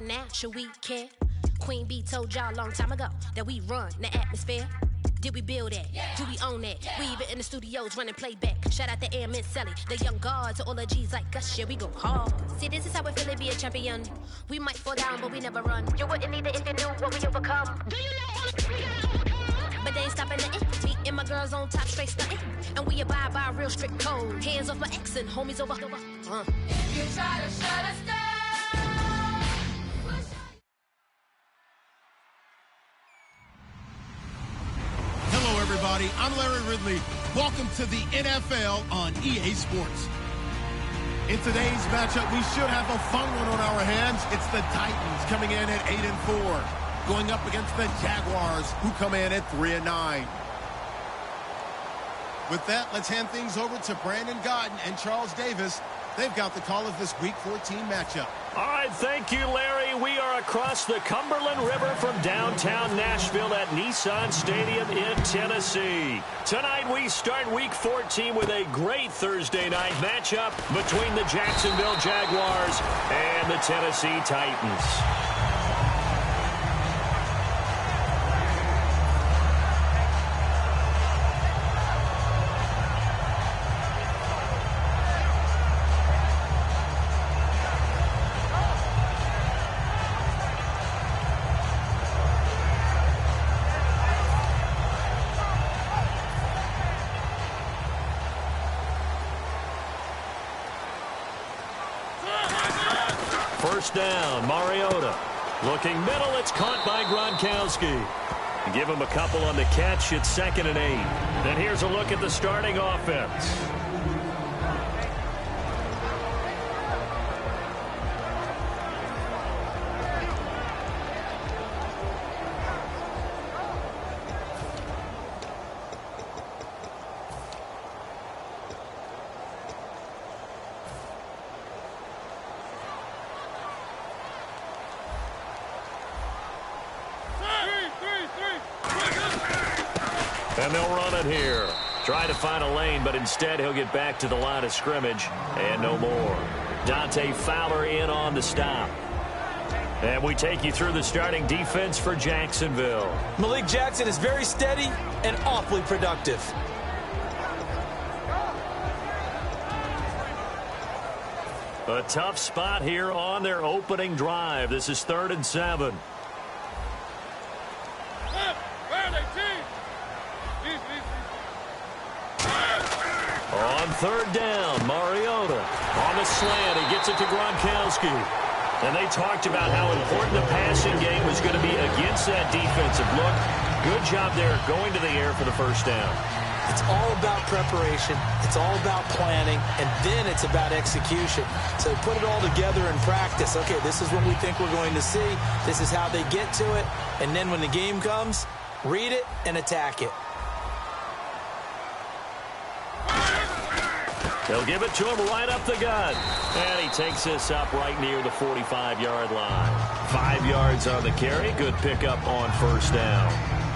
Why now should we care? Queen B told y'all a long time ago that we run the atmosphere. Did we build it? Yeah. Do we own it? Yeah. We even in the studios running playback. Shout out to Airman Sally, the young guard, to all the G's like us. Yeah, we go hard. See, this is how we feel to be a champion. We might fall down, but we never run. You wouldn't need it if you knew what we overcome. Do you know what we overcome? But they ain't stopping nothing. Me and my girls on top, straight stunting. And we abide by a real strict code. Hands off my ex and homies over. If you try to shut us down. Hello, everybody. I'm Larry Ridley. Welcome to the NFL on EA Sports. In today's matchup, we should have a fun one on our hands. It's the Titans coming in at 8-4, going up against the Jaguars, who come in at 3-9. With that, let's hand things over to Brandon Godden and Charles Davis. They've got the call of this Week 14 matchup. All right, thank you, Larry. We are across the Cumberland River from downtown Nashville at Nissan Stadium in Tennessee. Tonight, we start Week 14 with a great Thursday night matchup between the Jacksonville Jaguars and the Tennessee Titans. First down, Mariota. Looking middle, it's caught by Gronkowski. Give him a couple on the catch, it's 2nd and 8. Then here's a look at the starting offense. And they'll run it here. Try to find a lane, but instead he'll get back to the line of scrimmage and no more. Dante Fowler in on the stop. And we take you through the starting defense for Jacksonville. Malik Jackson is very steady and awfully productive. A tough spot here on their opening drive. This is 3rd and 7. On 3rd down, Mariota. On the slant, he gets it to Gronkowski. And they talked about how important the passing game was going to be against that defensive look. Good job there going to the air for the first down. It's all about preparation. It's all about planning. And then it's about execution. So put it all together in practice. Okay, this is what we think we're going to see. This is how they get to it. And then when the game comes, read it and attack it. They'll give it to him right up the gut. And he takes this up right near the 45-yard line. 5 yards on the carry. Good pickup on first down.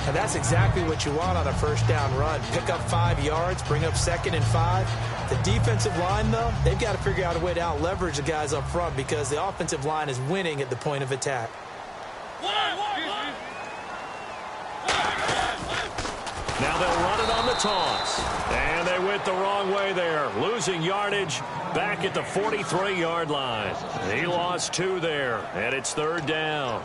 And that's exactly what you want on a first down run. Pick up 5 yards, bring up 2nd and 5. The defensive line, though, they've got to figure out a way to out-leverage the guys up front because the offensive line is winning at the point of attack. Now they'll run it on the toss. And they went the wrong way there. Losing yardage back at the 43-yard line. He lost 2 there, and it's 3rd down.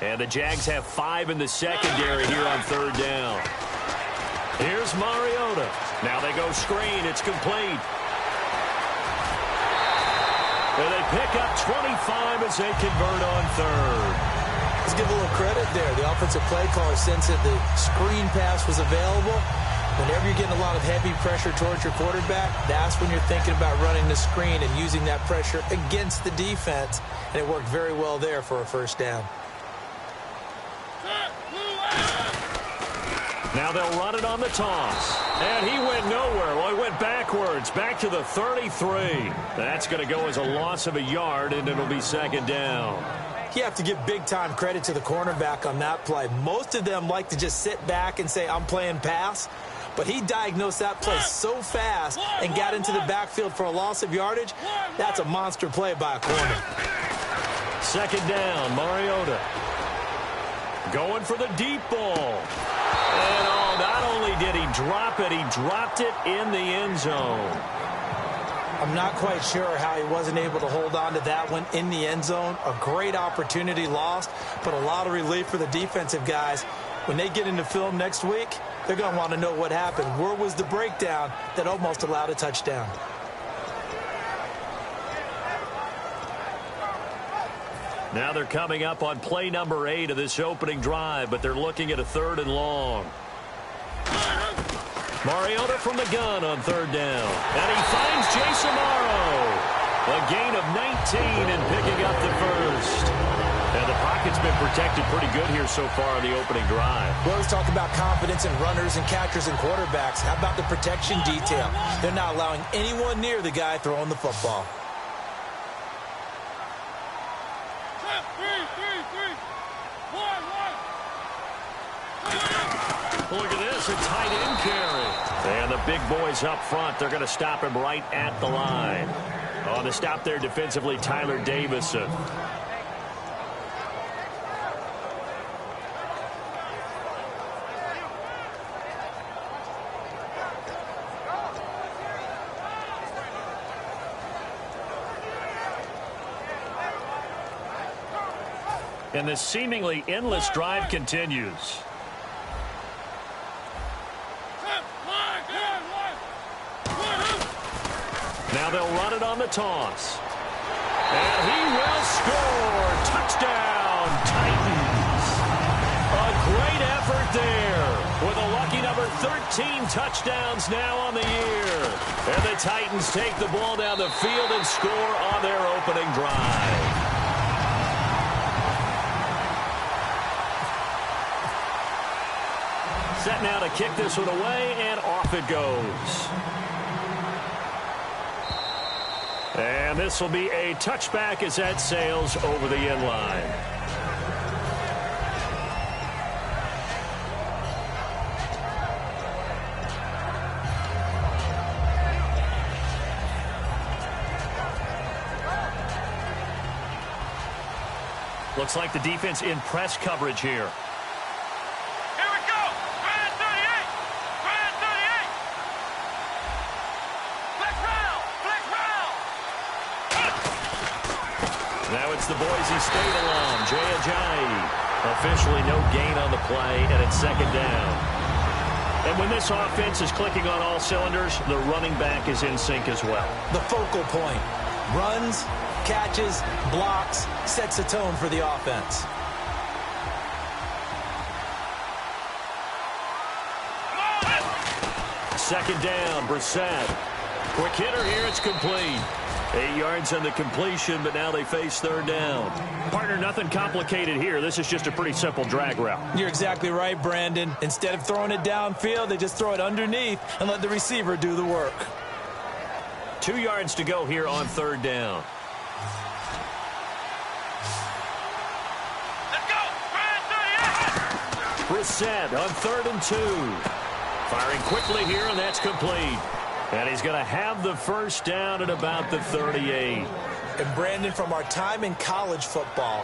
And the Jags have 5 in the secondary here on 3rd down. Here's Mariota. Now they go screen. It's complete. And they pick up 25 as they convert on 3rd. Let's give a little credit there. The offensive play caller sensed that the screen pass was available. Whenever you're getting a lot of heavy pressure towards your quarterback, that's when you're thinking about running the screen and using that pressure against the defense. And it worked very well there for a first down. Now they'll run it on the toss. And he went nowhere. Well, he went backwards, back to the 33. That's going to go as a loss of a yard, and it'll be 2nd down. You have to give big-time credit to the cornerback on that play. Most of them like to just sit back and say, I'm playing pass. But he diagnosed that play so fast and got into the backfield for a loss of yardage. That's a monster play by a corner. Second down, Mariota. Going for the deep ball. And not only did he drop it, he dropped it in the end zone. I'm not quite sure how he wasn't able to hold on to that one in the end zone. A great opportunity lost, but a lot of relief for the defensive guys. When they get into film next week, they're going to want to know what happened. Where was the breakdown that almost allowed a touchdown? Now they're coming up on play number 8 of this opening drive, but they're looking at a 3rd and long. Mariota from the gun on 3rd down. And he finds Jason Morrow. A gain of 19 and picking up the first. And the pocket's been protected pretty good here so far in the opening drive. We always talk about confidence in runners and catchers and quarterbacks. How about the protection detail? They're not allowing anyone near the guy throwing the football. Look at this, a tight end carry. And the big boys up front, they're going to stop him right at the line. On the stop there defensively, Tyler Davison. And this seemingly endless drive continues. Now they'll run it on the toss. And he will score. Touchdown, Titans. A great effort there with a lucky number 13 touchdowns now on the year. And the Titans take the ball down the field and score on their opening drive. Set now to kick this one away, and off it goes. And this will be a touchback as that sails over the end line. Looks like the defense in press coverage here. Now it's the Boise State alum, Jay Ajayi. Officially no gain on the play, and it's second down. And when this offense is clicking on all cylinders, the running back is in sync as well. The focal point. Runs, catches, blocks, sets a tone for the offense. Second down, Brissett. Quick hitter here, it's complete. 8 yards on the completion, but now they face third down. Partner, nothing complicated here. This is just a pretty simple drag route. You're exactly right, Brandon. Instead of throwing it downfield, they just throw it underneath and let the receiver do the work. 2 yards to go here on third down. Let's go! Brissett on 3rd and 2. Firing quickly here, and that's complete. And he's going to have the first down at about the 38. And Brandon, from our time in college football,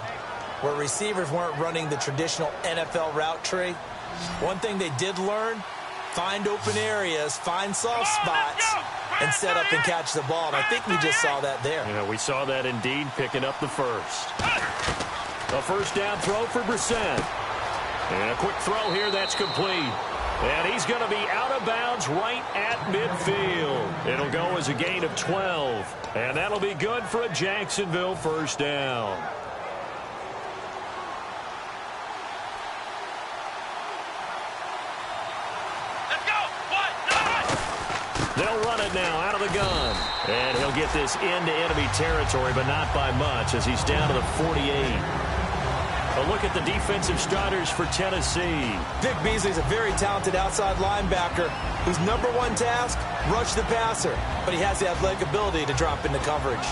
where receivers weren't running the traditional NFL route tree, one thing they did learn, find open areas, find soft spots, and set up and catch the ball. And I think we just saw that there. Yeah, we saw that indeed, picking up the first. A first down throw for Brissett. And a quick throw here, that's complete. And he's going to be out of bounds right at midfield. It'll go as a gain of 12. And that'll be good for a Jacksonville first down. Let's go! They'll run it now out of the gun. And he'll get this into enemy territory, but not by much as he's down to the 48. A look at the defensive starters for Tennessee. Vic Beasley's a very talented outside linebacker whose number one task, rush the passer. But he has the athletic ability to drop into coverage.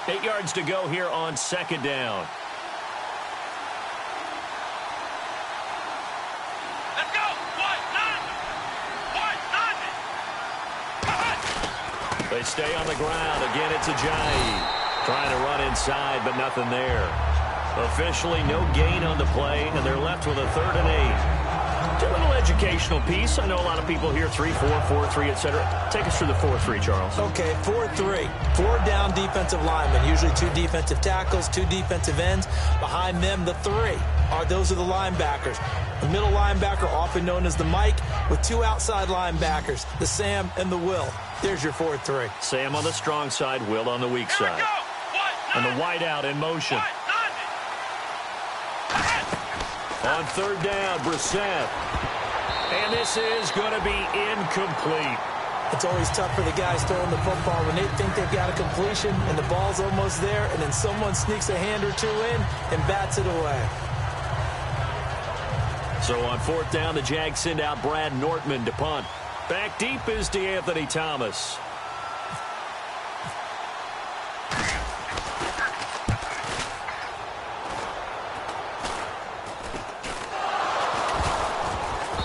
8 yards to go here on second down. Let's go. They stay on the ground. Again, it's Ajayi. Trying to run inside, but nothing there. Officially, no gain on the play, and they're left with a 3rd and 8. A little educational piece. I know a lot of people hear 3-4, 4-3, etc. Take us through the 4-3, Charles. Okay, 4-3. 4 down defensive linemen, usually 2 defensive tackles, 2 defensive ends. Behind them, the 3 those are the linebackers. The middle linebacker, often known as the Mike, with 2 outside linebackers, the Sam and the Will. There's your 4-3. Sam on the strong side, Will on the weak side. And the wide out in motion. On 3rd down, Brissett. And this is going to be incomplete. It's always tough for the guys throwing the football when they think they've got a completion and the ball's almost there, and then someone sneaks a hand or 2 in and bats it away. So on 4th down, the Jags send out Brad Nortman to punt. Back deep is DeAnthony Thomas.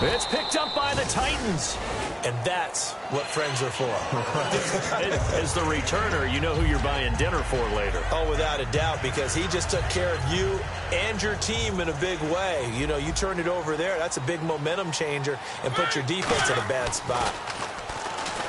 It's picked up by the Titans. And that's what friends are for. As the returner, you know who you're buying dinner for later. Oh, without a doubt, because he just took care of you and your team in a big way. You know, you turn it over there, that's a big momentum changer, and put your defense in a bad spot.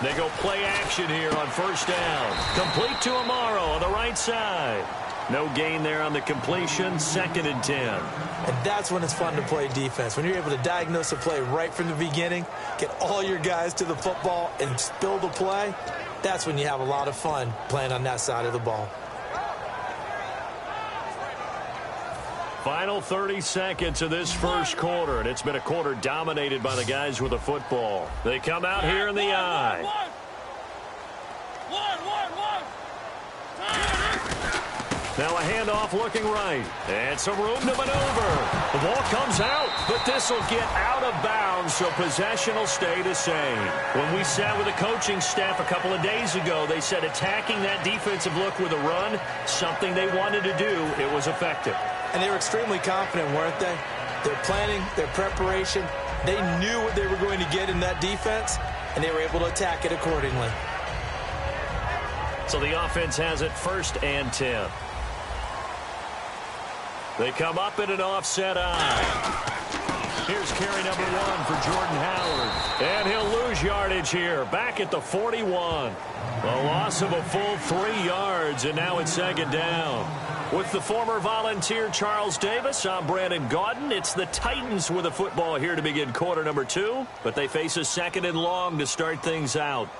They go play action here on 1st down. Complete to Amaro on the right side. No gain there on the completion, 2nd and 10. And that's when it's fun to play defense. When you're able to diagnose a play right from the beginning, get all your guys to the football and spill the play, that's when you have a lot of fun playing on that side of the ball. Final 30 seconds of this first quarter, and it's been a quarter dominated by the guys with the football. They come out here in the eye. Now a handoff looking right. And some room to maneuver. The ball comes out, but this will get out of bounds, so possession will stay the same. When we sat with the coaching staff a couple of days ago, they said attacking that defensive look with a run, something they wanted to do, it was effective. And they were extremely confident, weren't they? Their planning, their preparation, they knew what they were going to get in that defense, and they were able to attack it accordingly. So the offense has it 1st and 10. They come up in an offset eye. Here's carry number 1 for Jordan Howard. And he'll lose yardage here. Back at the 41. A loss of a full 3 yards, and now it's 2nd down. With the former Volunteer Charles Davis, I'm Brandon Gaudin. It's the Titans with the football here to begin quarter number 2, but they face a 2nd and long to start things out.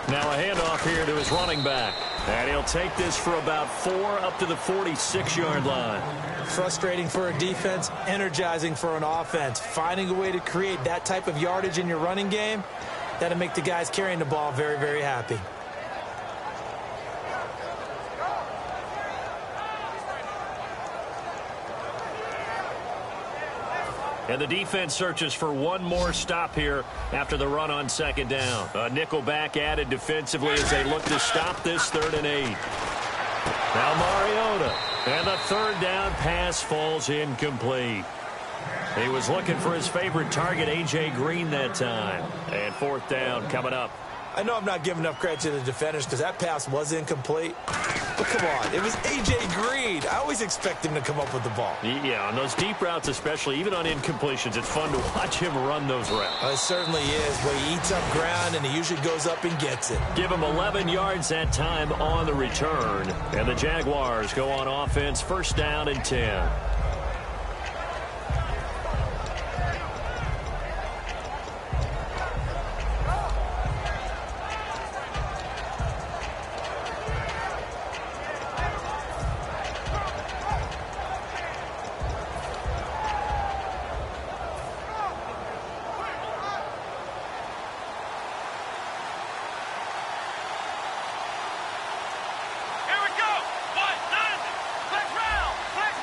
Now a handoff here to his running back. And he'll take this for about 4 up to the 46-yard line. Frustrating for a defense, energizing for an offense. Finding a way to create that type of yardage in your running game, that'll make the guys carrying the ball very, very happy. And the defense searches for one more stop here after the run on 2nd down. A nickel back added defensively as they look to stop this 3rd and 8. Now Mariota. And the 3rd down pass falls incomplete. He was looking for his favorite target, A.J. Green, that time. And 4th down coming up. I know I'm not giving enough credit to the defenders because that pass was incomplete. But come on, it was A.J. Green. I always expect him to come up with the ball. Yeah, on those deep routes especially, even on incompletions, it's fun to watch him run those routes. It certainly is. Well, he eats up ground, and he usually goes up and gets it. Give him 11 yards that time on the return. And the Jaguars go on offense, 1st down and 10.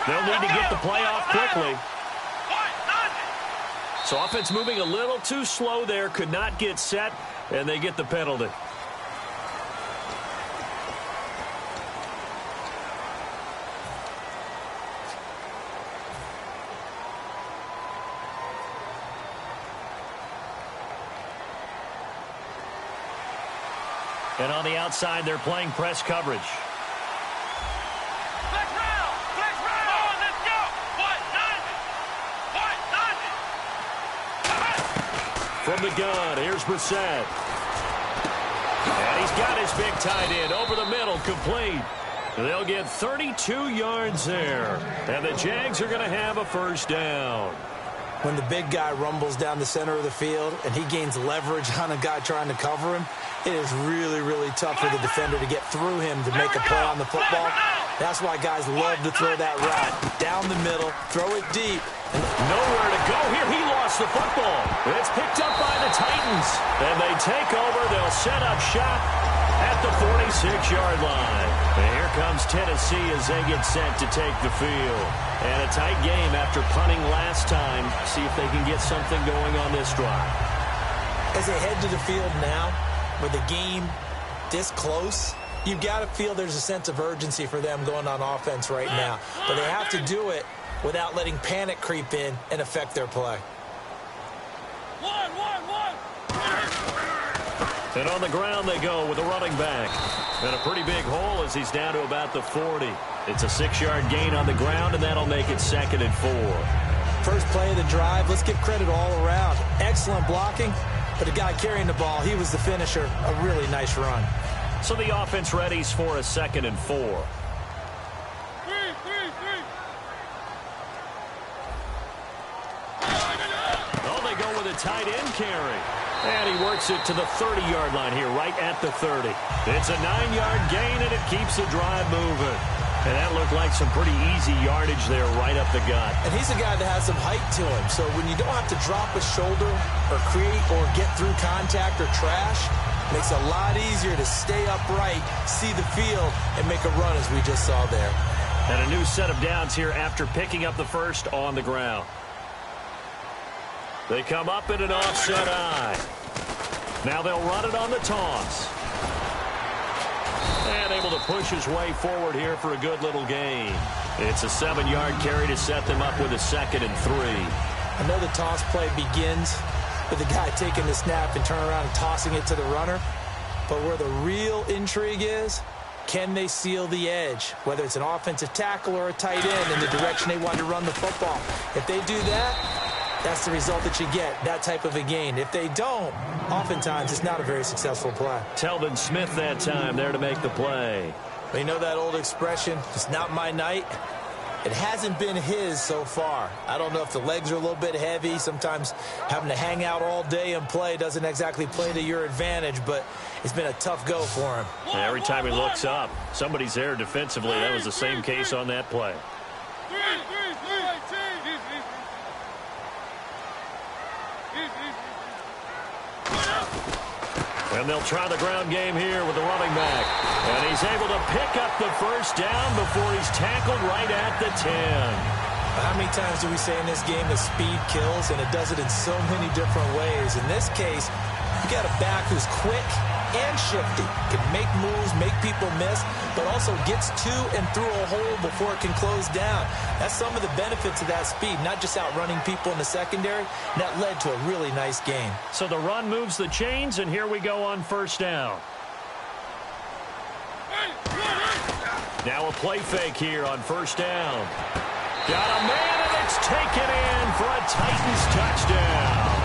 They'll need to get the play off quickly. So offense moving a little too slow there, could not get set, and they get the penalty. And on the outside, they're playing press coverage. From the gun, here's Madisyn. And he's got his big tight end over the middle, complete. They'll get 32 yards there. And the Jags are going to have a first down. When the big guy rumbles down the center of the field and he gains leverage on a guy trying to cover him, it is really, really tough for the defender to get through him to make a play on the football. That's why guys love to throw that route. Down the middle, throw it deep. Nowhere to go here. He lost the football. It's picked up by the Titans. And they take over. They'll set up shop at the 46-yard line. And here comes Tennessee as they get set to take the field. And a tight game after punting last time. See if they can get something going on this drive. As they head to the field now, with the game this close, you've got to feel there's a sense of urgency for them going on offense right now. But they have to do it without letting panic creep in and affect their play. And on the ground they go with a running back. And a pretty big hole as he's down to about the 40. It's a 6-yard gain on the ground, and that'll make it 2nd and 4. First play of the drive, let's give credit all around. Excellent blocking, but the guy carrying the ball, he was the finisher. A really nice run. So the offense readies for a 2nd and 4. Oh, they go with a tight end carry. And he works it to the 30-yard line here, right at the 30. It's a 9-yard gain, and it keeps the drive moving. And that looked like some pretty easy yardage there right up the gut. And he's a guy that has some height to him. So when you don't have to drop a shoulder or create or get through contact or trash, it makes it a lot easier to stay upright, see the field, and make a run as we just saw there. And a new set of downs here after picking up the first on the ground. They come up in an offset eye. Now they'll run it on the toss. And able to push his way forward here for a good little gain. It's a 7-yard carry to set them up with a 2nd and 3. I know the toss play begins with the guy taking the snap and turning around and tossing it to the runner. But where the real intrigue is, can they seal the edge? Whether it's an offensive tackle or a tight end in the direction they want to run the football. If they do that, that's the result that you get, that type of a gain. If they don't, oftentimes it's not a very successful play. Telvin Smith that time there to make the play. But you know that old expression, it's not my night? It hasn't been his so far. I don't know if the legs are a little bit heavy. Sometimes having to hang out all day and play doesn't exactly play to your advantage, but it's been a tough go for him. And every time he looks up, somebody's there defensively. That was the same case on that play. And they'll try the ground game here with the running back. And he's able to pick up the first down before he's tackled right at the 10. How many times do we say in this game that speed kills, and it does it in so many different ways? In this case, you got a back who's quick and shifty, can make moves, make people miss, but also gets to and through a hole before it can close down. That's some of the benefits of that speed, not just outrunning people in the secondary. And that led to a really nice game. So the run moves the chains, and here we go on first down. Now a play fake here on first down. Got a man, and it's taken in for a Titans touchdown.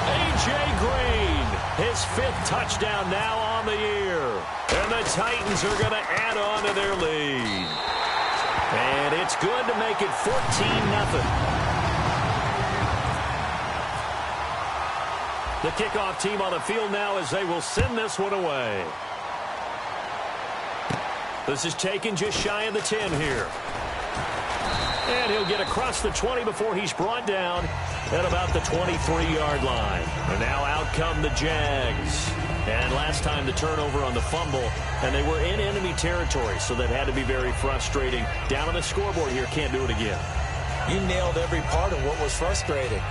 A.J. Green, his 5th touchdown now on the year. And the Titans are going to add on to their lead. And it's good to make it 14-0. The kickoff team on the field now as they will send this one away. This is taken just shy of the 10 here. And he'll get across the 20 before he's brought down at about the 23-yard line. And now out come the Jags. And last time the turnover on the fumble, and they were in enemy territory, so that had to be very frustrating. Down on the scoreboard here, can't do it again. You nailed every part of what was frustrating.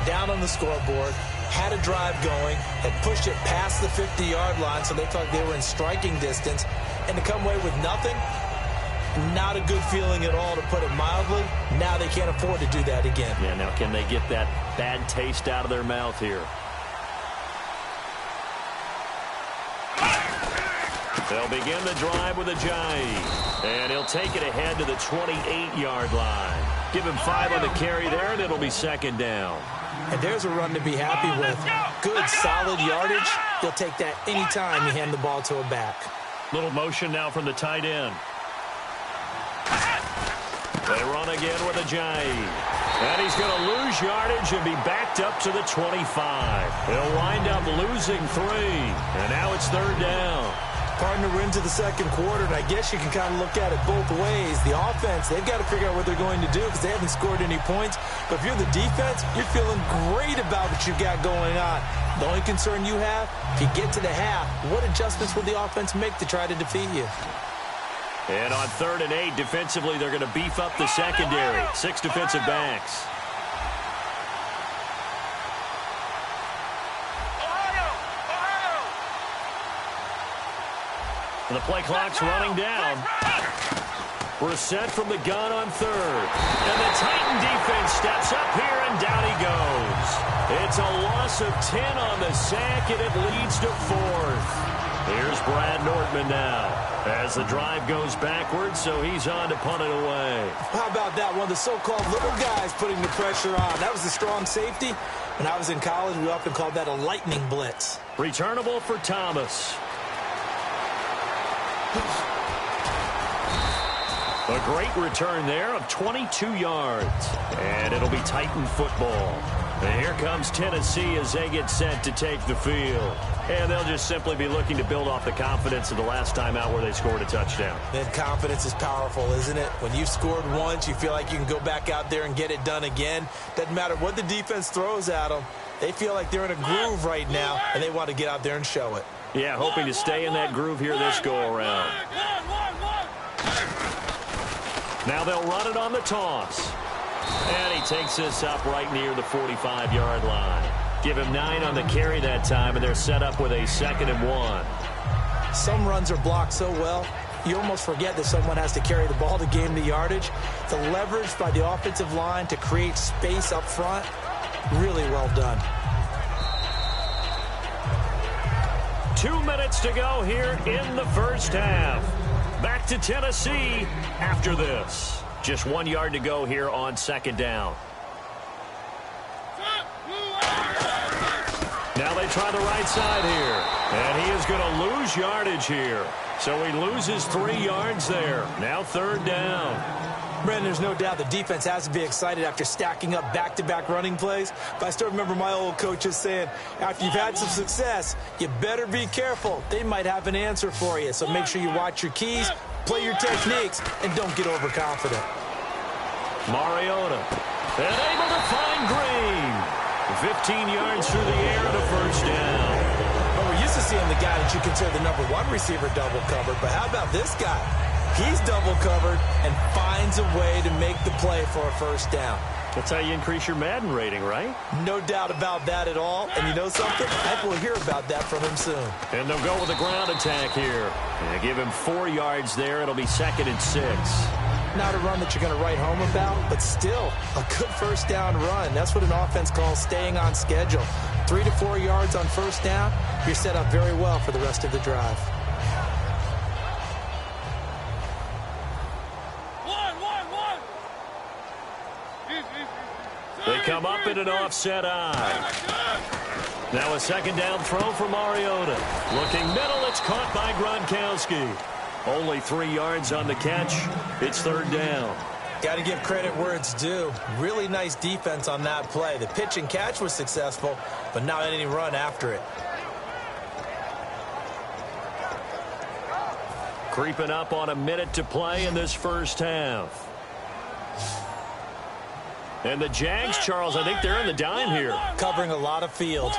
Down on the scoreboard, had a drive going, had pushed it past the 50-yard line, so they thought they were in striking distance, and to come away with nothing, not a good feeling at all, to put it mildly. Now they can't afford to do that again. Yeah, now can they get that bad taste out of their mouth here? They'll begin the drive with a jive. And he'll take it ahead to the 28-yard line. Give him 5 on the carry there, and it'll be second down. And there's a run to be happy with. Good, solid yardage. They'll take that anytime you hand the ball to a back. Little motion now from the tight end. They run again with a jive. And he's going to lose yardage and be backed up to the 25. He'll wind up losing 3. And now it's third down. Partner, we're into the second quarter, and I guess you can kind of look at it both ways. The offense, they've got to figure out what they're going to do because they haven't scored any points. But if you're the defense, you're feeling great about what you've got going on. The only concern you have, if you get to the half, what adjustments will the offense make to try to defeat you? And on 3rd and 8, defensively, they're going to beef up the secondary. 6 defensive backs. And the play clock's running down. We're set from the gun on 3rd. And the Titan defense steps up here, and down he goes. It's a loss of 10 on the sack, and it leads to 4th. Here's Brad Nortman now as the drive goes backwards, so he's on to punt it away. How about that? One of the so-called little guys putting the pressure on. That was a strong safety. When I was in college, we often called that a lightning blitz. Returnable for Thomas. A great return there of 22 yards. And it'll be Titan football. And here comes Tennessee as they get set to take the field. And they'll just simply be looking to build off the confidence of the last time out where they scored a touchdown. Then confidence is powerful, isn't it? When you've scored once, you feel like you can go back out there and get it done again. Doesn't matter what the defense throws at them. They feel like they're in a groove right now, and they want to get out there and show it. Yeah, hoping to stay in that groove here this go-around. Now they'll run it on the toss. And he takes this up right near the 45-yard line. Give him 9 on the carry that time, and they're set up with a 2nd and 1. Some runs are blocked so well, you almost forget that someone has to carry the ball to gain the yardage. The leverage by the offensive line to create space up front, really well done. 2 minutes to go here in the first half. Back to Tennessee after this. Just 1 yard to go here on 2nd down. Now they try the right side here. And he is going to lose yardage here. So he loses 3 yards there. Now 3rd down. Brandon, there's no doubt the defense has to be excited after stacking up back-to-back running plays. But I still remember my old coaches saying, after you've had some success, you better be careful. They might have an answer for you. So make sure you watch your keys, play your techniques, and don't get overconfident. Mariota. And able to find Green. 15 yards through the air and a first down. Well, we're used to seeing the guy that you consider the #1 receiver double covered. But how about this guy? He's double covered and finds a way to make the play for a first down. That's how you increase your Madden rating, right? No doubt about that at all. And you know something? I think we'll hear about that from him soon. And they'll go with a ground attack here. And give him 4 yards there. It'll be 2nd and 6. Not a run that you're going to write home about, but still a good first down run. That's what an offense calls staying on schedule. 3 to 4 yards on first down, you're set up very well for the rest of the drive. They come up in an offset eye. Now a 2nd down throw for Mariota. Looking middle, it's caught by Gronkowski. Only 3 yards on the catch. It's 3rd down. Got to give credit where it's due. Really nice defense on that play. The pitch and catch was successful, but not any run after it. Creeping up on a minute to play in this first half. And the Jags, Charles, I think they're in the dime here. Covering a lot of field.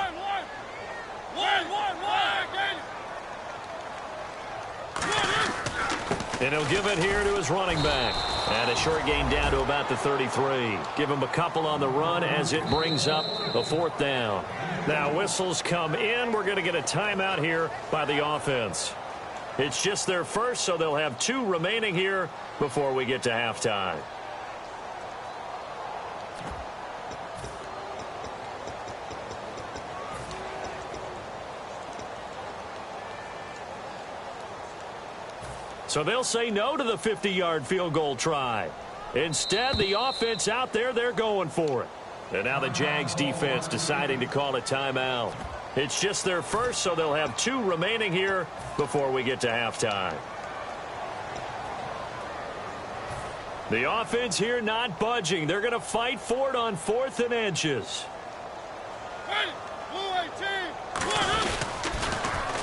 And he'll give it here to his running back. And a short gain down to about the 33. Give him a couple on the run as it brings up the 4th down. Now whistles come in. We're going to get a timeout here by the offense. It's just their first, so they'll have 2 remaining here before we get to halftime. So they'll say no to the 50-yard field goal try. Instead, the offense out there, they're going for it. And now the Jags defense deciding to call a timeout. It's just their first, so they'll have 2 remaining here before we get to halftime. The offense here not budging. They're going to fight for it on 4th and inches.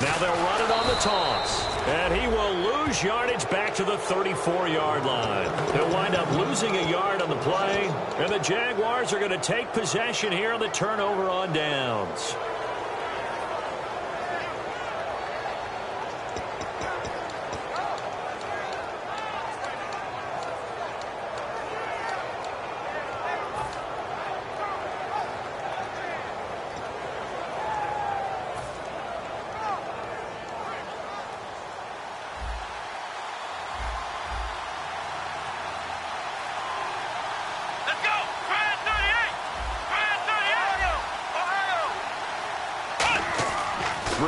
Now they'll run it on the toss. And he will lose yardage back to the 34-yard line. He'll wind up losing a yard on the play. And the Jaguars are going to take possession here on the turnover on downs.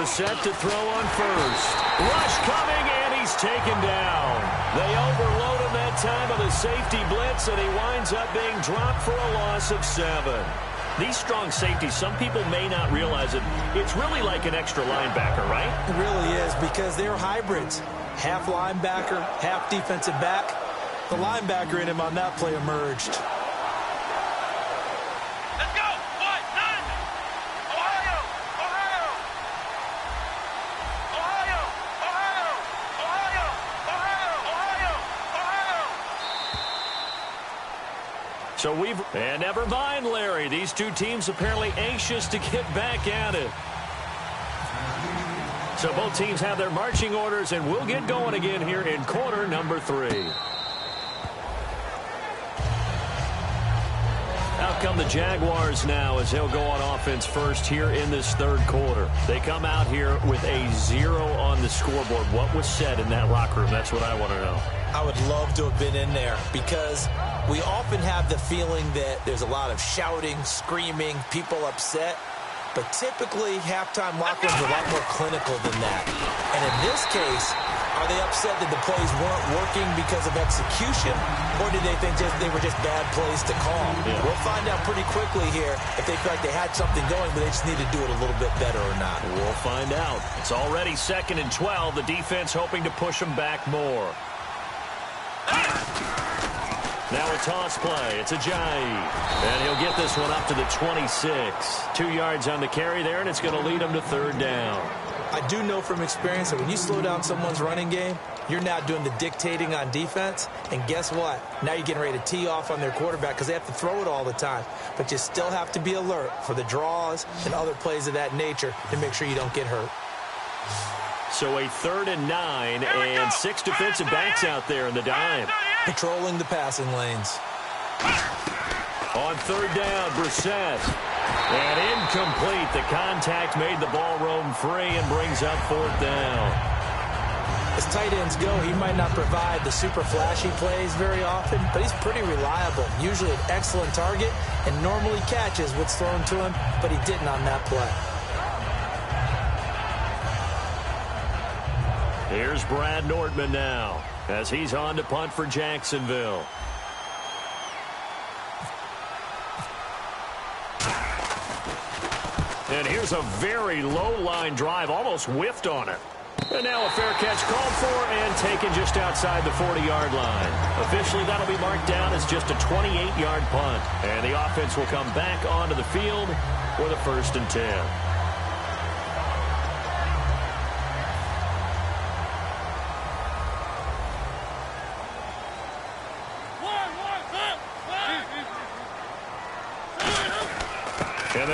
Set to throw on first. Rush coming, and he's taken down. They overload him that time with a safety blitz, and he winds up being dropped for a loss of 7. These strong safeties, some people may not realize it. It's really like an extra linebacker, right? It really is, because they're hybrids. Half linebacker, half defensive back. The linebacker in him on that play emerged. So and never mind, Larry. These 2 teams apparently anxious to get back at it. So both teams have their marching orders, and we'll get going again here in quarter number 3. Out come the Jaguars now as they'll go on offense first here in this 3rd quarter. They come out here with a 0 on the scoreboard. What was said in that locker room? That's what I want to know. I would love to have been in there, because we often have the feeling that there's a lot of shouting, screaming, people upset. But typically, halftime locker rooms are a lot more clinical than that. And in this case, are they upset that the plays weren't working because of execution? Or did they think they were just bad plays to call? Yeah. We'll find out pretty quickly here if they feel like they had something going, but they just need to do it a little bit better or not. We'll find out. It's already 2nd and 12. The defense hoping to push them back more. Now a toss play. It's Ajayi. And he'll get this one up to the 26. 2 yards on the carry there, and it's going to lead him to 3rd down. I do know from experience that when you slow down someone's running game, you're now doing the dictating on defense. And guess what? Now you're getting ready to tee off on their quarterback because they have to throw it all the time. But you still have to be alert for the draws and other plays of that nature to make sure you don't get hurt. So a 3rd and 9, and 6 defensive backs out there in the dime. Patrolling the passing lanes. On 3rd down, Brissett. And incomplete. The contact made the ball roam free and brings up 4th down. As tight ends go, he might not provide the super flashy plays very often, but he's pretty reliable. Usually an excellent target and normally catches what's thrown to him, but he didn't on that play. Here's Brad Nordman now as he's on to punt for Jacksonville. And here's a very low-line drive, almost whiffed on it. And now a fair catch called for and taken just outside the 40-yard line. Officially, that'll be marked down as just a 28-yard punt. And the offense will come back onto the field for the 1st and 10.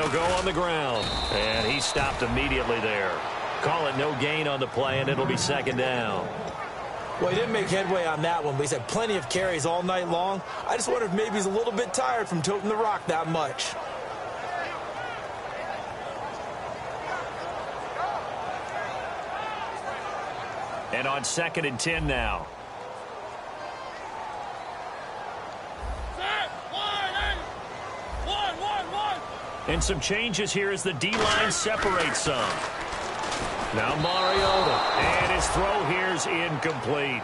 He'll go on the ground, and he stopped immediately there. Call it no gain on the play, and it'll be second down. Well, he didn't make headway on that one, but he's had plenty of carries all night long. I just wonder if maybe he's a little bit tired from toting the rock that much. And on 2nd and 10 now. And some changes here as the D-line separates some. Now Mariota, and his throw here's incomplete.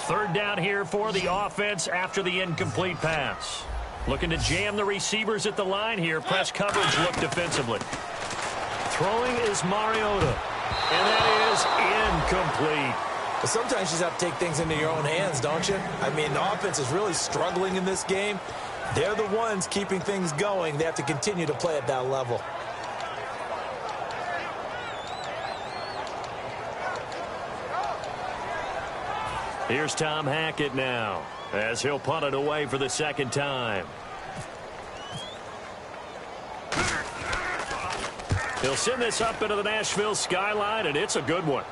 Third down here for the offense after the incomplete pass. Looking to jam the receivers at the line here. Press coverage look defensively. Throwing is Mariota. And that is incomplete. But sometimes you just have to take things into your own hands, don't you? I mean, the offense is really struggling in this game. They're the ones keeping things going. They have to continue to play at that level. Here's Tom Hackett now as he'll punt it away for the second time. He'll send this up into the Nashville skyline, and it's a good one.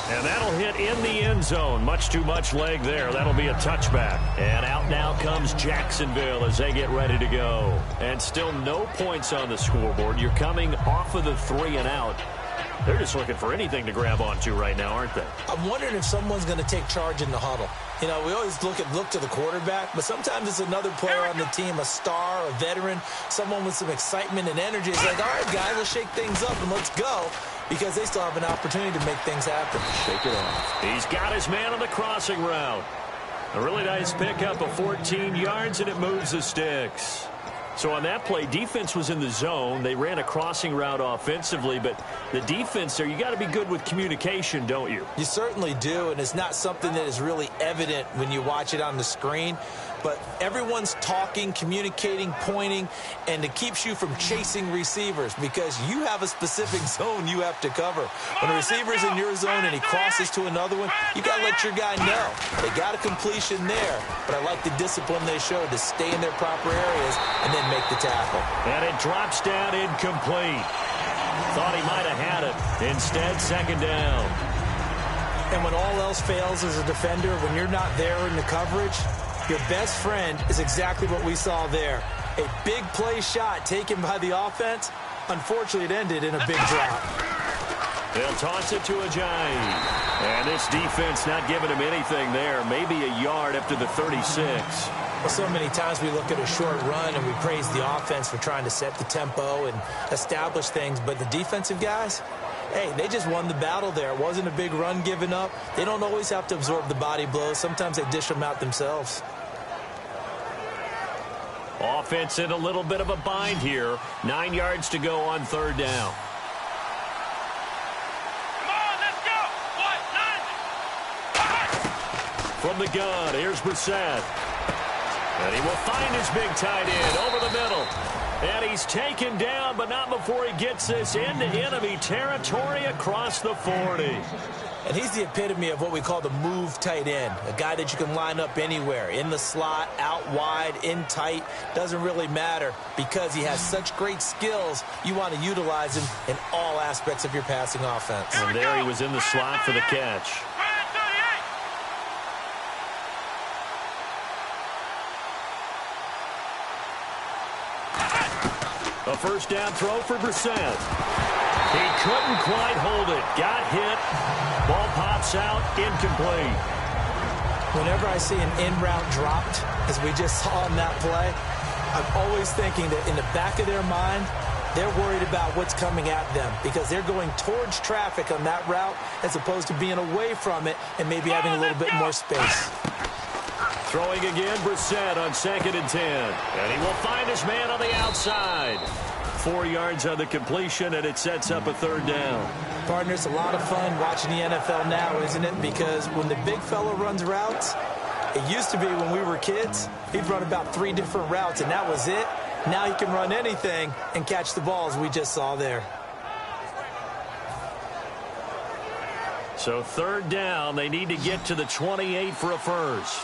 And that'll hit in the end zone. Much too much leg there. That'll be a touchback. And out now comes Jacksonville as they get ready to go. And still no points on the scoreboard. You're coming off of the 3 and out. They're just looking for anything to grab onto right now, aren't they? I'm wondering if someone's going to take charge in the huddle. You know, we always look to the quarterback, but sometimes it's another player on the team, a star, a veteran, someone with some excitement and energy. It's like, all right, guys, let's shake things up and let's go, because they still have an opportunity to make things happen. Shake it off. He's got his man on the crossing route. A really nice pickup of 14 yards, and it moves the sticks. So on that play, defense was in the zone. They ran a crossing route offensively, but the defense there, you got to be good with communication, don't you? You certainly do, and it's not something that is really evident when you watch it on the screen. But everyone's talking, communicating, pointing, and it keeps you from chasing receivers because you have a specific zone you have to cover. When a receiver's in your zone and he crosses to another one, you got to let your guy know. They got a completion there, but I like the discipline they showed to stay in their proper areas and then make the tackle. And it drops down incomplete. Thought he might have had it. Instead, second down. And when all else fails as a defender, when you're not there in the coverage, your best friend is exactly what we saw there. A big play shot taken by the offense. Unfortunately, it ended in a big drop. They'll toss it to Ajayi. And this defense not giving him anything there. Maybe a yard up to the 36. Well, so many times we look at a short run and we praise the offense for trying to set the tempo and establish things. But the defensive guys, hey, they just won the battle there. It wasn't a big run given up. They don't always have to absorb the body blows. Sometimes they dish them out themselves. Offense in a little bit of a bind here. 9 yards to go on third down. Come on, let's go. 1-9. From the gun, here's Brissett. And he will find his big tight end over the middle. And he's taken down, but not before he gets this into enemy territory across the 40. And he's the epitome of what we call the move tight end, a guy that you can line up anywhere, in the slot, out wide, in tight, doesn't really matter because he has such great skills. You want to utilize him in all aspects of your passing offense. And there he was in the slot for the catch. A first down throw for Brissett. He couldn't quite hold it. Got hit. Ball pops out. Incomplete. Whenever I see an in-route dropped, as we just saw on that play, I'm always thinking that in the back of their mind, they're worried about what's coming at them because they're going towards traffic on that route as opposed to being away from it and maybe having a little bit more space. Throwing again, Brissett on 2nd and 10. And he will find his man on the outside. 4 yards on the completion, and it sets up a third down. Partner, it's a lot of fun watching the NFL now, isn't it? Because when the big fella runs routes, it used to be when we were kids, he'd run about 3 different routes, and that was it. Now he can run anything and catch the balls we just saw there. So 3rd down, they need to get to the 28 for a first.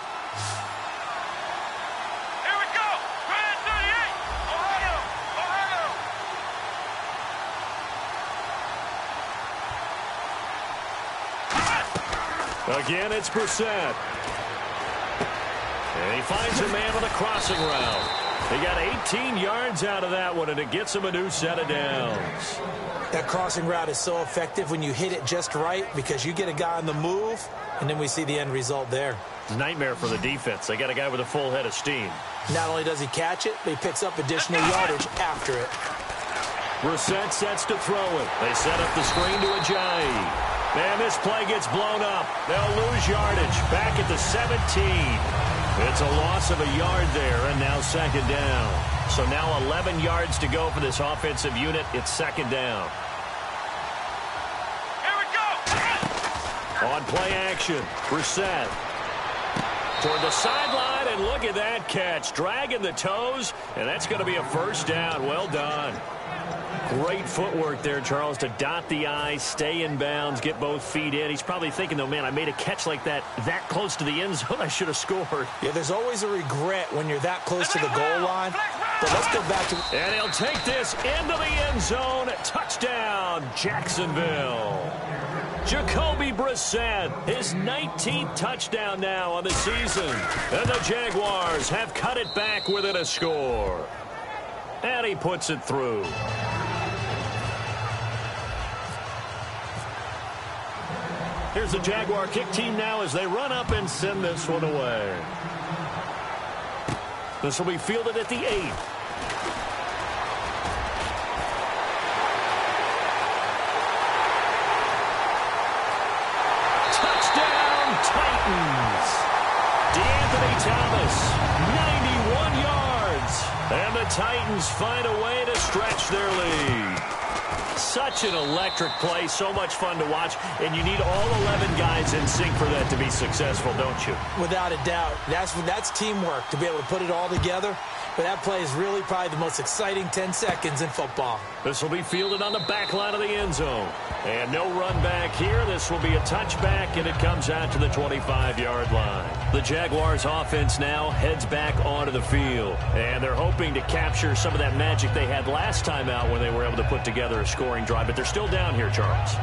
Here we go. 38. Ohio. Again, it's Brissett. And he finds a man on the crossing route. He got 18 yards out of that one, and it gets him a new set of downs. That crossing route is so effective when you hit it just right because you get a guy on the move, and then we see the end result there. Nightmare for the defense. They got a guy with a full head of steam. Not only does he catch it, but he picks up additional yardage after it. Brissett sets to throw it. They set up the screen to Ajayi. Man, this play gets blown up. They'll lose yardage. Back at the 17. It's a loss of a yard there, and now 2nd down. So now 11 yards to go for this offensive unit. It's 2nd down. Here we go. On play action, Brissett. Toward the sideline, and look at that catch. Dragging the toes, and that's going to be a 1st down. Well done. Great footwork there, Charles, to dot the I, stay in bounds, get both feet in. He's probably thinking, though, man, I made a catch like that close to the end zone. I should have scored. Yeah, there's always a regret when you're that close to the goal line. But let's go back to... And he'll take this into the end zone. Touchdown, Jacksonville. Jacoby Brissett, his 19th touchdown now on the season. And the Jaguars have cut it back within a score. And he puts it through. Here's the Jaguar kick team now as they run up and send this one away. This will be fielded at the 8. Touchdown, Titans. DeAnthony Thomas, 91 yards. And the Titans find a way to stretch their lead. Such an electric play, so much fun to watch, and you need all 11 guys in sync for that to be successful, don't you? Without a doubt. That's teamwork to be able to put it all together. But that play is really probably the most exciting 10 seconds in football. This will be fielded on the back line of the end zone. And no run back here. This will be a touchback, and it comes out to the 25-yard line. The Jaguars' offense now heads back onto the field. And they're hoping to capture some of that magic they had last time out when they were able to put together a scoring drive. But they're still down here, Charles.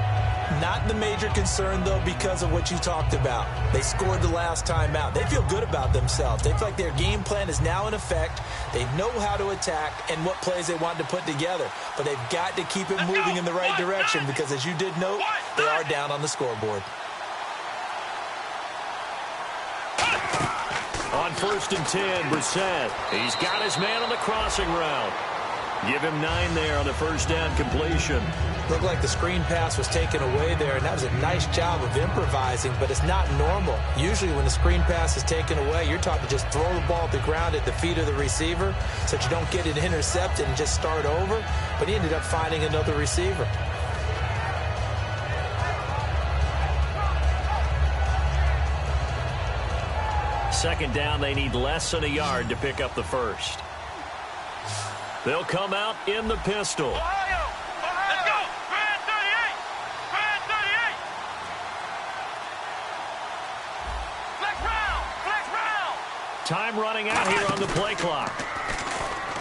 Not the major concern, though, because of what you talked about. They scored the last time out. They feel good about themselves. They feel like their game plan is now in effect. They know how to attack and what plays they want to put together. But they've got to keep it moving in the right direction because, as you did note, they are down on the scoreboard. On 1st and 10, Brissett. He's got his man on the crossing route. Give him 9 there on the 1st down completion. Looked like the screen pass was taken away there, and that was a nice job of improvising, but it's not normal. Usually when the screen pass is taken away, you're taught to just throw the ball at the ground at the feet of the receiver so that you don't get it intercepted and just start over, but he ended up finding another receiver. Second down, they need less than a yard to pick up the first. They'll come out in the pistol. Ohio. Let's go. Grand 38. Grand 38. Flex round. Flex round. Time running out here on the play clock.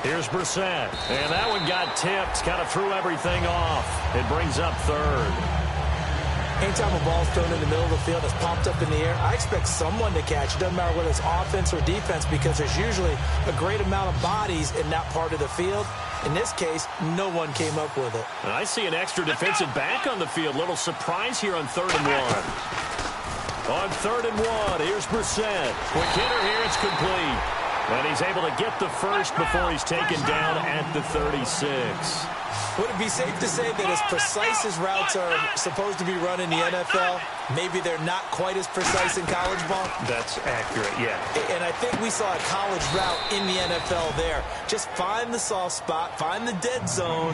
Here's Brissett. And that one got tipped. Kind of threw everything off. It brings up 3rd. Anytime a ball's thrown in the middle of the field, it's popped up in the air, I expect someone to catch. It doesn't matter whether it's offense or defense because there's usually a great amount of bodies in that part of the field. In this case, no one came up with it. And I see an extra defensive back on the field. Little surprise here on 3rd and 1. On 3rd and 1, here's Brissett. Quick hitter here, it's complete. And he's able to get the first before he's taken down at the 36. Would it be safe to say that as precise as routes are supposed to be run in the NFL, maybe they're not quite as precise in college ball? That's accurate, yeah. And I think we saw a college route in the NFL there. Just find the soft spot, find the dead zone,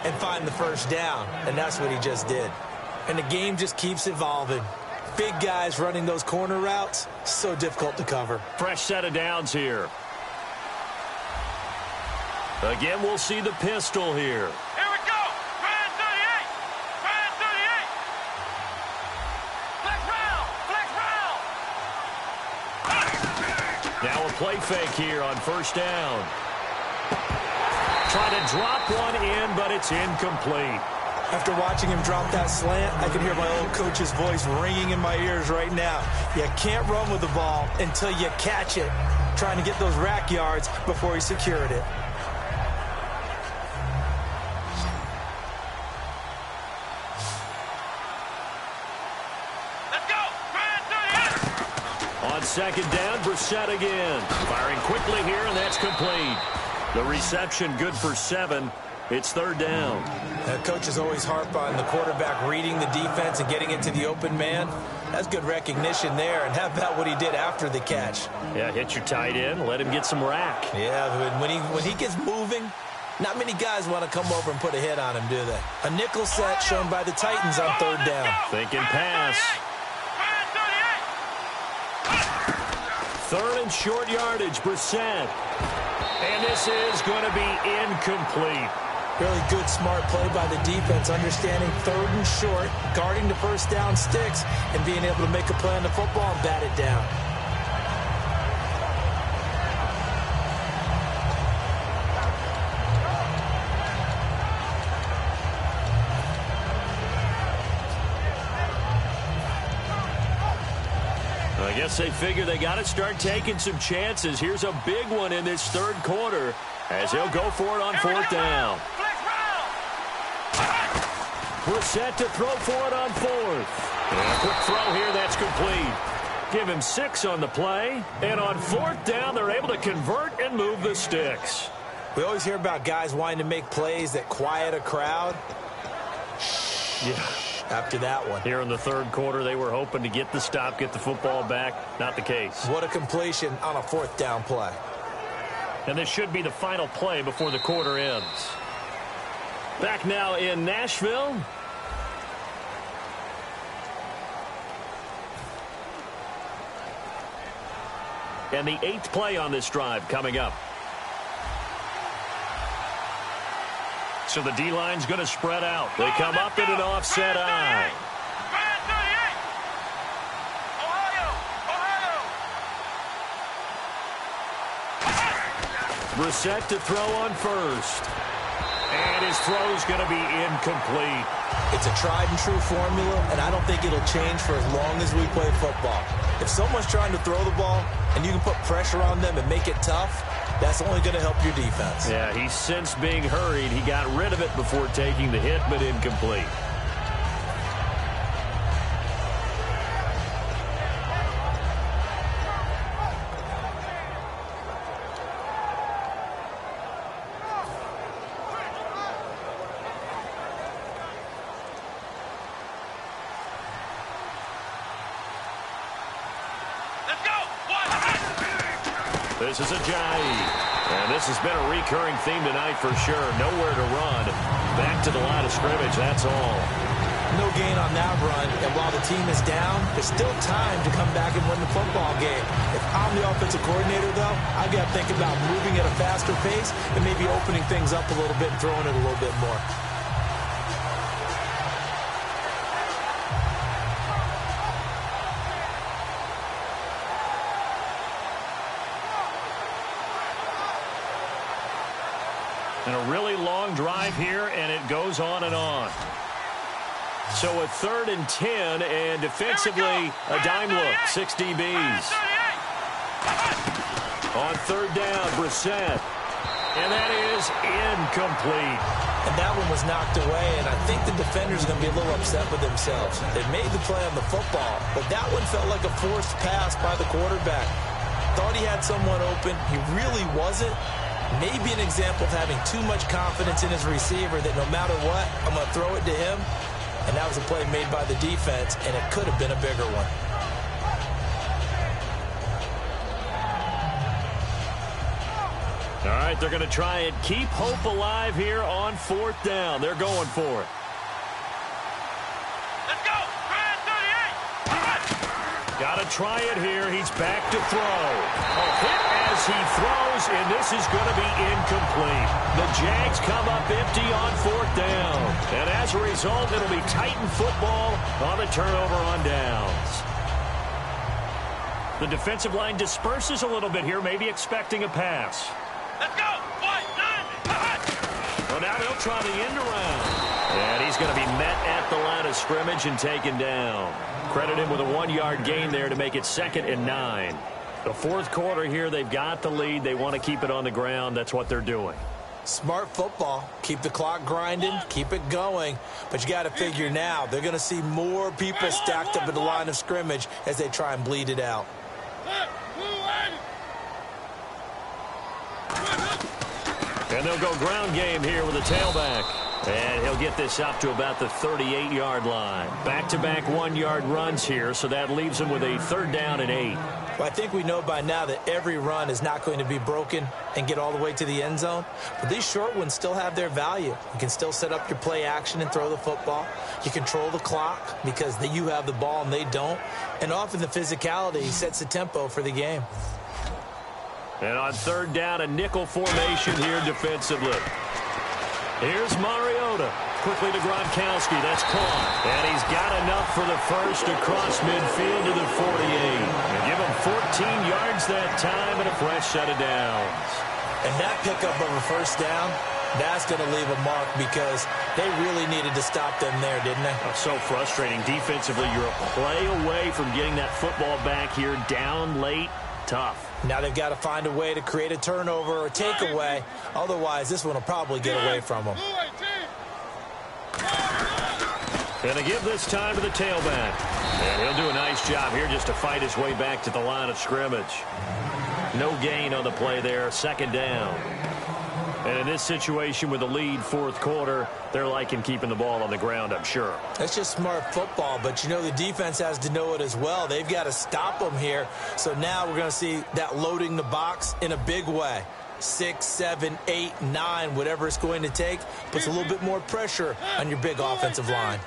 and find the first down. And that's what he just did. And the game just keeps evolving. Big guys running those corner routes, so difficult to cover. Fresh set of downs here. Again, we'll see the pistol here. Here we go. Brand 38. Brand 38. Flex round. Flex round. Now a play fake here on first down. Trying to drop one in, but it's incomplete. After watching him drop that slant, I can hear my old coach's voice ringing in my ears right now. You can't run with the ball until you catch it. Trying to get those rack yards before he secured it. Let's go. Brand 38. On second down, Brissett again. Firing quickly here, and that's complete. The reception good for 7. It's third down. Coaches always harp on the quarterback reading the defense and getting into the open man. That's good recognition there. And how about what he did after the catch? Yeah, hit your tight end. Let him get some rack. Yeah, when he gets moving, not many guys want to come over and put a hit on him, do they? A nickel set shown by the Titans on third down. Thinking pass. Third and short yardage, Brissett. And this is going to be incomplete. Really good, smart play by the defense, understanding third and short, guarding the first down sticks, and being able to make a play on the football and bat it down. I guess they figure they got to start taking some chances. Here's a big one in this third quarter as he'll go for it on fourth down. Brissett to throw for it on fourth. And a quick throw here, that's complete. Give him 6 on the play. And on fourth down, they're able to convert and move the sticks. We always hear about guys wanting to make plays that quiet a crowd. Yeah. After that one. Here in the third quarter, they were hoping to get the stop, get the football back. Not the case. What a completion on a fourth down play. And this should be the final play before the quarter ends. Back now in Nashville. And the 8th play on this drive coming up. So the D-line's going to spread out. They come up in an offset eye. Brissett to throw on first. And his throw's going to be incomplete. It's a tried and true formula, and I don't think it'll change for as long as we play football. If someone's trying to throw the ball and you can put pressure on them and make it tough, that's only going to help your defense. Yeah, he's since being hurried. He got rid of it before taking the hit, but incomplete. This is Ajayi. And this has been a recurring theme tonight for sure. Nowhere to run. Back to the line of scrimmage, that's all. No gain on that run. And while the team is down, there's still time to come back and win the football game. If I'm the offensive coordinator, though, I've got to think about moving at a faster pace and maybe opening things up a little bit and throwing it a little bit more. And a really long drive here, and it goes on and on. So a 3rd and 10, and defensively, a dime look, 6 DBs. On third down, Brissett. And that is incomplete. And that one was knocked away, and I think the defender's going to be a little upset with themselves. They made the play on the football, but that one felt like a forced pass by the quarterback. Thought he had someone open. He really wasn't. Maybe an example of having too much confidence in his receiver that no matter what, I'm going to throw it to him. And that was a play made by the defense, and it could have been a bigger one. All right, they're going to try and keep hope alive here on fourth down. They're going for it. Let's Got to try it here. He's back to throw. A hit as he throws, and this is going to be incomplete. The Jags come up empty on 4th down. And as a result, it'll be Titan football on the turnover on downs. The defensive line disperses a little bit here, maybe expecting a pass. Let's go. 1-9. Well, now they'll try the end around. And he's going to be met at the line of scrimmage and taken down. Credit him with a 1-yard gain there to make it 2nd and 9. The 4th quarter here, they've got the lead. They want to keep it on the ground. That's what they're doing. Smart football. Keep the clock grinding. Keep it going. But you got to figure now, they're going to see more people stacked up at the line of scrimmage as they try and bleed it out. And they'll go ground game here with a tailback. And he'll get this up to about the 38-yard line. Back-to-back 1-yard runs here, so that leaves him with a 3rd down and 8. Well, I think we know by now that every run is not going to be broken and get all the way to the end zone. But these short ones still have their value. You can still set up your play action and throw the football. You control the clock because you have the ball and they don't. And often the physicality sets the tempo for the game. And on 3rd down, a nickel formation here defensively. Here's Mariota. Quickly to Gronkowski. That's caught. And he's got enough for the first across midfield to the 48. And give him 14 yards that time and a fresh set of downs. And that pickup of a 1st down, that's going to leave a mark because they really needed to stop them there, didn't they? Oh, so frustrating. Defensively, you're a play away from getting that football back here down late. Tough. Now they've got to find a way to create a turnover or takeaway. Otherwise, this one will probably get away from them. Going to give this time to the tailback. And he'll do a nice job here just to fight his way back to the line of scrimmage. No gain on the play there. 2nd down. And in this situation with the lead 4th quarter, they're liking keeping the ball on the ground, I'm sure. That's just smart football, but you know the defense has to know it as well. They've got to stop them here. So now we're going to see that loading the box in a big way. 6, 7, 8, 9, whatever it's going to take, puts a little bit more pressure on your big offensive line.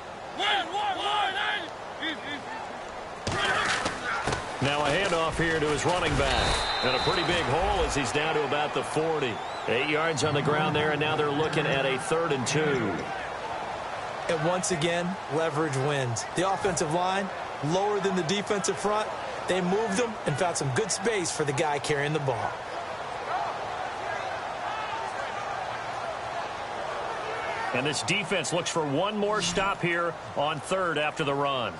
Now a handoff here to his running back. And a pretty big hole as he's down to about the 40. 8 yards on the ground there, and now they're looking at a 3rd and 2. And once again, leverage wins. The offensive line, lower than the defensive front. They moved them and found some good space for the guy carrying the ball. And this defense looks for one more stop here on 3rd after the run.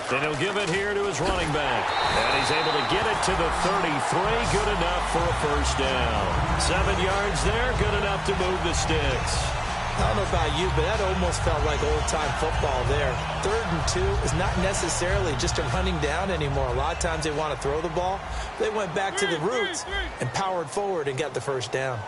Then he'll give it here to his running back. And he's able to get it to the 33. Good enough for a 1st down. 7 yards there. Good enough to move the sticks. I don't know about you, but that almost felt like old-time football there. 3rd and 2 is not necessarily just a running down anymore. A lot of times they want to throw the ball. They went back to the roots and powered forward and got the 1st down.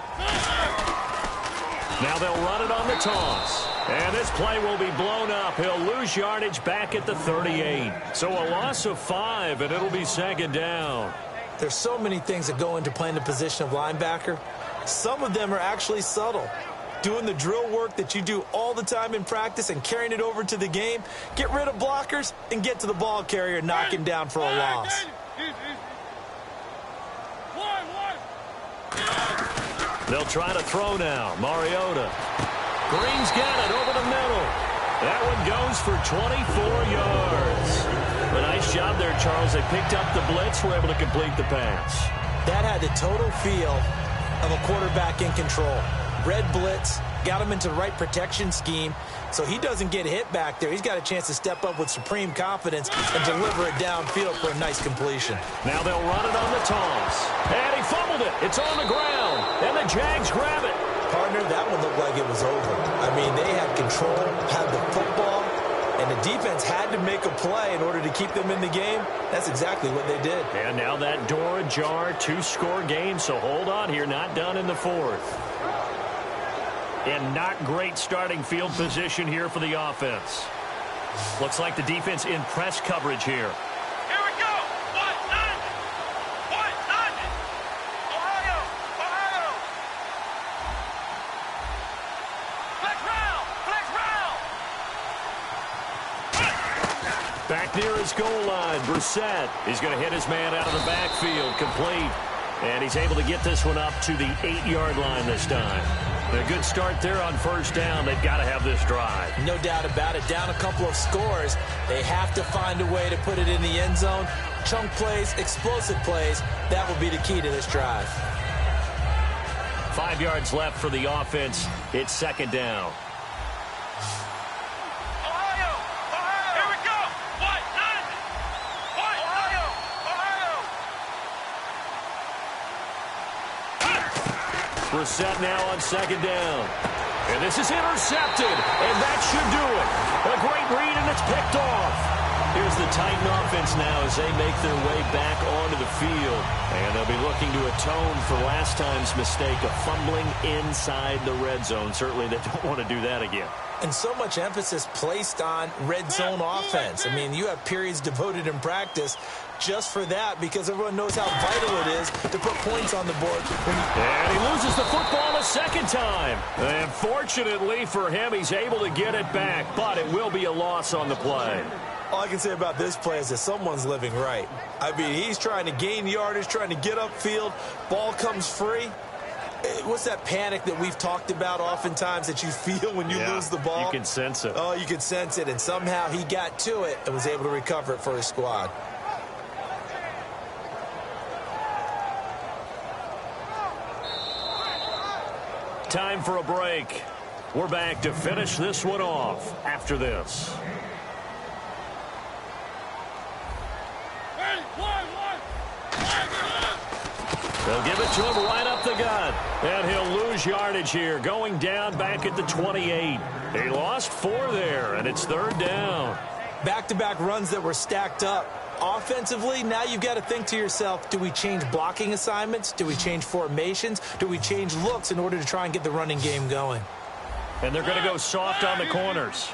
Now they'll run it on the toss. And this play will be blown up. He'll lose yardage back at the 38. So a loss of 5, and it'll be 2nd down. There's so many things that go into playing the position of linebacker. Some of them are actually subtle. Doing the drill work that you do all the time in practice and carrying it over to the game. Get rid of blockers and get to the ball carrier and knock him down for a loss. They'll try to throw now. Mariota. Green's got it over the middle. That one goes for 24 yards. A nice job there, Charles. They picked up the blitz, were able to complete the pass. That had the total feel of a quarterback in control. Red blitz, got him into the right protection scheme, so he doesn't get hit back there. He's got a chance to step up with supreme confidence and deliver it downfield for a nice completion. Now they'll run it on the toss. And he fumbled it. It's on the ground. And the Jags grab it. Partner, that one looked like it was over. I mean, they had control, had the football, and the defense had to make a play in order to keep them in the game. That's exactly what they did. And now that door ajar, 2-score game, so hold on here. Not done in the 4th. And not great starting field position here for the offense. Looks like the defense in press coverage here. Here we go. 1-9. 1-9. Ohio. Flex round. his goal line. Brissett, he's going to hit his man out of the backfield, complete. And he's able to get this one up to the 8-yard line this time. A good start there on first down. They've got to have this drive. No doubt about it. Down a couple of scores. They have to find a way to put it in the end zone. Chunk plays, explosive plays. That will be the key to this drive. 5 yards left for the offense. It's second down. Ohio! Here we go! White, 90! White, Ohio! Brissett now on second down. And this is intercepted. And that should do it. A great read, and it's picked off. Here's the Titan offense now as they make their way back onto the field. And they'll be looking to atone for last time's mistake of fumbling inside the red zone. Certainly they don't want to do that again. And so much emphasis placed on red zone offense. I mean, you have periods devoted in practice just for that because everyone knows how vital it is to put points on the board. And he loses the football a second time. And fortunately for him, he's able to get it back, but it will be a loss on the play. All I can say about this play is that someone's living right. I mean, he's trying to gain yardage, trying to get upfield. Ball comes free. What's that panic that we've talked about oftentimes that you feel when you lose the ball? You can sense it. Oh, you can sense it. And somehow he got to it and was able to recover it for his squad. Time for a break. We're back to finish this one off after this. They'll give it to him right up the gut. And he'll lose yardage here, going down back at the 28. He lost 4 there, and it's third down. Back-to-back runs that were stacked up. Offensively, now you've got to think to yourself, do we change blocking assignments? Do we change formations? Do we change looks in order to try and get the running game going? And they're going to go soft on the corners.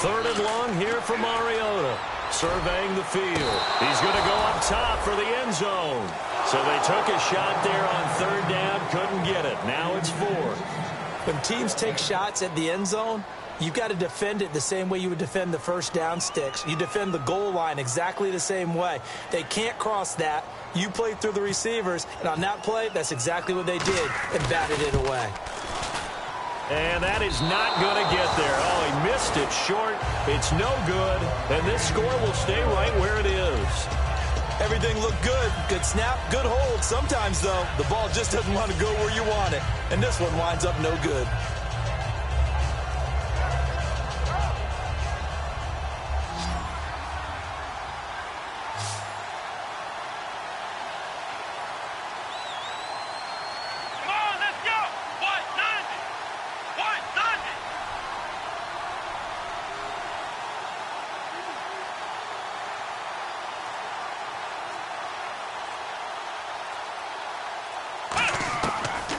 Third and long here for Mariota. Surveying the field. He's going to go up top for the end zone. So they took a shot there on third down, couldn't get it. Now it's 4. When teams take shots at the end zone, you've got to defend it the same way you would defend the first down sticks. You defend the goal line exactly the same way. They can't cross that. You play through the receivers, and on that play, that's exactly what they did and batted it away. And that is not going to get there. Oh, he missed it short. It's no good. And this score will stay right where it is. Everything looked good. Good snap, good hold. Sometimes, though, the ball just doesn't want to go where you want it. And this one winds up no good.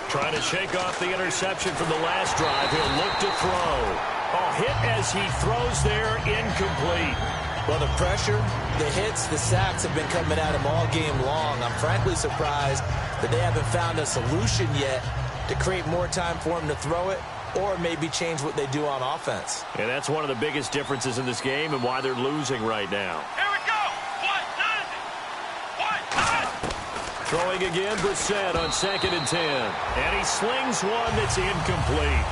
Trying to shake off the interception from the last drive. He'll look to throw. Oh, hit as he throws there, incomplete. Well, the pressure, the hits, the sacks have been coming at him all game long. I'm frankly surprised that they haven't found a solution yet to create more time for him to throw it or maybe change what they do on offense. And that's one of the biggest differences in this game and why they're losing right now. Here we go! White, 90! White, 90! Throwing again, Brissett on 2nd and 10. And he slings one that's incomplete.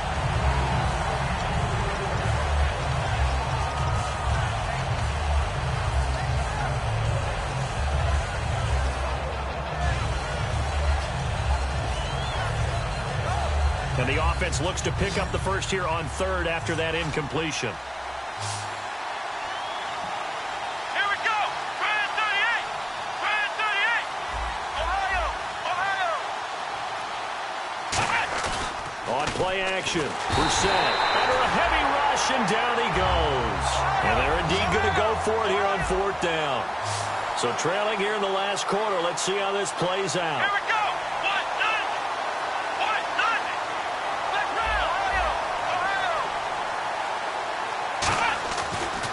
And the offense looks to pick up the first here on third after that incompletion. Play action. Brissett under a heavy rush, and down he goes. And they're indeed going to go for it here on 4th down. So trailing here in the last quarter. Let's see how this plays out. Here we go. White, 90. White, 90. Let's round. Ohio.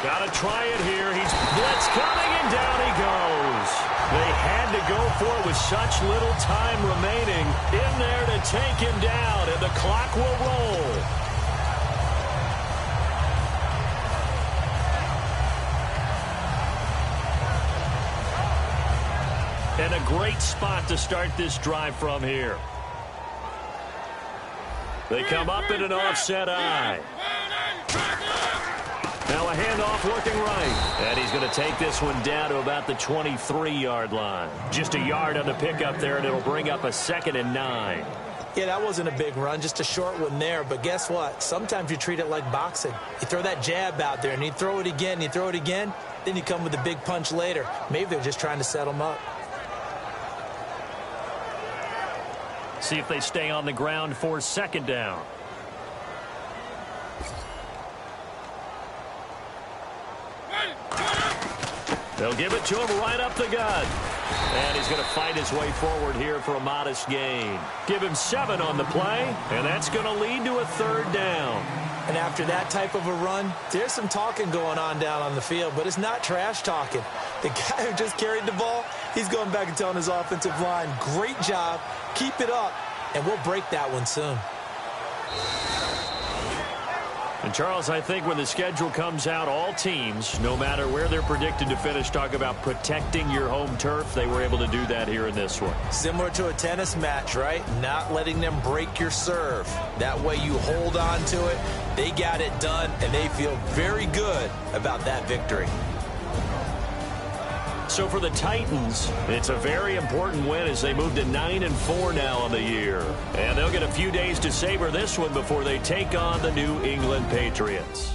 Got to try it here. He's blitz coming, and down he goes. They had to go for it with such little time remaining in there to take him down, and the clock will roll. And a great spot to start this drive from here. They come up in an offset eye. Now a handoff looking right. And he's going to take this one down to about the 23-yard line. Just a yard on the pickup there, and it'll bring up a 2nd and 9. Yeah, that wasn't a big run, just a short one there. But guess what? Sometimes you treat it like boxing. You throw that jab out there, and you throw it again, you throw it again, then you come with a big punch later. Maybe they're just trying to set them up. See if they stay on the ground for 2nd down. They'll give it to him right up the gut. And he's going to fight his way forward here for a modest gain. Give him 7 on the play, and that's going to lead to a 3rd down. And after that type of a run, there's some talking going on down on the field, but it's not trash talking. The guy who just carried the ball, he's going back and telling his offensive line, great job, keep it up, and we'll break that one soon. And, Charles, I think when the schedule comes out, all teams, no matter where they're predicted to finish, talk about protecting your home turf. They were able to do that here in this one. Similar to a tennis match, right? Not letting them break your serve. That way you hold on to it. They got it done, and they feel very good about that victory. So for the Titans, it's a very important win as they move to 9-4 now on the year. And they'll get a few days to savor this one before they take on the New England Patriots.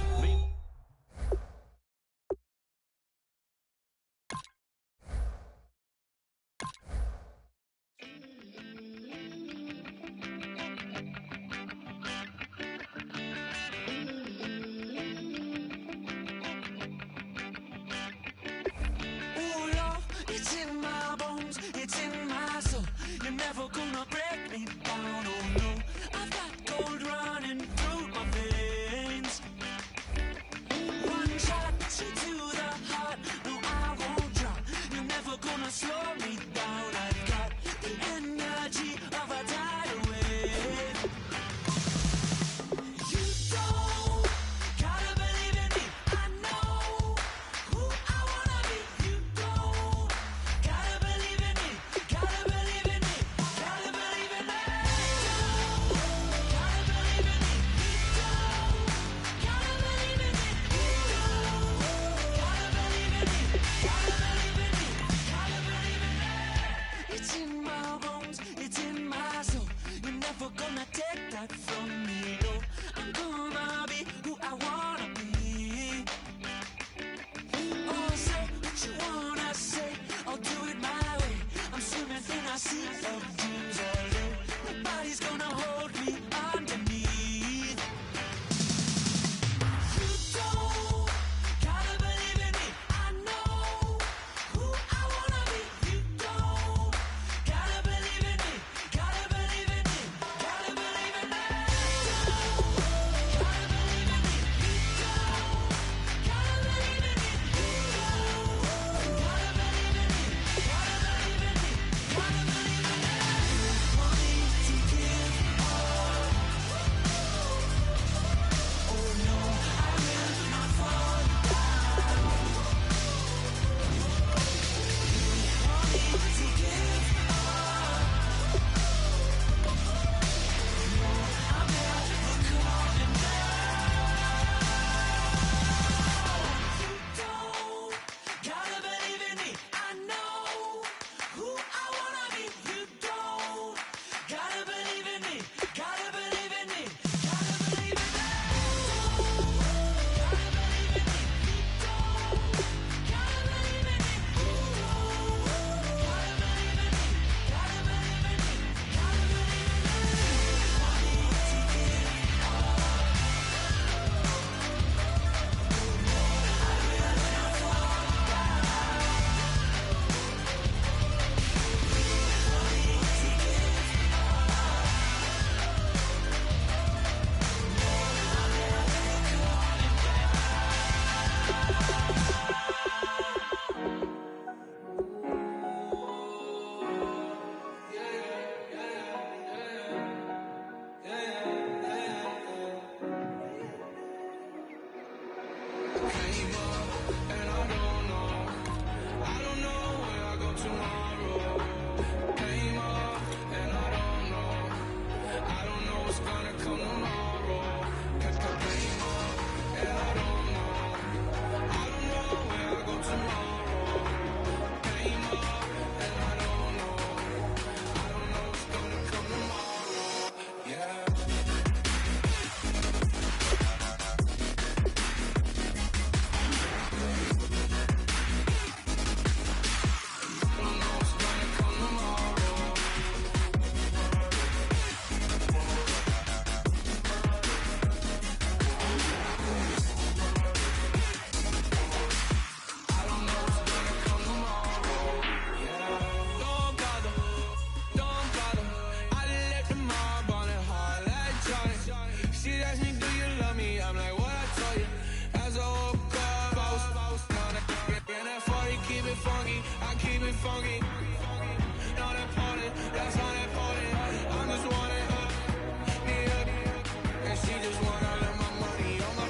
funky. Not important, that's not important. I'm just wanting her, need her, and she just want all of my money, all my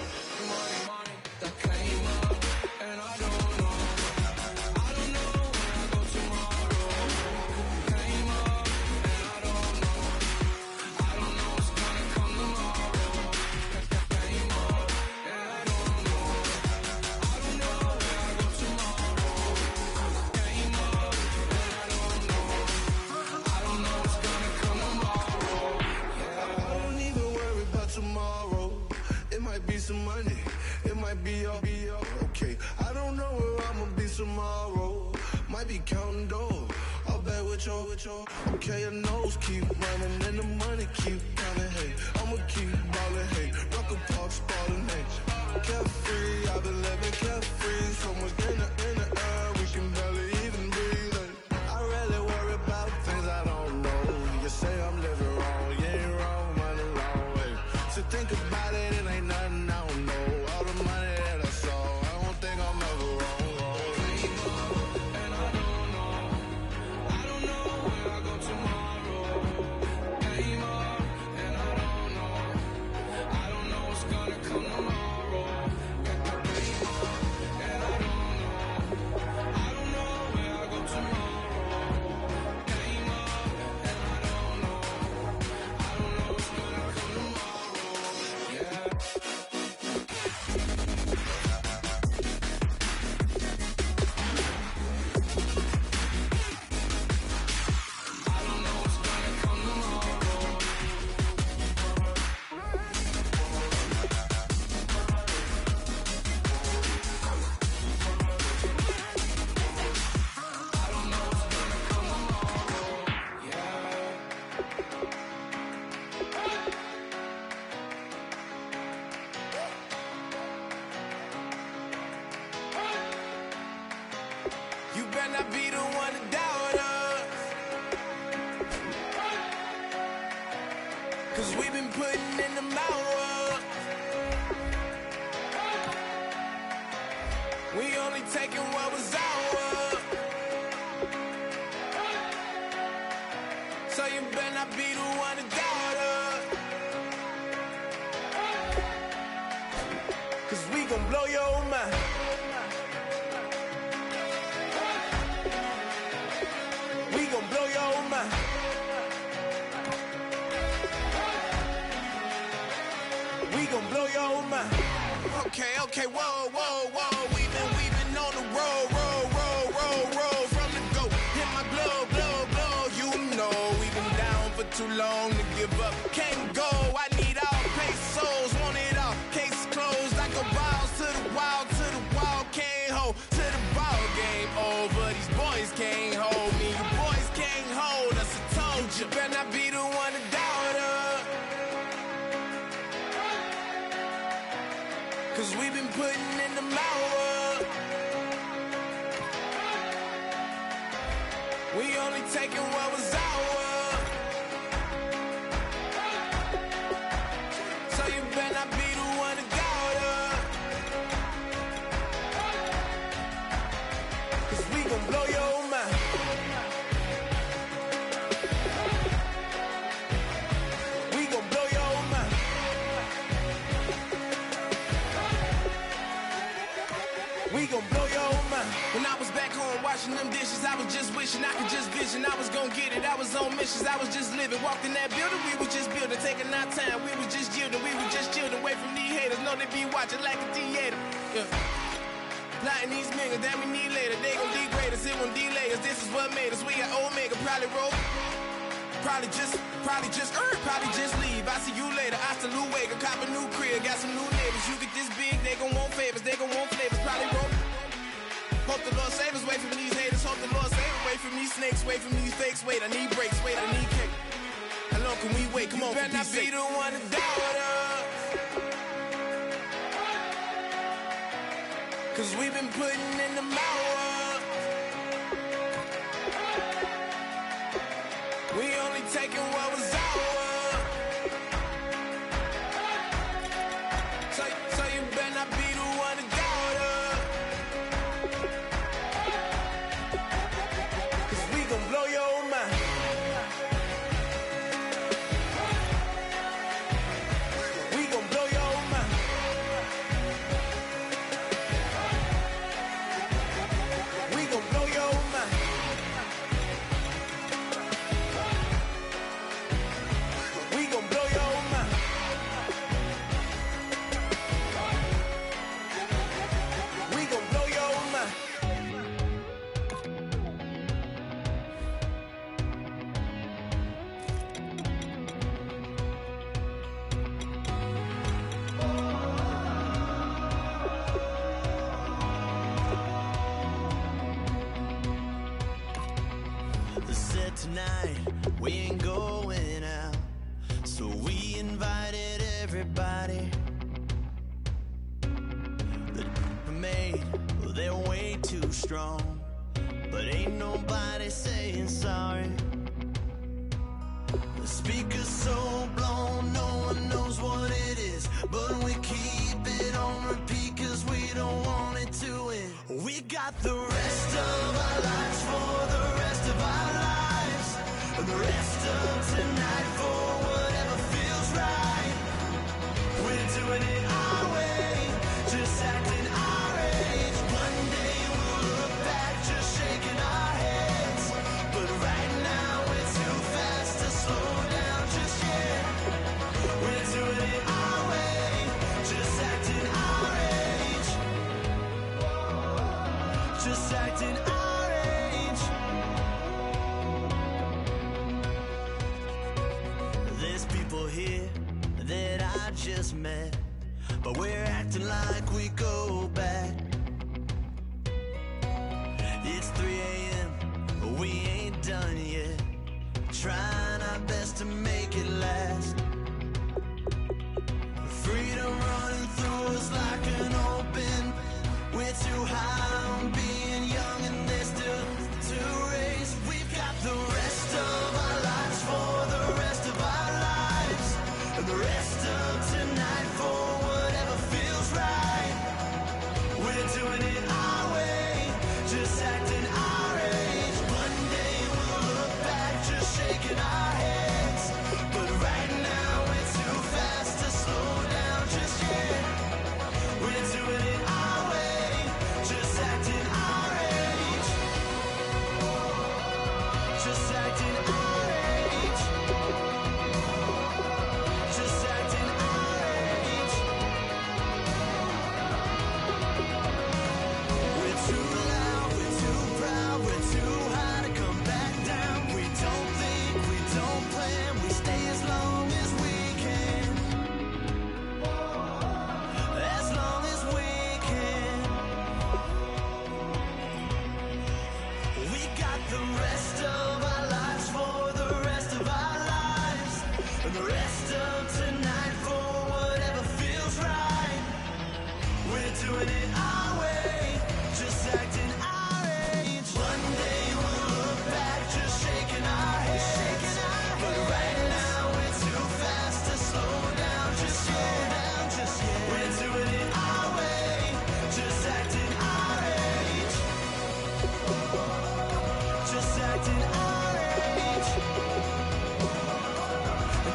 money. That came up, and I don't know where I go tomorrow. Came up, and I don't know what's gonna come tomorrow. Came up, and I don't know where I go tomorrow. Came up, and I don't know what's gonna come tomorrow. Yeah, I don't even worry about tomorrow. It might be some money, it might be all okay. I don't know where I'ma be tomorrow. Might be counting dough. I'll bet with your okay, your nose keep running and the money keep coming. Hey, I'ma keep ballin'. Hey, rock a park, ballin'. Hey, carefree, I've been living carefree. So much in the air, we can barely even breathe. Hey, I rarely worry about things I don't know. You say I'm living wrong, you ain't wrong, money long way. So think about it, it ain't nothing I don't know. All the money that I saw, I don't think I'm ever wrong. And I don't know where I go tomorrow. Came up, and I don't know what's gonna come tomorrow. Came up, and I don't know where I go tomorrow. Came up, and I don't know what's gonna come tomorrow. Yeah. You better not be the one to doubt us, 'cause we've been putting in the hours. We only taking what was ours. So you better not be the one to doubt us, 'cause we gon' blow your mind. We gon' blow your mind. We gon' blow your mind. Okay, whoa. We've been on the road from the go. Hit my blow. You know we've been down for too long to give up. Can't go. I need all pesos, want it all. Case closed. I go wild to the wild. Can't hold to the ball game over. These boys can't hold me. You boys can't hold us. I told you. Better not be the one to doubt us, 'cause we've been putting in the hours. We only taking what was ours. So you better not be the one to doubt us, 'cause we gon' blow your mind. We gon' blow your mind. We gon' blow your mind. When I was back home washing them dishes, I was just wishing I could just vision. I was gon' get it, I was on missions, I was just living. Walked in that building, we was just building, taking our time. We was just yielding, we was just chilling away from these haters. Know they be watching like a theater. Yeah. Plotting these niggas that we need later. They gon' degrade us, it won't delay us. This is what made us. We got Omega, probably roll. Probably just leave. I see you later. Hasta Luego, cop a new crib, got some new neighbors. You get this big, they gon' want favors, they gon' want flavors. Probably roll. Hope the Lord save us, wait from these haters. Hope the Lord save us, wait from these snakes, wait from these fakes. Wait, I need breaks, wait, I need cake. How long can we wait? Come on, better not be the one to doubt us, 'cause we've been putting in the hours. We only taking what was ours. So you better not be the one to doubt us. tonight, we ain't going out. So we invited everybody. The made, well, they're way too strong. But ain't nobody saying sorry. The speaker's so blown, no one knows what it is. But we keep it on repeat cause we don't want it to end. We got the rest of our lives for the rest of our lives. And the rest of tonight for whatever feels right. We're doing it our way, just acting our age. One day we'll look back just shaking our heads. But right now we're too fast to slow down just yet. We're doing it our way, just acting our age. Just acting our age. There's people here that I just met, but we're acting like we go back. It's 3 a.m., but we ain't done yet. Trying our best to make it last. Freedom running through us like an open. We're too high on being young and there's still to race. We've got the rest of our lives for the rest of our lives. And the rest of tonight for whatever feels right. We're doing it our way, just acting our age. One day we'll look back just shaking our heads. But right now we're too fast to slow down just yet. We're doing it our way, just acting our age. Just acting our age. Just acting our age. We're too loud, we're too proud, we're too high to come back down. We don't think, we don't plan, we stay as long as we can. As long as we can. We got the rest of our lives for the rest of our lives. And the rest of tonight for whatever feels right. We're doing it our way, just acting our age. One day we'll look back just shaking our heads. But right now we're too fast to slow down just yet. We're doing it our way, just acting our age. Just acting our age.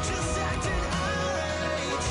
Just acting our age.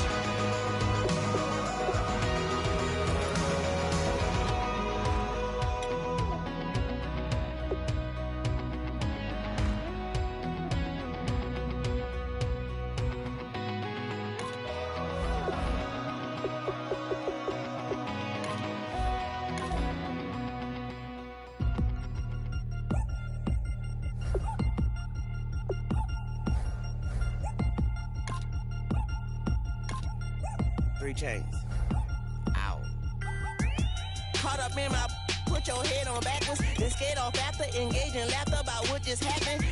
Three chains. Ow. Caught up in my, put your head on backwards, then skate off after, engage in laughter about what just happened.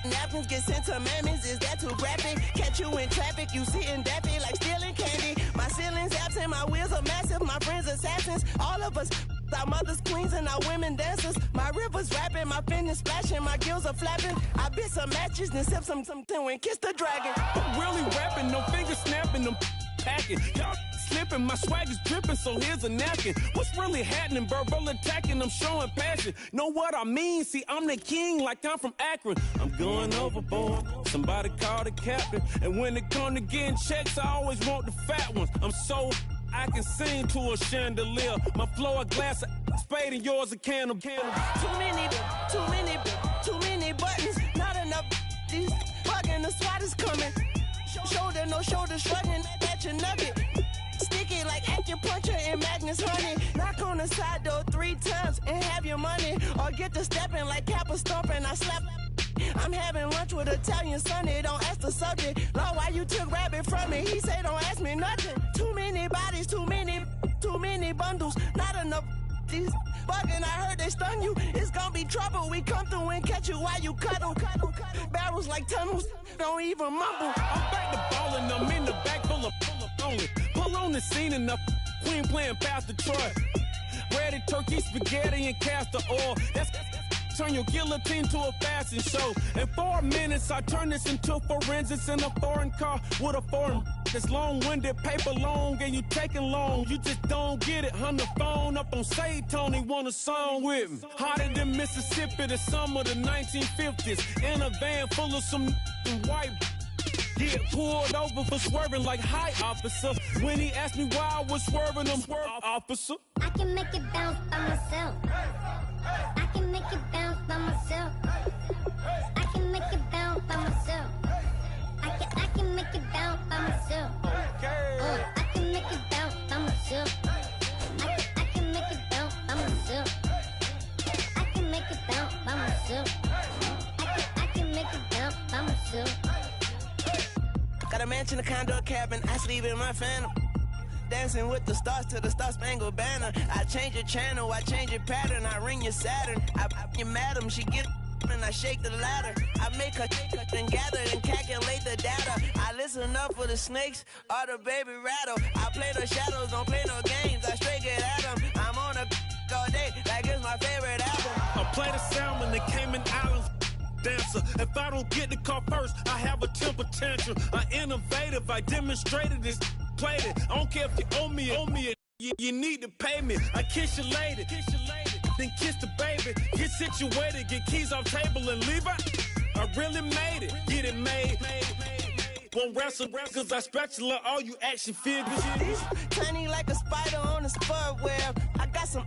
Napkins get sent to mammies, is that too graphic? Catch you in traffic, you sitting daffy like stealing candy. My ceiling's absent, my wheels are massive, my friends assassins. All of us, our mothers queens and our women dancers. My rivers rapping, my fingers splashing, my gills are flapping. I bit some matches, then sip some and kiss the dragon. I'm really rapping, no fingers snapping, them packing. Y'all slipping, my swag is dripping, so here's a napkin. What's really happening? Verbal attacking, I'm showing passion. Know what I mean? See, I'm the king like I'm from Akron. I'm going overboard, somebody call the captain. And when it come to getting checks, I always want the fat ones. I'm so I can sing to a chandelier. My flow a glass of spade and yours a candle. Too many buttons, not enough. These bugging, the SWAT is coming. Shoulder, no shoulder, shrugging at your nugget. Sticky like acupuncture and Magnus honey. Knock on the side door 3 times and have your money. Or get to stepping like Kappa stomping. I slap. I'm having lunch with Italian Sonny. Don't ask the subject. Lord, why you took rabbit from me? He said don't ask me nothing. Too many bodies, too many bundles. Not enough. These bugging, I heard they stung you. It's gonna be trouble. We come through and catch you while you cuddle. Barrels like tunnels, don't even mumble. I'm back to ballin', I'm in the back full of only. Pull on the scene and the queen playing Pastor Troy. Ready turkey, spaghetti, and castor oil. That's turn your guillotine to a fashion show. In 4 minutes, I turn this into forensics in a foreign car with a foreign. It's long-winded, paper long, and you taking long. You just don't get it. On the phone up on Say Tony, want a song with me. Hotter than Mississippi, the summer of the 1950s. In a van full of some white. Get pulled over for swerving like hi, officer. When he asked me why I was swerving, I'm swerve, officer. I can make it bounce by myself. I can make it bounce by myself. I can make it bounce by myself. I can make it bounce by myself. I can make it bounce by myself. I can make it bounce by myself. I can make it bounce by myself. I can make it bounce by myself. Got a mansion, a condo, a cabin. I sleep in my phantom. Dancing with the stars to the Star-Spangled Banner. I change your channel, I change your pattern. I ring your Saturn. I your madam, she get and I shake the ladder. I make her and gather and calculate the data. I listen up for the snakes or the baby rattle. I play the shadows, don't play no games. I straight get at them. I'm on a all day, like it's my favorite album. I play the Salmon, the Cayman Islands dancer. If I don't get the car first, I have a temper tantrum. I'm innovative, I demonstrated this, played it. I don't care if you owe me it. You need to pay me. I kiss your lady, then kiss the baby. Get situated, get keys off table and leave it. I really made it, get it made. Won't wrestle, cause I spatula all you action figures. Tiny like a spider on a spud web. I got some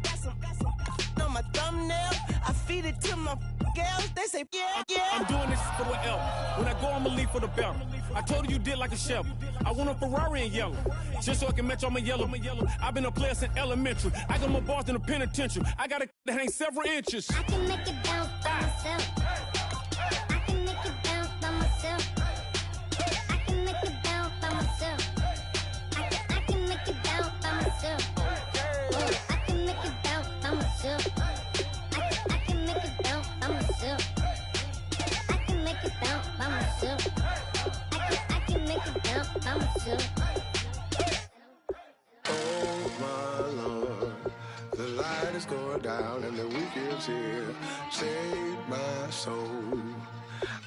on my thumbnail. I feed it to my girls. They say, yeah. I'm doing this for the L. When I go, I'ma leave for the belt. I told you did like a chef. I want a Ferrari in yellow, just so I can match all my yellow. I've been a player since elementary. I got more bars than a penitentiary. I got a that hang several inches. I can make it bounce by myself. I can make it bounce by myself. I can make it bounce by myself. I can make it bounce by myself. I can make it bounce by myself. I can make it bounce by myself. I can make it bounce by myself. I can make it bounce by myself. Oh my Lord, the light is going down and the week is here. Save my soul.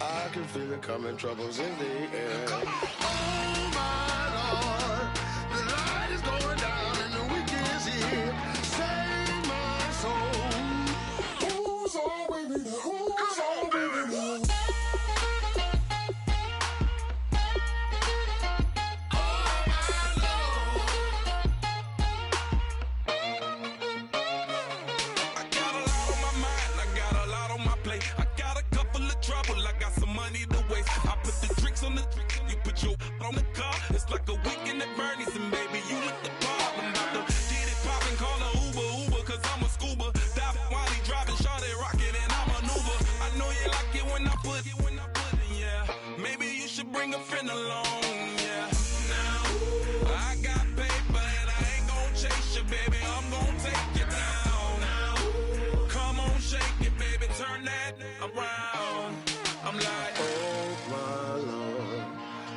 I can feel it coming, troubles in the air. Oh my Lord, the light is going down and the week is here. Save my soul. Who's all with me? Who's all with me? On the car, it's like a weekend at Bernie's, and baby, you look the part. I'm about to get it poppin', call a Uber, cause I'm a scuba. Dive while he driving, shot it, rocket, and I maneuver. I know you like it when I put it, yeah. Maybe you should bring a friend along, yeah. Now, I got paper, and I ain't gon' chase you, baby. I'm gon' take you down. Now, come on, shake it, baby, turn that around. I'm like, oh my Lord,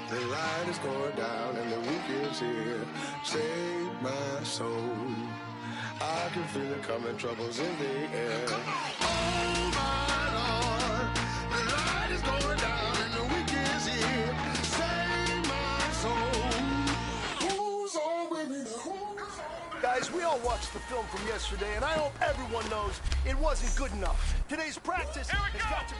the light is going down and the week is here. Save my soul. I can feel it coming, troubles in the air. Oh my Lord, the light is going down and the week is here. Save my soul. Who's all with me? Guys, we all watched the film from yesterday, and I hope everyone knows it wasn't good enough. Today's practice has got to be...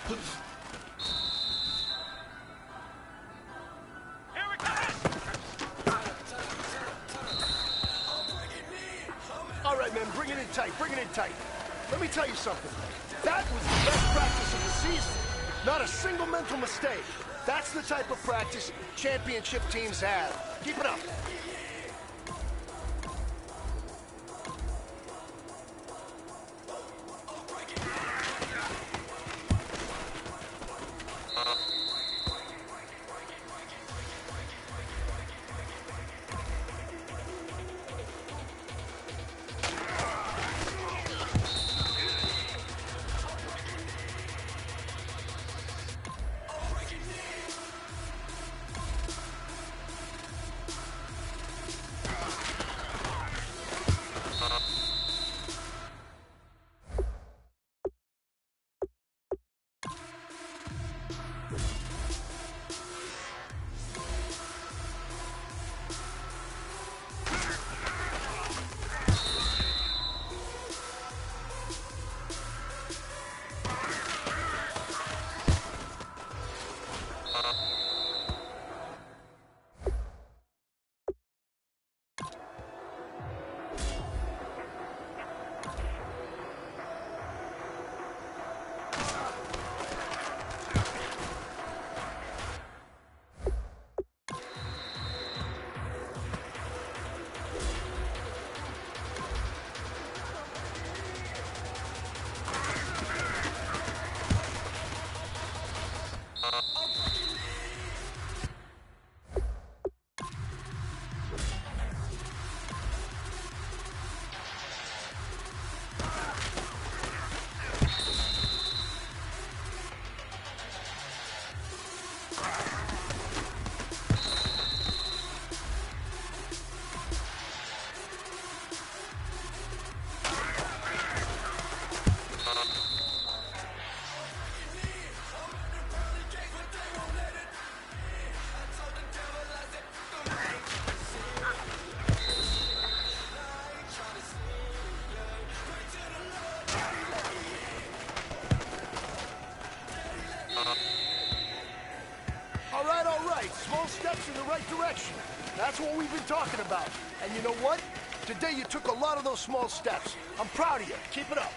All right, man, bring it in tight, bring it in tight. Let me tell you something. That was the best practice of the season. Not a single mental mistake. That's the type of practice championship teams have. Keep it up. Small steps in the right direction. That's what we've been talking about. And you know what? Today you took a lot of those small steps. I'm proud of you. Keep it up.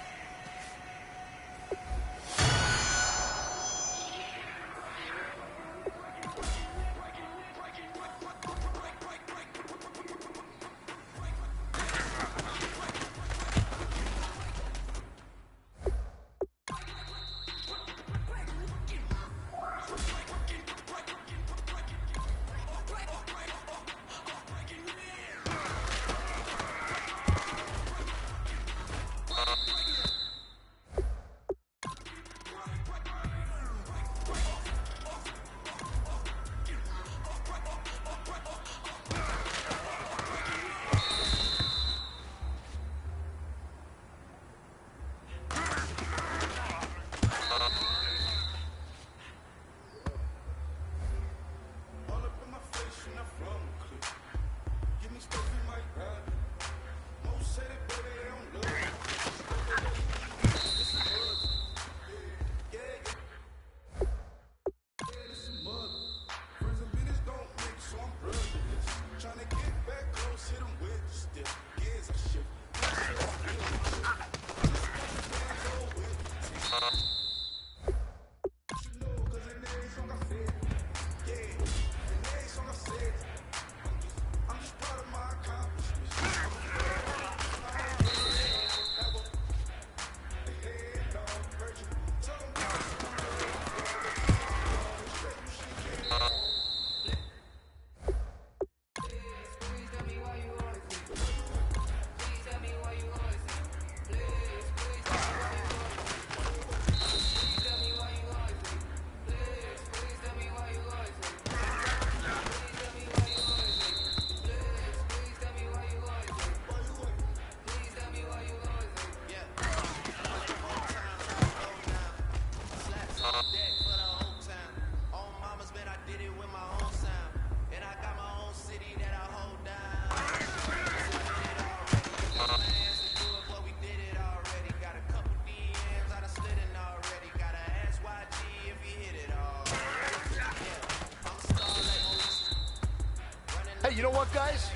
Hey, you know what, guys?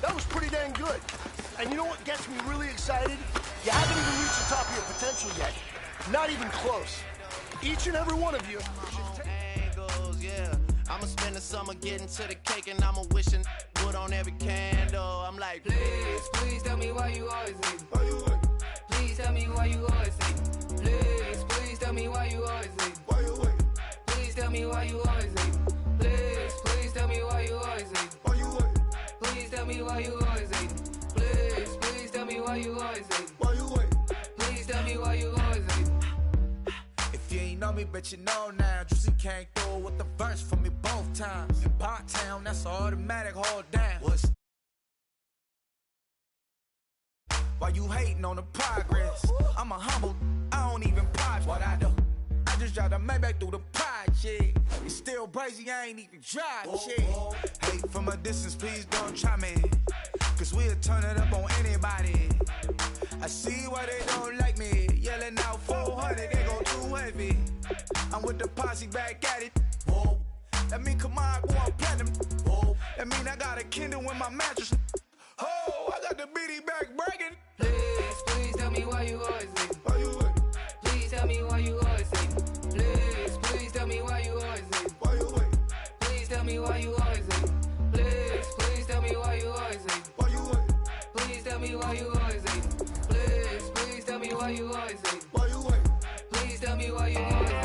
That was pretty dang good. And you know what gets me really excited? You haven't even reached the top of your potential yet. Not even close. Each and every one of you should take... Angles, yeah. I'ma spend the summer getting to the cake and I'ma wishing wood on every candle. I'm like, please, please tell me why you always leave. Why you wait? Please tell me why you always leave. Please, please tell me why you always leave. Why you wait? Please tell me why you always leave. Please, please tell me why you always leave. Why you wait? Please tell me why you always leave. Please, please tell me why you always leave. Why you wait? Please tell me why you always leave. If you ain't know me, but you know now. Juicy came through with the verse for me both times. In Pot Town, that's automatic, hold down. Why you hating on the progress? I'm a humble, I don't even pop what I do. I just drive the Maybach through the project. It's still crazy, I ain't even drive shit. Hate from a distance, please don't try me. Cause we'll turn it up on anybody. I see why they don't like me. Yelling out 400, they go too heavy. I'm with the posse back at it. That mean come on, go on platinum. That mean I got a Kindle in my mattress. Oh, I got the BD back bragging. Please, please tell me why you always leave. Why you wait? Please tell me why you always leave. Please, please tell me why you always leave. Why you wait? Please tell me why you always leave. Please, please tell me why you always leave. Why you wait? Please tell me why you always leave. Please, please tell me why you always leave. Why you wait? Please tell me why you always leave.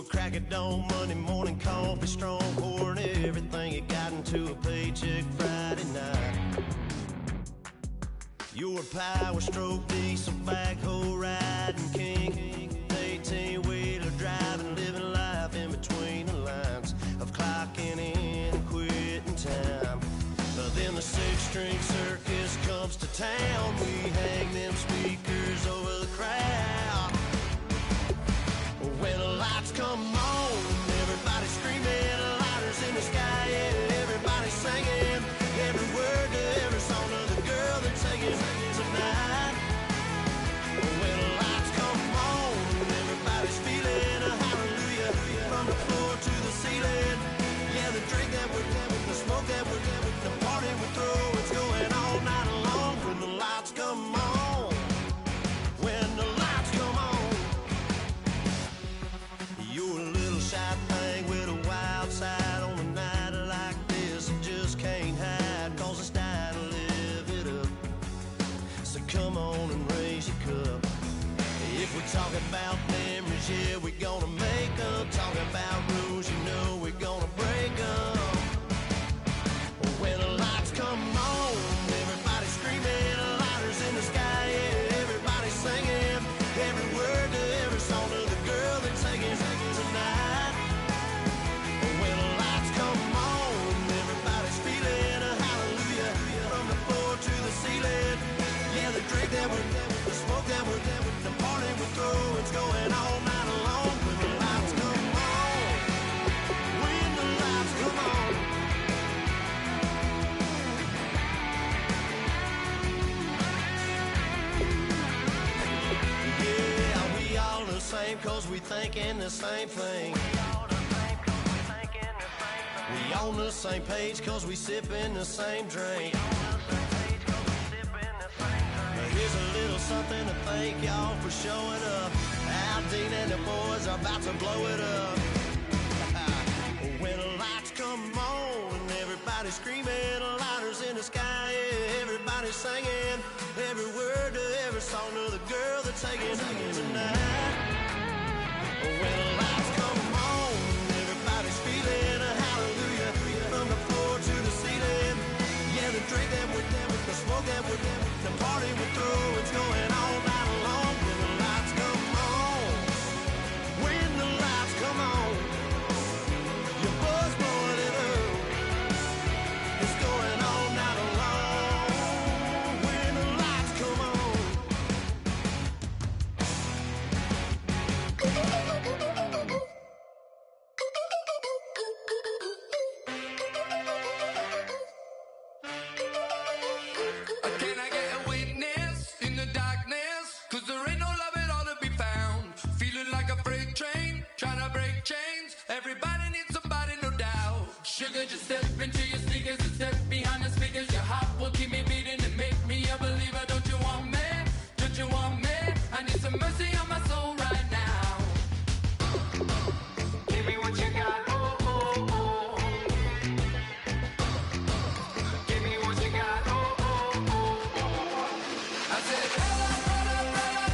crack of dawn, Monday morning coffee, strong pouring everything you got into a paycheck Friday night. You're a power stroke, diesel backhoe riding king, 18-wheeler driving, living life in between the lines of clocking in and quitting time. Then the six-string circus comes to town. We hang them speakers over the crowd. When the lights come on, everybody screaming, lighters in the sky, yeah, everybody singing every word to every song of the girl they're taking tonight. When the lights come on, everybody's feeling a hallelujah from the floor to the ceiling. Yeah, the drink that we're having, the smoke that we're having, the party we throw, it's going all night long. When the lights come on, when the lights come on, you're a little shy thing with a wild side on a night like this. You just can't hide, cause it's time to live it up. So come on and raise your cup. If we're talking about memories, yeah, we're gonna make them. Talking about rules, you know we're gonna break them. When the lights come on, everybody screaming, lighters in the sky, yeah, everybody singing every word to every song of the girl they're taking tonight. When the lights come on, everybody's feeling a hallelujah from the floor to the ceiling. Yeah, the drink that we're having, the smoke that we're having, the party we throw, it's going all night long. When the lights come on, when the lights come on. Yeah, we all the same cause we thinking the same thing. We on the same page cause we sipping the same drink. Now here's a little something to thank y'all for showing up. Aldine and the boys are about to blow it up. When the lights come on, everybody screaming, lighters in the sky, yeah, everybody singing every word to every song of the girl they're taking tonight. When the lights come on, everybody's feeling a hallelujah from the floor to the ceiling. Yeah, the drink that we're having, the smoke that we're having, the party we throw, it's going all night long. When the lights come on, when the lights come on, your buzz blowing it up, it's going all night long. When the lights come on. Can I get a witness in the darkness? Cause there ain't no love at all to be found. Feeling like a freight train, trying to break chains. Everybody needs somebody, no doubt. Sugar, just step into your sneakers and step behind the speakers. Your heart will keep me beating and make me a believer. Don't you want me? Don't you want me? I need some mercy on my soul right now. Give me what you got, oh, oh, oh. Give me what you got, oh, oh, oh. I said, roll up,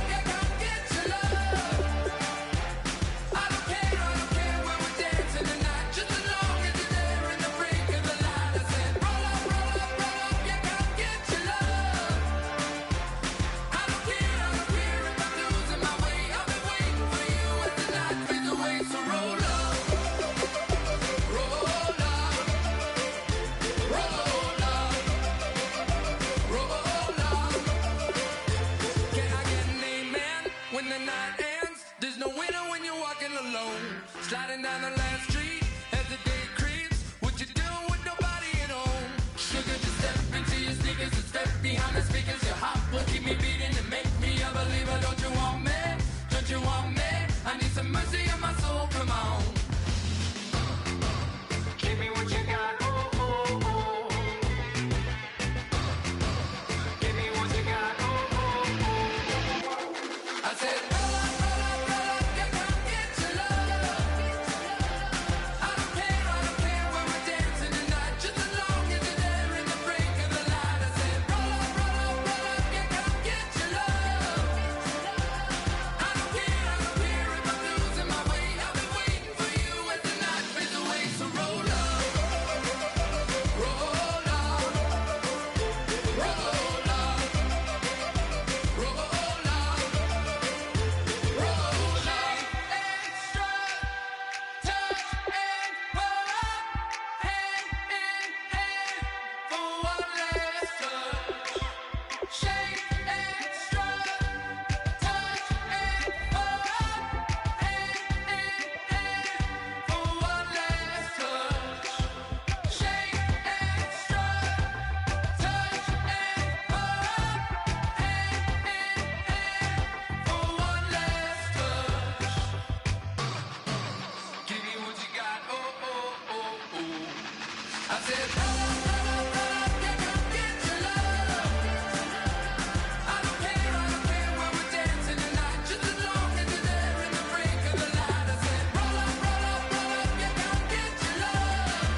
yeah, come get your love. I don't care when we're dancing tonight, just as long as you're there in the brink of the light. I said, roll up, yeah, come get your love. I don't care if I'm losing my way. I've been waiting for you as the night fades away. So roll up, roll up, roll up, roll up. Can I get an amen when the night ends? There's no winner when you're walking alone. Sliding down the last street as the day creeps. What you doing with nobody at home? Sugar, just step into your sneakers and step behind the speakers. Your heart will keep me beating and make me a believer. Don't you want me? Don't you want me? I need some mercy on my soul, come on. Give me what you got, oh, oh, oh. Give me what you got, oh, oh, oh. I said, roll up, yeah, come get your love. I don't care when we're dancing tonight, just as long as you're there in the break of the light. I said, roll up, said, roll up, yeah, come get your love. I don't care where we're dancing tonight, just as long as you're there in the break of the light. I said, roll up, yeah, come get your love.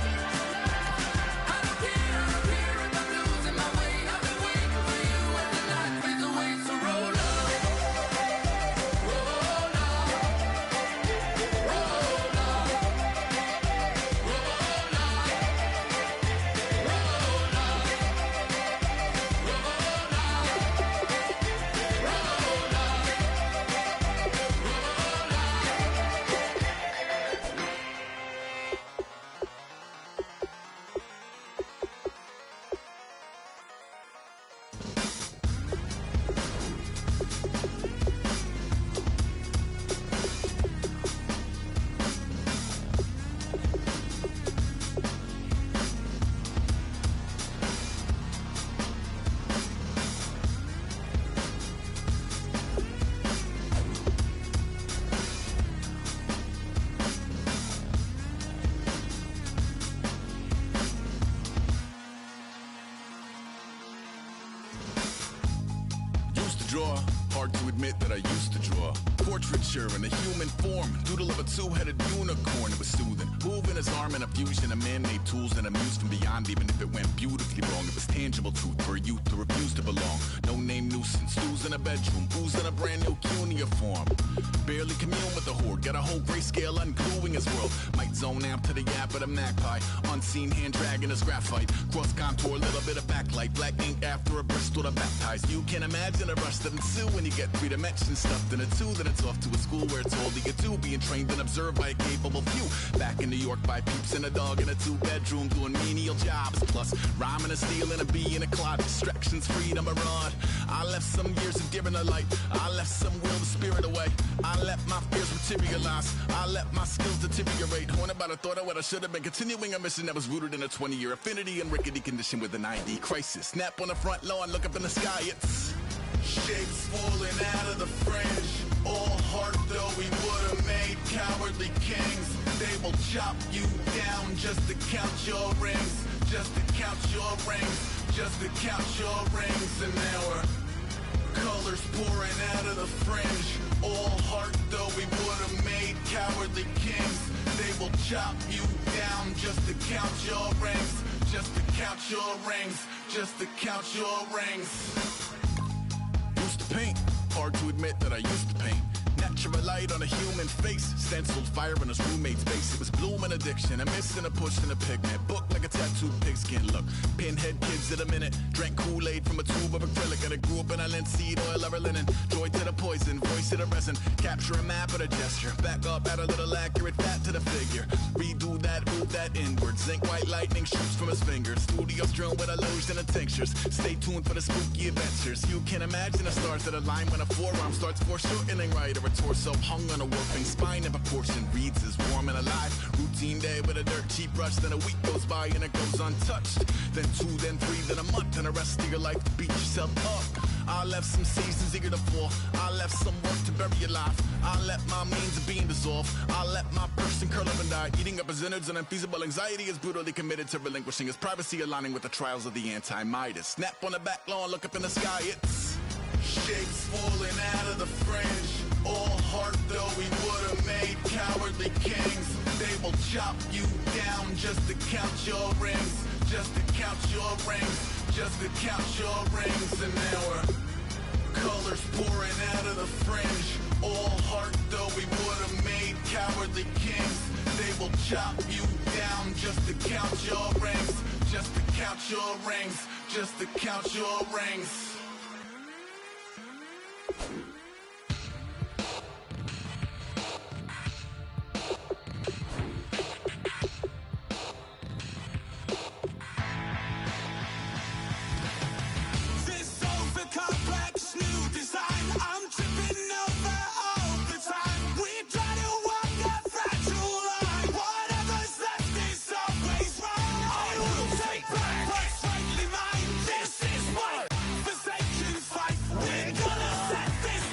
I don't care if I'm losing my way. I've been waiting for you as the night fades away. So roll up, roll up, roll up, Used to draw, hard to admit that I used to draw. Portraiture in a human form, doodle of a two-headed unicorn. It was soothing, moving his arm in a fusion of man-made tools and a muse from beyond. Even if it went beautifully wrong, it was tangible truth for a youth to refuse to belong. No name nuisance, who's in a bedroom, who's in a brand new cuneiform. Barely commune with the horde, got a whole grayscale ungluing his world. Might zone out to the yap of the magpie, unseen hand dragging his graphite. Cross contour, little bit of backlight, black ink after a Bristol to baptize. You can imagine a rush that ensue when you get 3 dimensions stuffed in a 2. Then it's off to a school where it's all you get to, being trained and observed by a capable few. Back in New York by peeps and a dog in a 2-bedroom doing menial jobs. Plus rhyming and stealing a bee in a cloud, distractions, freedom, a rod. I left some years of deer in the light, I left some will the spirit away. I let my fears materialize, I let my skills deteriorate. Horned about a thought of what I should have been, continuing a mission that was rooted in a 20-year affinity and rickety condition with an ID crisis. Snap on the front lawn, look up in the sky, it's shapes falling out of the fringe. All heart though we would've made cowardly kings. They will chop you down just to count your rings, just to count your rings, just to count your rings. And now we're colors pouring out of the fringe. All heart though we would've made cowardly kings. They will chop you down just to count your rings, just to count your rings, just to count your rings. Used to paint, hard to admit that I used to paint. Natural light on a human face, stenciled fire in his roommate's face. It was bloom and addiction, a miss and a push and a pigment. Book like a tattooed pigskin look. Pinhead kids at a minute, drank Kool-Aid from a tube of acrylic. And I grew up in a linseed oil or a linen. Joy to the poison, voice to the resin. Capture a map of a gesture. Back up, add a little accurate fat to the figure. Redo that, move that inward. Zinc white lightning shoots from his fingers. Studio strewn with illusion and tinctures. Stay tuned for the spooky adventures. You can imagine the stars that align when a forearm starts foreshortening right, or a torso hung on a warping spine in proportion. Reads as warm and alive. Routine day with a dirt cheap brush. Then a week goes by and it goes untouched. Then 2, then 3, then a month, and the rest of your life to beat yourself up. I left some seasons eager to fall. I left some work to bury alive. I let my means of being dissolve. I let my person curl up and die. Eating up his innards and unfeasible anxiety is brutally committed to relinquishing his privacy, aligning with the trials of the anti-Midas. Snap on the back lawn, look up in the sky, it's shapes falling out of the fringe. All heart though we would've made cowardly kings. They will chop you down just to count your rings, just to count your rings, just to count your rings. And now we're colors pouring out of the fringe. All heart though we would've made cowardly kings. They will chop you down just to count your rings, just to count your rings, just to count your rings. This is what Forsaken fight. We're gonna set this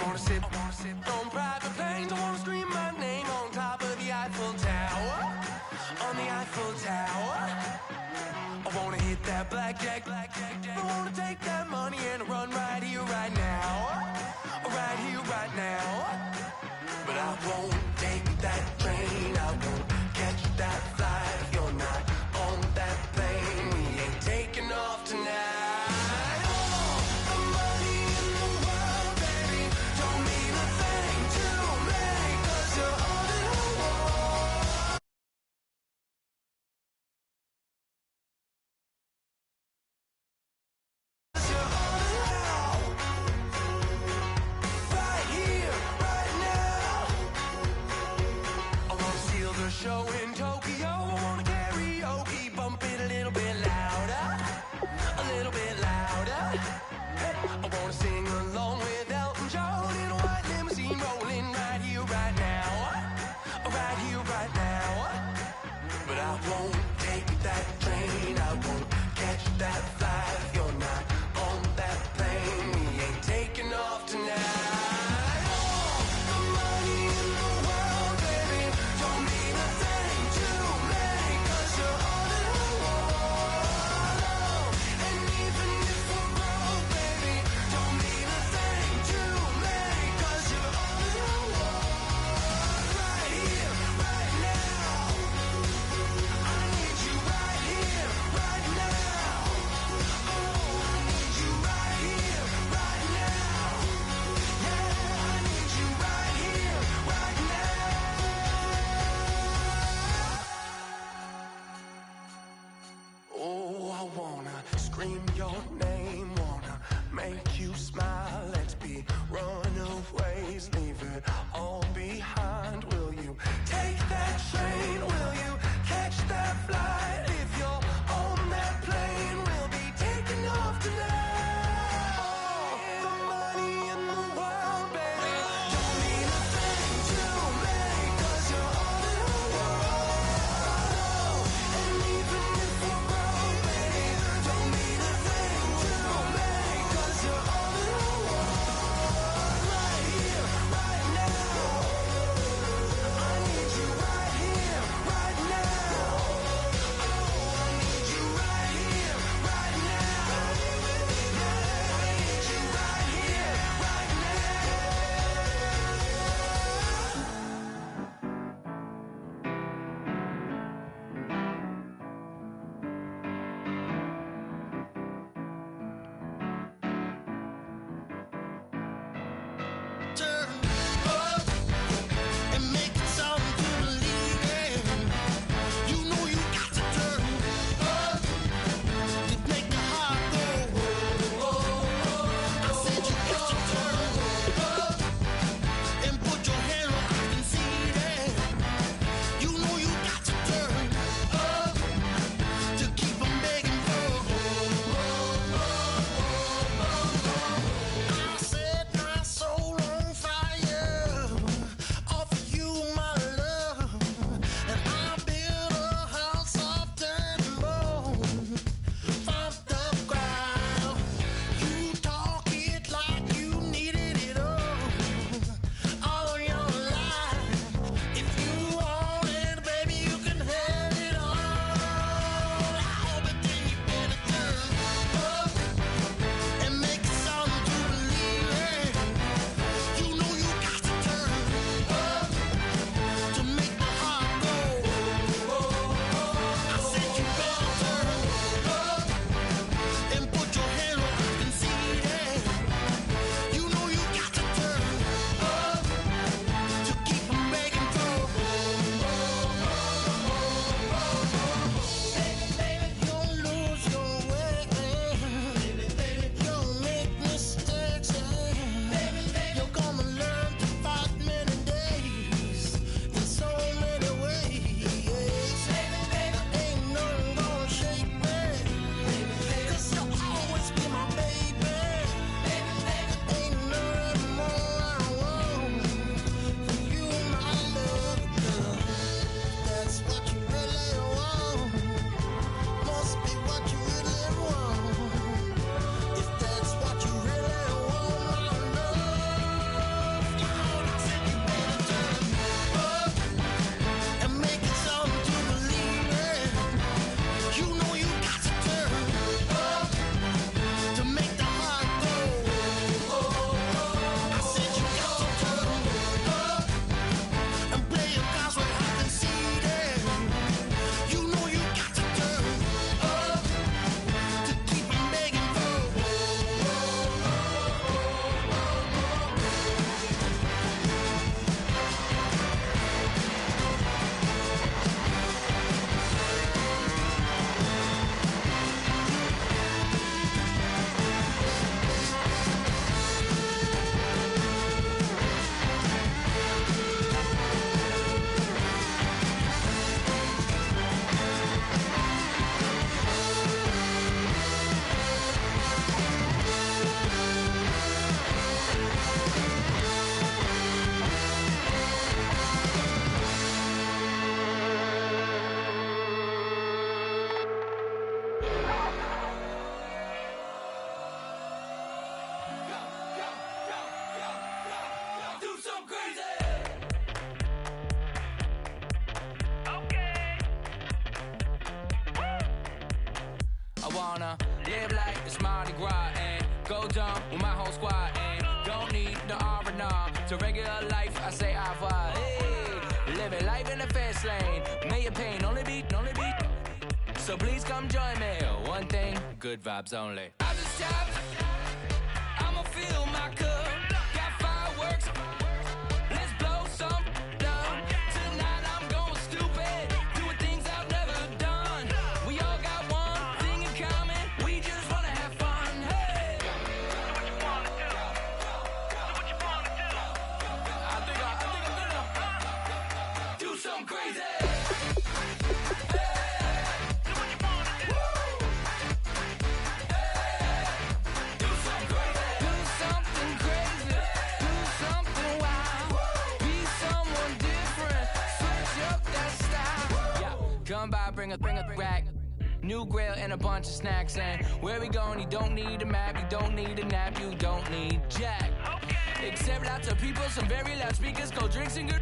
wanna sip on private planes. I wanna scream my name on top of the Eiffel Tower. On the Eiffel Tower. I wanna hit that blackjack. I wanna take that money and run right here, right now. Right here, right now. But I won't take that train. I won't catch that flight if you're not on that plane. We ain't taking off tonight. some crazy. I wanna live like it's Mardi Gras and go dumb with my whole squad and don't need the R&R to regular life. I say au revoir. Hey, living life in the fast lane. May your pain only beat. So please come join me. One thing, good vibes only. I just tapped. I'ma fill my cup. Got fireworks. Let's blow some dumb. Tonight I'm going stupid. Doing things I've never done. We all got one thing in common. We just wanna have fun. Hey. So what you wanna do? I think I'm gonna do something crazy. Come by, bring a rack. New grill and a bunch of snacks. And where we going, you don't need a map. You don't need a nap. You don't need jack. Except lots of people, some very loud speakers, cold drinks and good.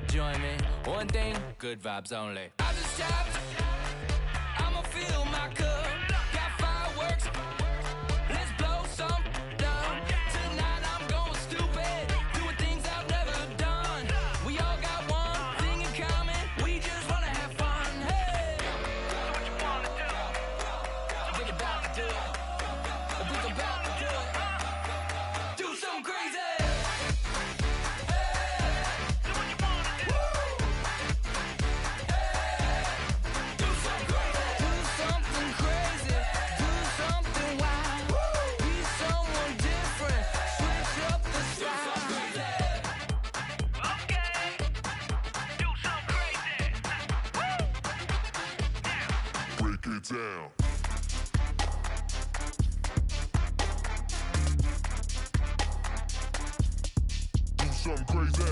Join me. One thing, good vibes only. I just tapped. I'ma fill my cup. Got fireworks. Let's blow some dumb. Tonight I'm going stupid. Doing things I've never done. We all got one thing in common. We just wanna have fun. Hey. So what you wanna do? I think about to do it. I think about to do it. Do something crazy. Down. Do something crazy.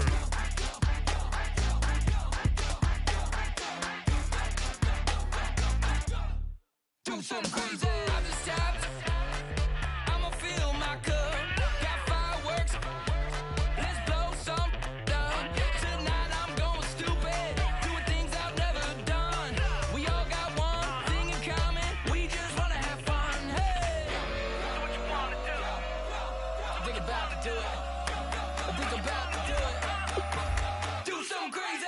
Do something crazy. I just tapped. I'ma fill my cup. Got fireworks. Let's blow some dumb. Tonight I'm going stupid. Doing things I've never done. We all got one thing in common. We just wanna have fun. Hey. So what you wanna do? I think about to do it. I think about to do it. Do something crazy.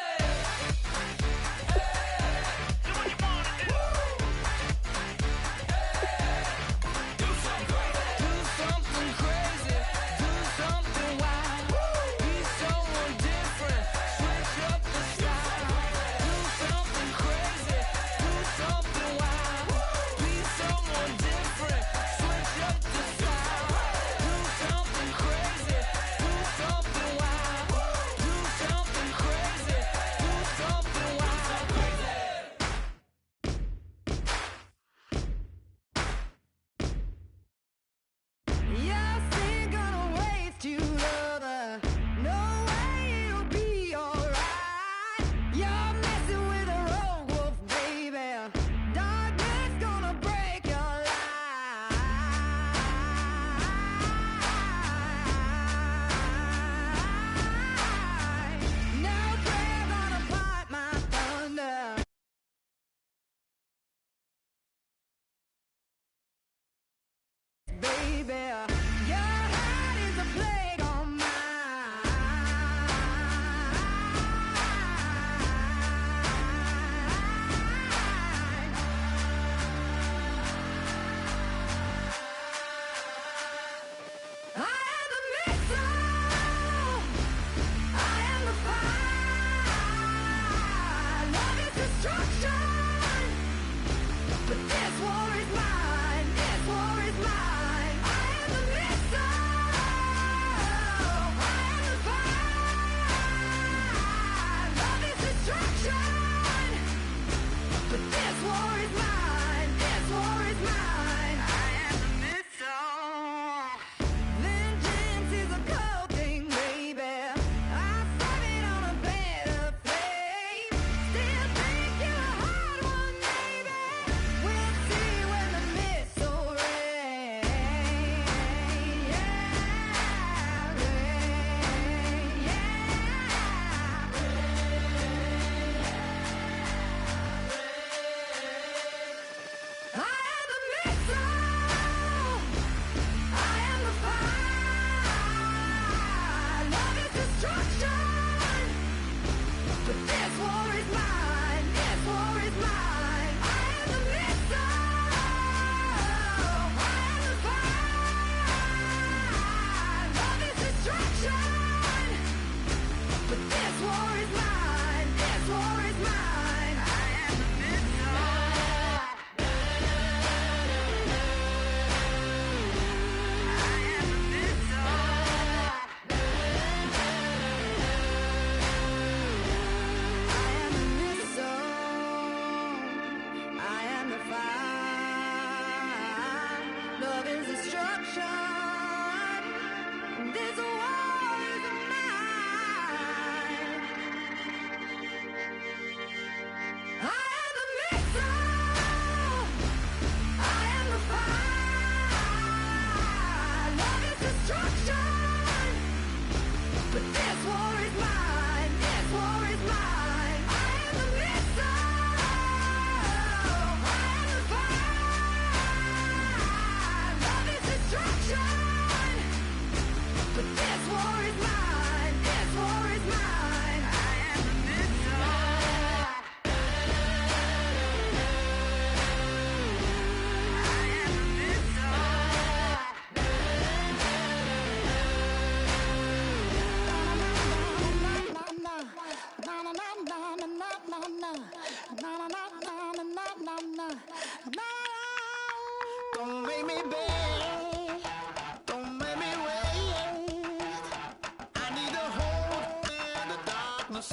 But this war is mine, this war is mine. I am the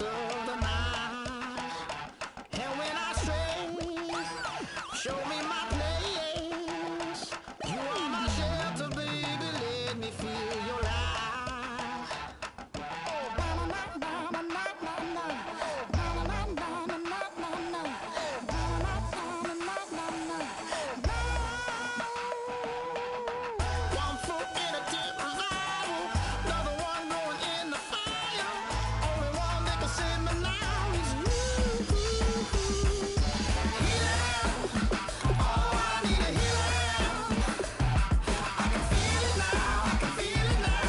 of the night. And when I stray, show me my place. You are my shelter, baby, let me feel your light. One foot in a deep revival, another one going in the fire. Only one that can save me now is you. Healing, oh, I need a healing. I can feel it now, I can feel it now.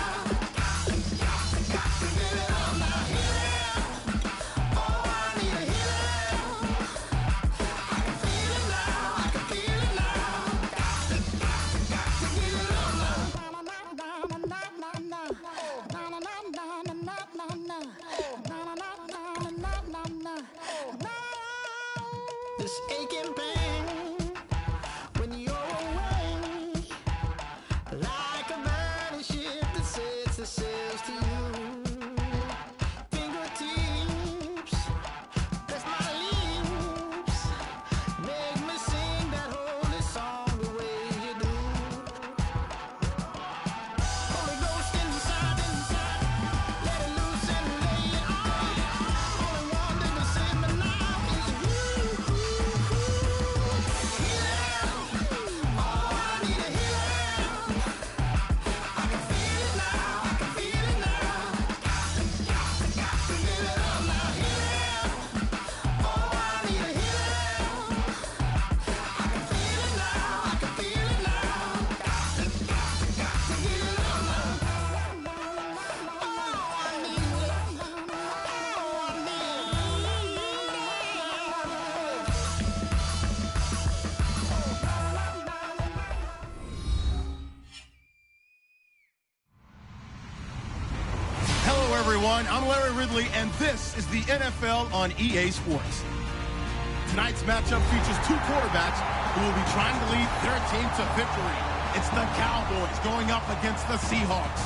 Got to get it on now. Healing, oh, I need a healing. I can feel it now, I can feel it now. Got to get it on now. This aching pain when you're away, like a burning ship that sets the sails to you. Fingertips, press my lips, make me sing that holy song the way you do. Holy Ghost inside, let it loose and lay it on. Only one that can save me now is you. Healing, oh, I need a healing. I can feel it now, I can feel it now. Got to get it on now. Healing, oh, I need a healing. I can feel it now, I can feel it now. Got to get it on now. Oh, I need it. Oh, I need Hello, everyone. I'm Larry Ridley, and this is the NFL on EA Sports. Tonight's matchup features two quarterbacks who will be trying to lead their team to victory. It's the Cowboys going up against the Seahawks.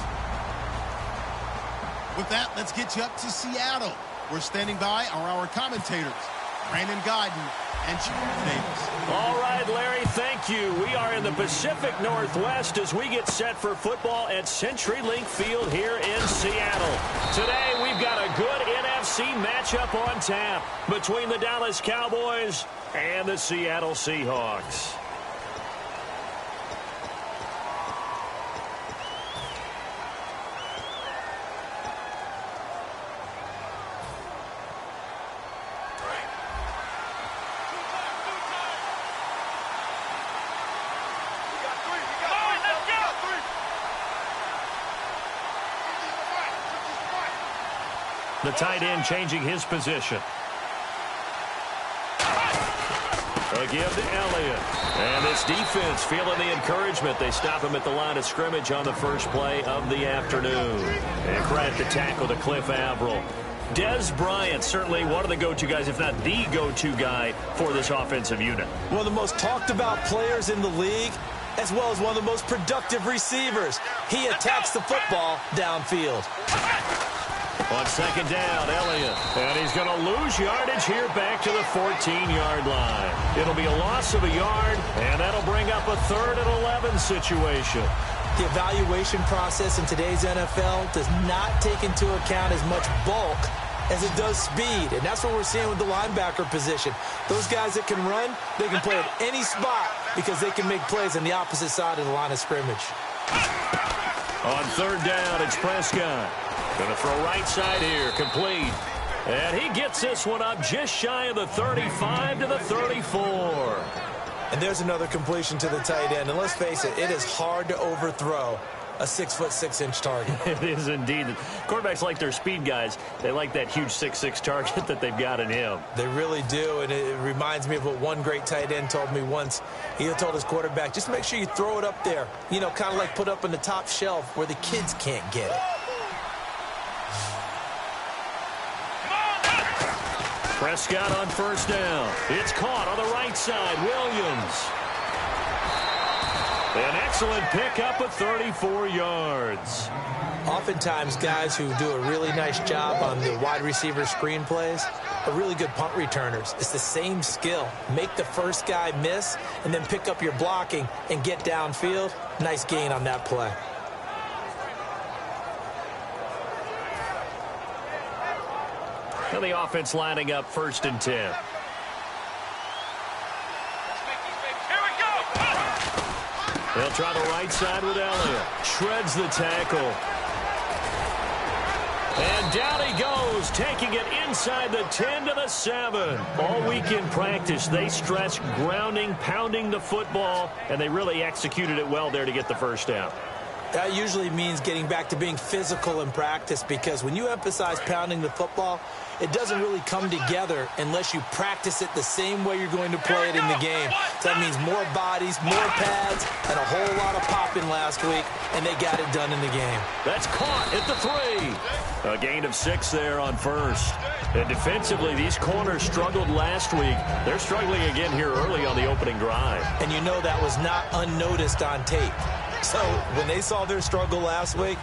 With that, let's get you up to Seattle. We're standing by are our commentators, Brandon Guyton and Charles Davis. All right, Larry, thank you. We are in the Pacific Northwest as we get set for football at CenturyLink Field here in Seattle. Today, we've got a good NFC matchup on tap between the Dallas Cowboys and the Seattle Seahawks. The tight end changing his position. A give to Elliott. And this defense feeling the encouragement. They stop him at the line of scrimmage on the first play of the afternoon. And credit the tackle to Cliff Averill. Dez Bryant, certainly one of the go-to guys, if not the go-to guy for this offensive unit. One of the most talked about players in the league, as well as one of the most productive receivers. He attacks the football downfield. On second down, Elliott. And he's going to lose yardage here back to the 14-yard line. It'll be a loss of a yard, and that'll bring up a 3rd and 11 situation. The evaluation process in today's NFL does not take into account as much bulk as it does speed, and that's what we're seeing with the linebacker position. Those guys that can run, they can play at any spot because they can make plays on the opposite side of the line of scrimmage. On third down, it's Prescott. Going to throw right side here, complete. And he gets this one up just shy of the 35 to the 34. And there's another completion to the tight end. And let's face it, it is hard to overthrow a 6'6" target. It is indeed. Quarterbacks like their speed guys. They like that huge 6'6" target that they've got in him. They really do, and it reminds me of what one great tight end told me once. He told his quarterback, just make sure you throw it up there, you know, kind of like put up on the top shelf where the kids can't get it. Prescott on first down. It's caught on the right side. Williams. An excellent pickup of 34 yards. Oftentimes, guys who do a really nice job on the wide receiver screen plays are really good punt returners. It's the same skill. Make the first guy miss and then pick up your blocking and get downfield. Nice gain on that play. And the offense lining up 1st and 10. They'll try the right side with Elliott. Shreds the tackle. And down he goes, taking it inside the 10 to the 7. All week in practice, they stressed grounding, pounding the football, and they really executed it well there to get the first down. That usually means getting back to being physical in practice, because when you emphasize pounding the football, it doesn't really come together unless you practice it the same way you're going to play it in the game. So that means more bodies, more pads, and a whole lot of popping last week, and they got it done in the game. That's caught at the 3. A gain of 6 there on 1st. And defensively, these corners struggled last week. They're struggling again here early on the opening drive. And you know that was not unnoticed on tape. So when they saw their struggle last week,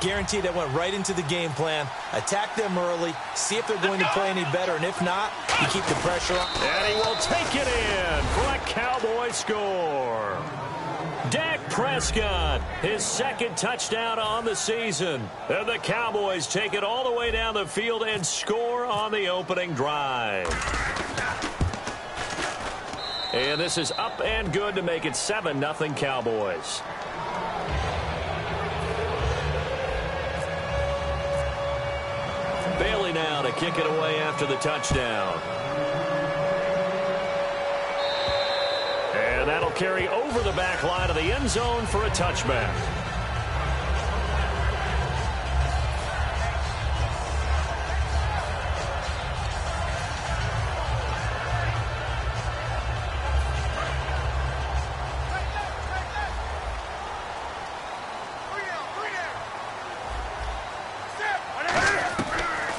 guaranteed that went right into the game plan. Attack them early, see if they're going to play any better, and if not, you keep the pressure on. And he will take it in for a Cowboy score. Dak Prescott, his 2nd touchdown on the season. And the Cowboys take it all the way down the field and score on the opening drive. And this is up and good to make it 7-0 Cowboys. Bailey now to kick it away after the touchdown. And that'll carry over the back line of the end zone for a touchback.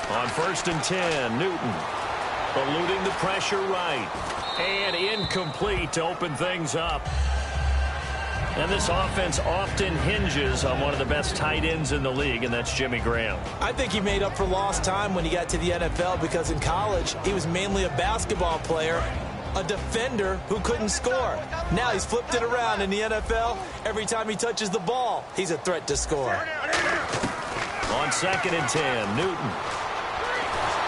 On 1st and 10, Newton eluding the pressure right. And incomplete to open things up. And this offense often hinges on one of the best tight ends in the league, and that's Jimmy Graham. I think he made up for lost time when he got to the NFL, because in college, he was mainly a basketball player, a defender who couldn't score. Now he's flipped it around in the NFL. Every time he touches the ball, he's a threat to score. On 2nd and 10, Newton.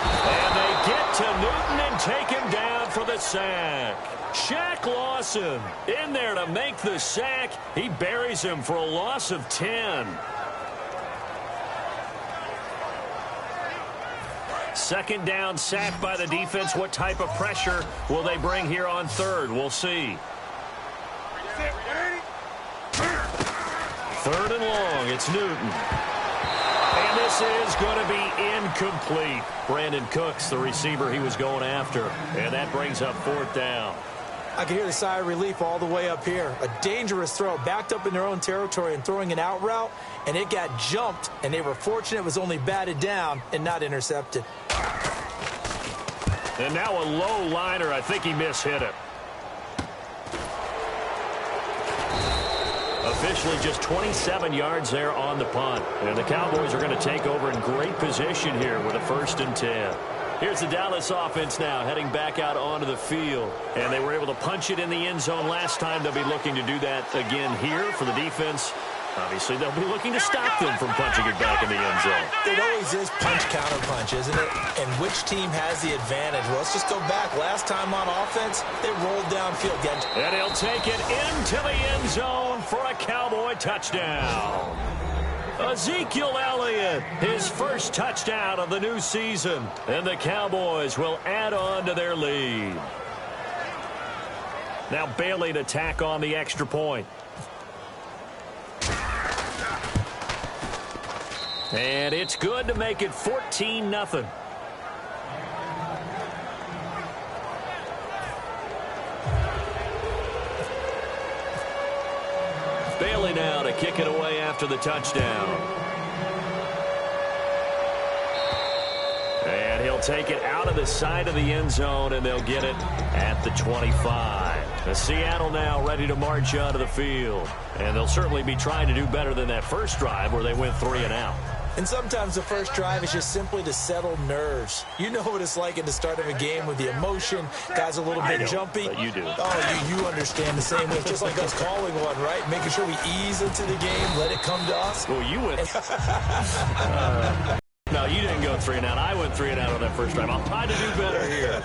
And they get to Newton and take him down for the sack. Shaq Lawson in there to make the sack. He buries him for a loss of 10. 2nd down, sack by the defense. What type of pressure will they bring here on 3rd? We'll see. 3rd and long, it's Newton. And this is going to be incomplete. Brandon Cooks, the receiver he was going after. And that brings up 4th down. I can hear the sigh of relief all the way up here. A dangerous throw, backed up in their own territory and throwing an out route, and it got jumped, and they were fortunate it was only batted down and not intercepted. And now a low liner. I think he mishit it. Officially just 27 yards there on the punt. And the Cowboys are going to take over in great position here with a 1st and 10. Here's the Dallas offense now heading back out onto the field. And they were able to punch it in the end zone last time. They'll be looking to do that again here for the defense. Obviously, they'll be looking to stop them from punching it back in the end zone. It always is punch-counter-punch, isn't it? And which team has the advantage? Well, let's just go back. Last time on offense, they rolled downfield. And he'll take it into the end zone for a Cowboy touchdown. Ezekiel Elliott, his 1st touchdown of the new season. And the Cowboys will add on to their lead. Now Bailey to tack on the extra point. And it's good to make it 14-0. Bailey now to kick it away after the touchdown. And he'll take it out of the side of the end zone, and they'll get it at the 25. Seattle now ready to march onto the field. And they'll certainly be trying to do better than that first drive where they went 3 and out. And sometimes the first drive is just simply to settle nerves. You know what it's like at the start of a game with the emotion. Guys a little bit jumpy. But you do. Oh, you understand the same way. It's just like us calling one, right? Making sure we ease into the game, let it come to us. Well, you went. No, you didn't go 3 and out. I went 3 and out on that first drive. I'll try to do better here.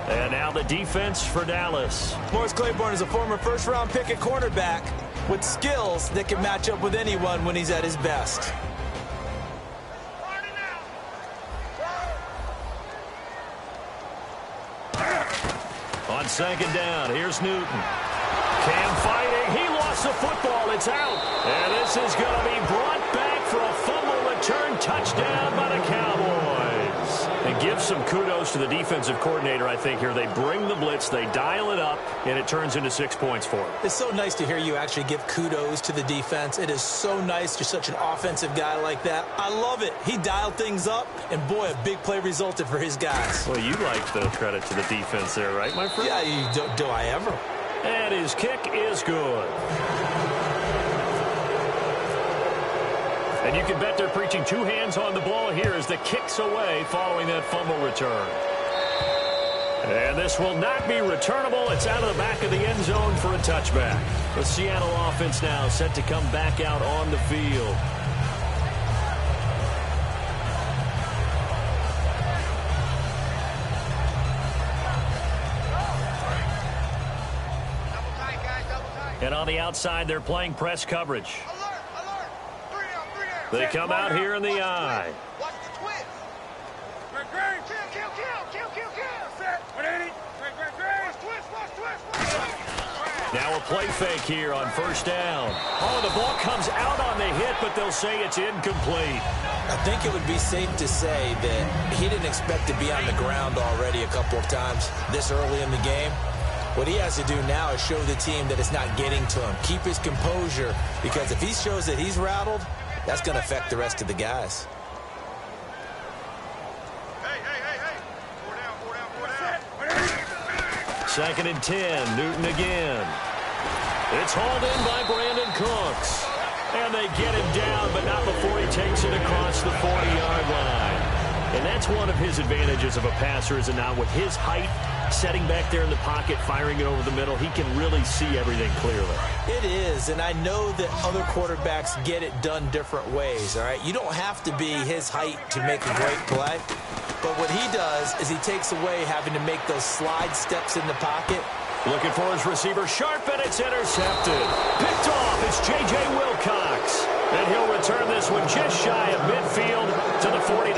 And now the defense for Dallas. Morris Claiborne is a former first-round pick at cornerback with skills that can match up with anyone when he's at his best. On second down, here's Newton. Cam fighting. He lost the football. It's out. And this is going to be brought back for a fumble return touchdown by the Cowboys. And give some kudos to the defensive coordinator, I think, here. They bring the blitz, they dial it up, and it turns into 6 points for them. It's so nice to hear you actually give kudos to the defense. It is so nice. You're such an offensive guy like that. I love it. He dialed things up, and boy, a big play resulted for his guys. Well, you like the credit to the defense there, right, my friend? Yeah, do I ever? And his kick is good. And you can bet they're preaching 2 hands on the ball here as the kick's away following that fumble return. And this will not be returnable. It's out of the back of the end zone for a touchback. The Seattle offense now set to come back out on the field. And on the outside, they're playing press coverage. They come out here in the eye. Watch the twist. Now a play fake here on first down. Oh, the ball comes out on the hit, but they'll say it's incomplete. I think it would be safe to say that he didn't expect to be on the ground already a couple of times this early in the game. What he has to do now is show the team that it's not getting to him. Keep his composure, because if he shows that he's rattled, that's going to affect the rest of the guys. Second and 10, Newton again. It's hauled in by Brandon Cooks. And they get him down, but not before he takes it across the 40-yard line. And that's one of his advantages of a passer, is it not? With his height, setting back there in the pocket, firing it over the middle, he can really see everything clearly. It is, and I know that other quarterbacks get it done different ways, all right? You don't have to be his height to make a great play. But what he does is he takes away having to make those slide steps in the pocket. Looking for his receiver, sharp, and it's intercepted. Picked off, it's J.J. Wilcox. And he'll return this one just shy of midfield to the 49.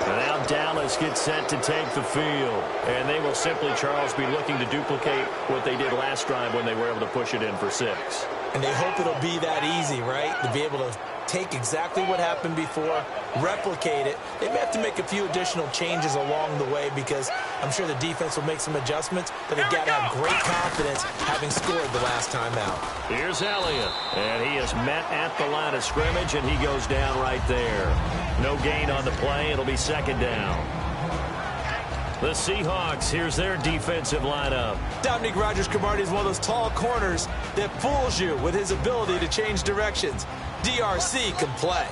And now Dallas gets set to take the field. And they will simply, Charles, be looking to duplicate what they did last drive when they were able to push it in for 6. And they hope it'll be that easy, right? To be able to take exactly what happened before, replicate it. They may have to make a few additional changes along the way, because I'm sure the defense will make some adjustments, but they've got to have great confidence having scored the last time out. Here's Elliott, and he is met at the line of scrimmage, and he goes down right there. No gain on the play. It'll be second down. The Seahawks, here's their defensive lineup. Dominique Rodgers-Cromartie is one of those tall corners that fools you with his ability to change directions. DRC can play.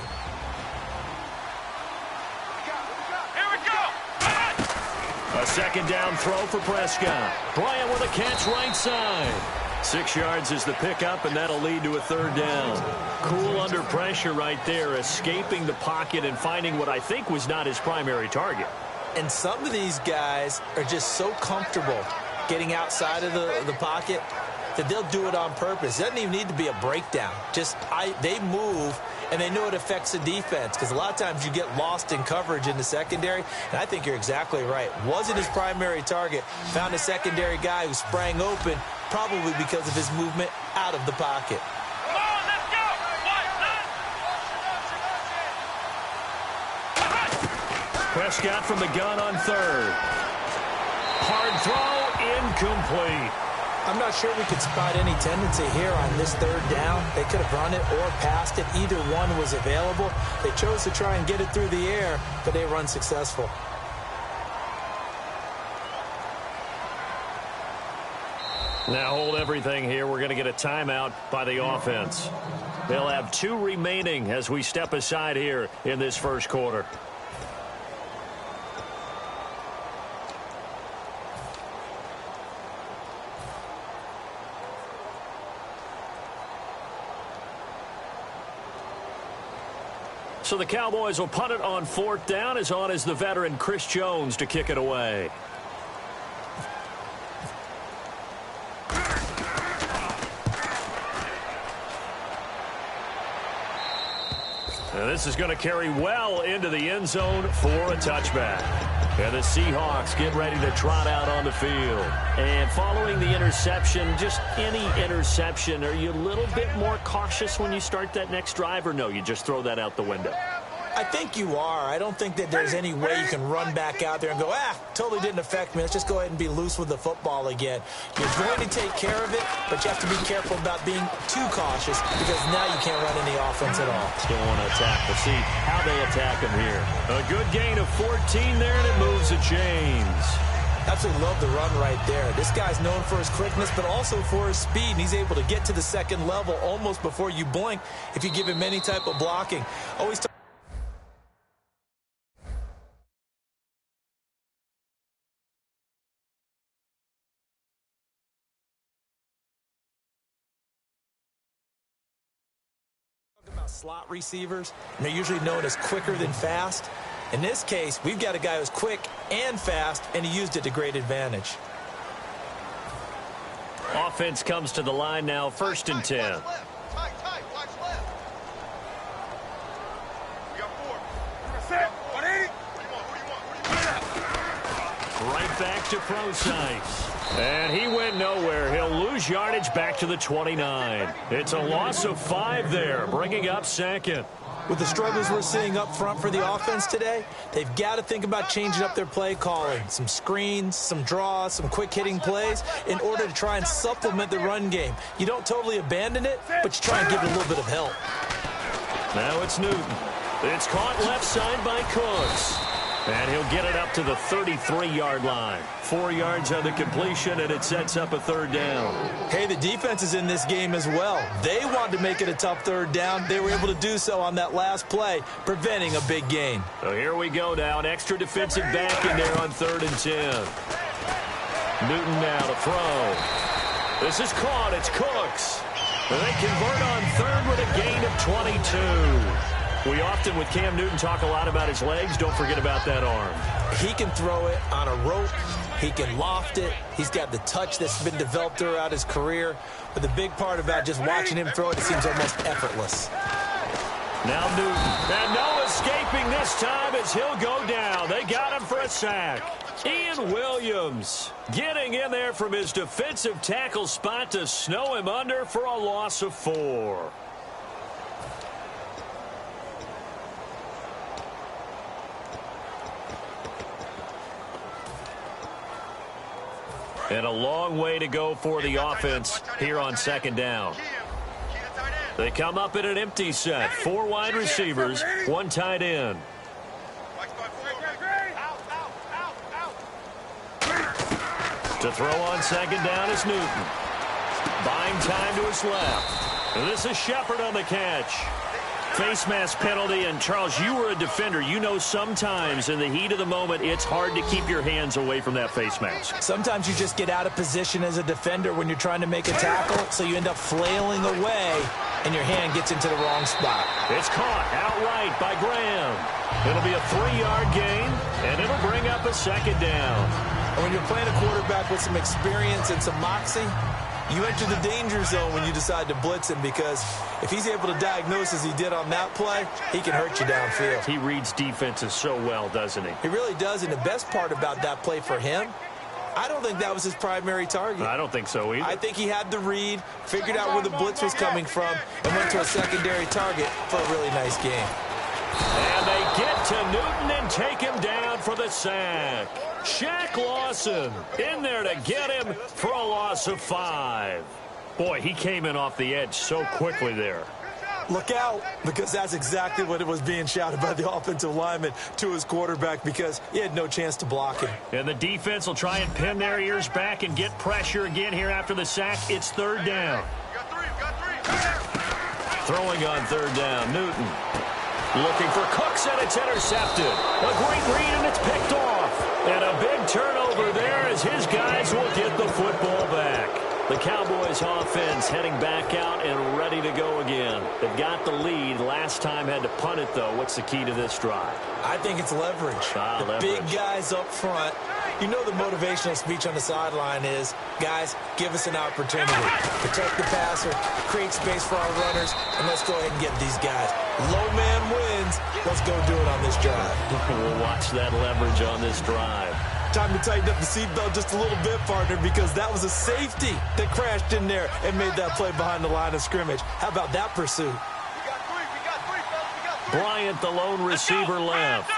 Here we go. A second down throw for Prescott. Bryant with a catch right side. 6 yards is the pickup, and that'll lead to a third down. Cool under pressure right there, escaping the pocket and finding what I think was not his primary target. And some of these guys are just so comfortable getting outside of the pocket that they'll do it on purpose. It doesn't even need to be a breakdown. They move, and they know it affects the defense, because a lot of times you get lost in coverage in the secondary, and I think you're exactly right. Wasn't his primary target. Found a secondary guy who sprang open, probably because of his movement out of the pocket. Prescott from the gun on third. Hard throw, incomplete. I'm not sure we could spot any tendency here on this third down. They could have run it or passed it. Either one was available. They chose to try and get it through the air, but they were unsuccessful. Now hold everything here. We're going to get a timeout by the offense. They'll have 2 remaining as we step aside here in this first quarter. So the Cowboys will punt it on 4th down. As on is the veteran Chris Jones to kick it away. And this is going to carry well into the end zone for a touchback. And the Seahawks get ready to trot out on the field. And following the interception, just any interception, are you a little bit more cautious when you start that next drive, or no, you just throw that out the window? I think you are. I don't think that there's any way you can run back out there and go, totally didn't affect me. Let's just go ahead and be loose with the football again. You're going to take care of it, but you have to be careful about being too cautious because now you can't run any offense at all. Still want to attack. We'll see how they attack him here. A good gain of 14 there, and it moves the chains. Absolutely love the run right there. This guy's known for his quickness, but also for his speed, and he's able to get to the second level almost before you blink if you give him any type of blocking. Always about slot receivers, and they're usually known as quicker than fast. In this case, we've got a guy who's quick and fast, and he used it to great advantage. Offense comes to the line now, 1st and 10. Right back to Procise. And he went nowhere. He'll lose yardage back to the 29. It's a loss of 5 there, bringing up 2nd. With the struggles we're seeing up front for the offense today, they've got to think about changing up their play calling. Some screens, some draws, some quick-hitting plays in order to try and supplement the run game. You don't totally abandon it, but you try and give it a little bit of help. Now it's Newton. It's caught left side by Cooks. And he'll get it up to the 33-yard line. 4 yards on the completion, and it sets up a 3rd down. Hey, the defense is in this game as well. They wanted to make it a tough 3rd down. They were able to do so on that last play, preventing a big gain. So here we go now. An extra defensive back in there on 3rd and 10. Newton now to throw. This is caught. It's Cooks. And they convert on 3rd with a gain of 22. We often, with Cam Newton, talk a lot about his legs. Don't forget about that arm. He can throw it on a rope. He can loft it. He's got the touch that's been developed throughout his career. But the big part about just watching him throw it, it seems almost effortless. Now Newton. And no escaping this time as he'll go down. They got him for a sack. Ian Williams getting in there from his defensive tackle spot to snow him under for a loss of 4. And a long way to go for the offense here on 2nd down. They come up in an empty set. 4 wide receivers, 1 tight end. To throw on 2nd down is Newton. Buying time to his left. And this is Shepard on the catch. Face mask penalty, and Charles, you were a defender. You know sometimes in the heat of the moment, it's hard to keep your hands away from that face mask. Sometimes you just get out of position as a defender when you're trying to make a tackle, so you end up flailing away, and your hand gets into the wrong spot. It's caught outright by Graham. It'll be a 3-yard gain, and it'll bring up a 2nd down. And when you're playing a quarterback with some experience and some moxie, you enter the danger zone when you decide to blitz him, because if he's able to diagnose as he did on that play, he can hurt you downfield. He reads defenses so well, doesn't he? He really does, and the best part about that play for him, I don't think that was his primary target. I don't think so either. I think he had the read, figured out where the blitz was coming from, and went to a secondary target for a really nice game. And they get to Newton and take him down for the sack. Shaq Lawson in there to get him for a loss of 5. Boy, he came in off the edge so quickly there. look out, because that's exactly what it was being shouted by the offensive lineman to his quarterback, because he had no chance to block him. And the defense will try and pin their ears back and get pressure again here after the sack. It's third down. Throwing on third down, Newton. Looking for Cooks, and it's intercepted. A great read, and it's picked off. And a big turnover there as his guys will get the football back. The Cowboys offense heading back out and ready to go again. They've got the lead. Last time had to punt it, though. What's the key to this drive? I think it's leverage. Big guys up front. You know the motivational speech on the sideline is, guys, give us an opportunity. Protect the passer, create space for our runners, and let's go ahead and get these guys. Low man wins. Let's go do it on this drive. We'll watch that leverage on this drive. Time to tighten up the seatbelt just a little bit, partner, because that was a safety that crashed in there and made that play behind the line of scrimmage. How about that pursuit? Bryant, the lone receiver, left.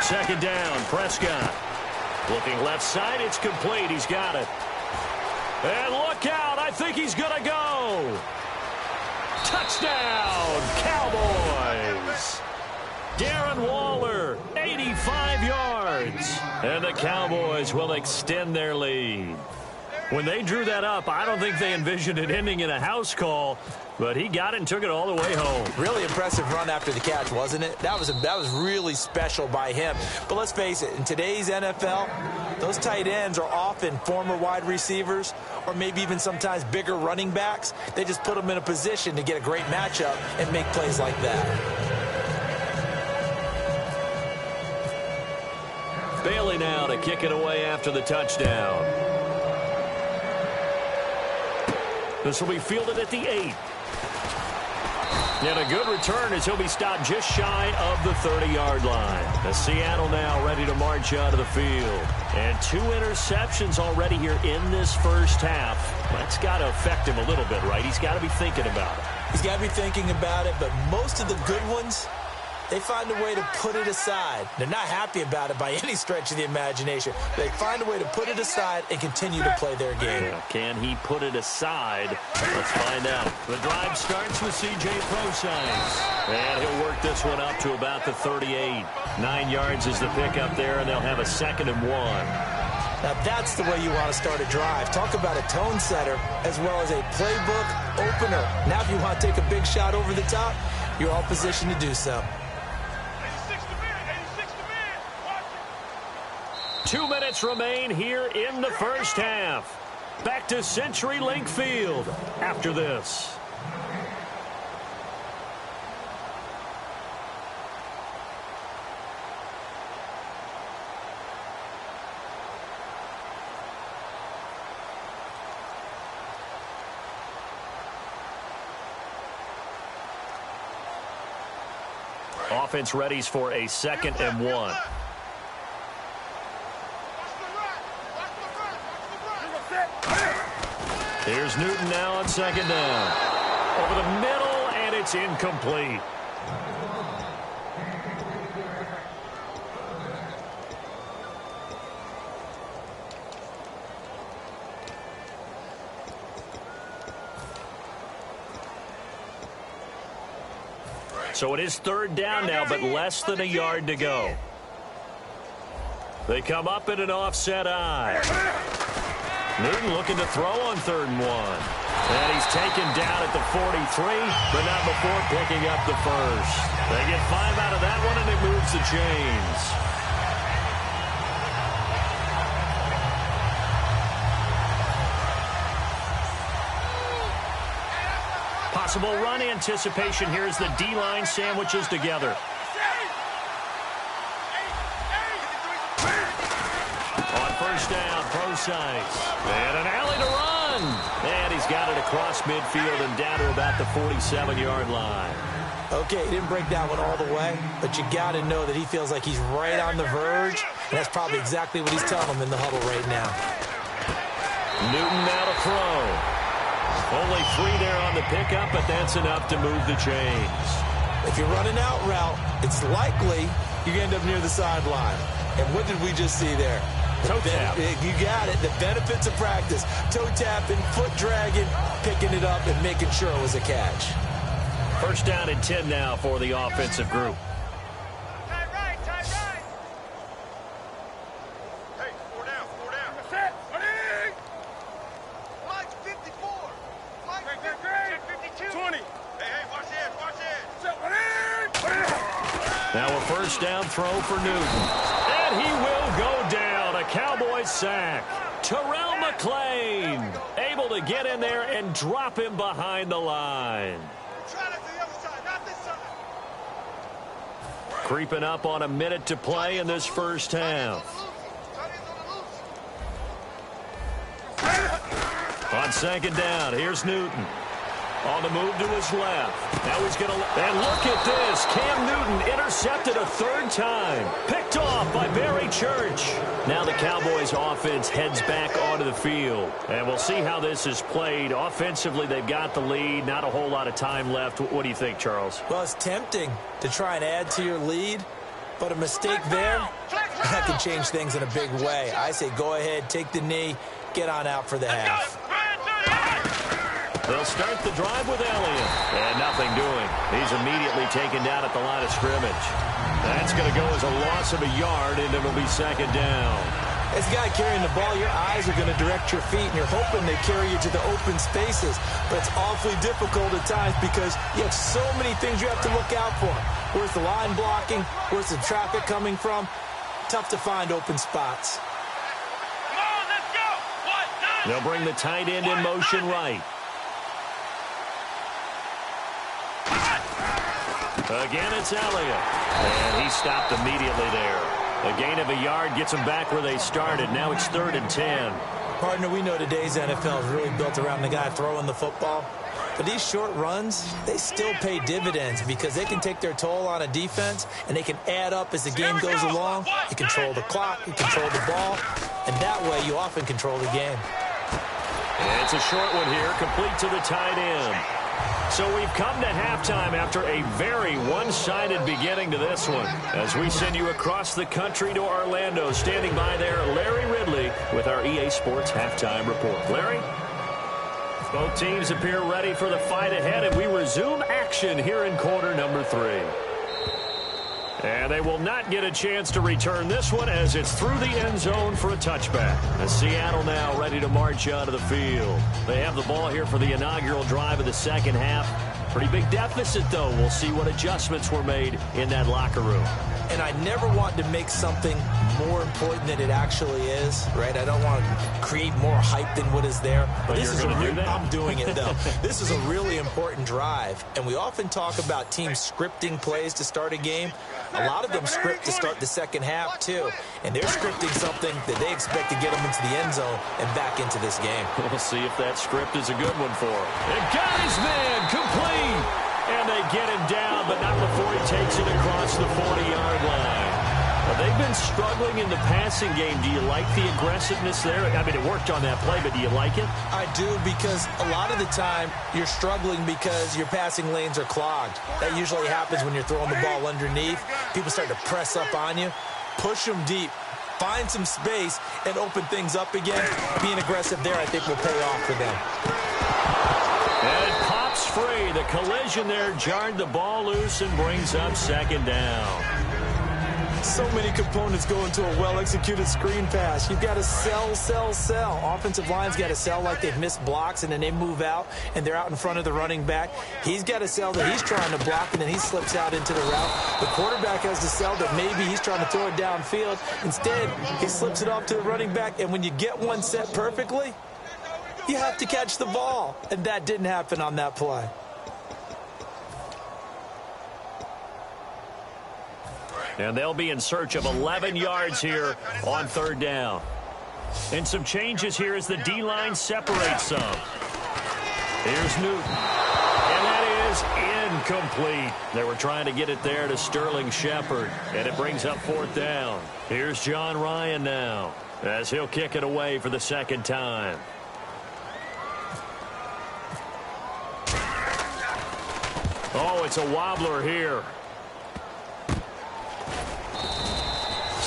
Second down, Prescott. Looking left side, it's complete. He's got it. And look out, I think he's going to go. Touchdown, Cowboys. Darren Waller, 85 yards. And the Cowboys will extend their lead. When they drew that up, I don't think they envisioned it ending in a house call, but he got it and took it all the way home. Really impressive run after the catch, wasn't it? That was really special by him. But let's face it, in today's NFL, those tight ends are often former wide receivers or maybe even sometimes bigger running backs. They just put them in a position to get a great matchup and make plays like that. Bailey now to kick it away after the touchdown. This will be fielded at the 8. And a good return as he'll be stopped just shy of the 30-yard line. The Seattle now ready to march out of the field. And 2 interceptions already here in this first half. That's got to affect him a little bit, right? He's got to be thinking about it. He's got to be thinking about it, but most of the good ones, they find a way to put it aside. They're not happy about it by any stretch of the imagination. They find a way to put it aside and continue to play their game. Yeah, can he put it aside? Let's find out. The drive starts with C.J. Prosise. And he'll work this one up to about the 38. 9 yards is the pickup there, and they'll have a 2nd and 1. Now that's the way you want to start a drive. Talk about a tone setter as well as a playbook opener. Now if you want to take a big shot over the top, you're all positioned to do so. 2 minutes remain here in the first half. Back to CenturyLink Field after this. Offense readies for a 2nd and 1. Here's Newton now on 2nd down. Over the middle, and it's incomplete. So it is 3rd down now, but less than a yard to go. They come up in an offset eye. Newton looking to throw on 3rd and 1. And he's taken down at the 43, but not before picking up the first. They get 5 out of that one, and it moves the chains. Possible run anticipation here as the D-line sandwiches together. On 1st down, Prosise. And an alley to run. And he's got it across midfield and down to about the 47-yard line. Okay, he didn't break that one all the way, but you got to know that he feels like he's right on the verge. And that's probably exactly what he's telling him in the huddle right now. Newton now to throw. Only 3 there on the pickup, but that's enough to move the chains. If you're running out route, it's likely you're going to end up near the sideline. And what did we just see there? Toe tap. You got it. The benefits of practice. Toe tapping, foot dragging, picking it up, and making sure it was a catch. First down and 10 now for the offensive group. Tight right. Hey, four down. Set. Ready. Mike 54. Mike 52. 20. Hey, watch this. Set. Ready. Now a first down throw for Newton. And he will go down. A Cowboys sack. Terrell McClain able to get in there and drop him behind the line. Creeping up on a minute to play in this first half. On second down, here's Newton. On the move to his left. Now he's going to... And look at this. Cam Newton intercepted a third time. Picked off by Barry Church. Now the Cowboys offense heads back onto the field. And we'll see how this is played. Offensively, they've got the lead. Not a whole lot of time left. What do you think, Charles? Well, it's tempting to try and add to your lead, but a mistake there, that can change things in a big way. I say go ahead, take the knee, get on out for the half. They'll start the drive with Elliott. And nothing doing. He's immediately taken down at the line of scrimmage. That's going to go as a loss of a yard, and it'll be second down. As a guy carrying the ball, your eyes are going to direct your feet, and you're hoping they carry you to the open spaces. But it's awfully difficult at times because you have so many things you have to look out for. Where's the line blocking? Where's the traffic coming from? Tough to find open spots. Come on, let's go. They'll bring the tight end in motion right. Again, it's Elliott. And he stopped immediately there. A gain of a yard gets them back where they started. Now it's 3rd and 10. Partner, we know today's NFL is really built around the guy throwing the football. But these short runs, they still pay dividends because they can take their toll on a defense, and they can add up as the game goes along. You control the clock, you control the ball, and that way you often control the game. And it's a short one here, complete to the tight end. So we've come to halftime after a very one-sided beginning to this one. As we send you across the country to Orlando, standing by there, Larry Ridley with our EA Sports Halftime Report. Larry? Both teams appear ready for the fight ahead, and we resume action here in quarter number 3. And they will not get a chance to return this one as it's through the end zone for a touchback. As Seattle now ready to march out of the field. They have the ball here for the inaugural drive of the second half. Pretty big deficit, though. We'll see what adjustments were made in that locker room. And I never want to make something more important than it actually is, right? I don't want to create more hype than what is there. But this is I'm doing it, though. This is a really important drive. And we often talk about teams scripting plays to start a game. A lot of them script to start the second half, too. And they're scripting something that they expect to get them into the end zone and back into this game. We'll see if that script is a good one for him. And got his man complete. And they get him down, but not before he takes it across the 40-yard line. Well, they've been struggling in the passing game. Do you like the aggressiveness there? I mean, it worked on that play, but do you like it? I do, because a lot of the time you're struggling because your passing lanes are clogged. That usually happens when you're throwing the ball underneath. People start to press up on you. Push them deep. Find some space and open things up again. Being aggressive there, I think, will pay off for them. And it pops free. The collision there jarred the ball loose and brings up second down. So many components go into a well-executed screen pass. You've got to sell. Offensive line's got to sell like they've missed blocks, and then they move out, and they're out in front of the running back. He's got to sell that he's trying to block, and then he slips out into the route. The quarterback has to sell that maybe he's trying to throw it downfield. Instead, he slips it off to the running back, and when you get one set perfectly, you have to catch the ball, and that didn't happen on that play. And they'll be in search of 11 yards here on third down. And some changes here as the D-line separates some. Here's Newton. And that is incomplete. They were trying to get it there to Sterling Shepard. And it brings up fourth down. Here's John Ryan now as he'll kick it away for the second time. Oh, it's a wobbler here.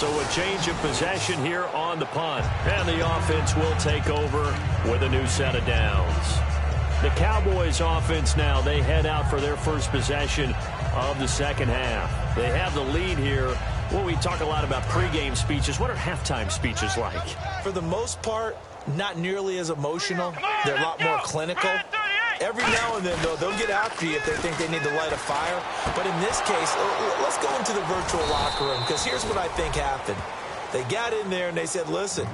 So a change of possession here on the punt. And the offense will take over with a new set of downs. The Cowboys offense now, they head out for their first possession of the second half. They have the lead here. Well, we talk a lot about pregame speeches. What are halftime speeches like? For the most part, not nearly as emotional. They're a lot more clinical. Every now and then, though, they'll get after you if they think they need to light a fire. But in this case, let's go into the virtual locker room, because here's what I think happened. They got in there and they said, listen,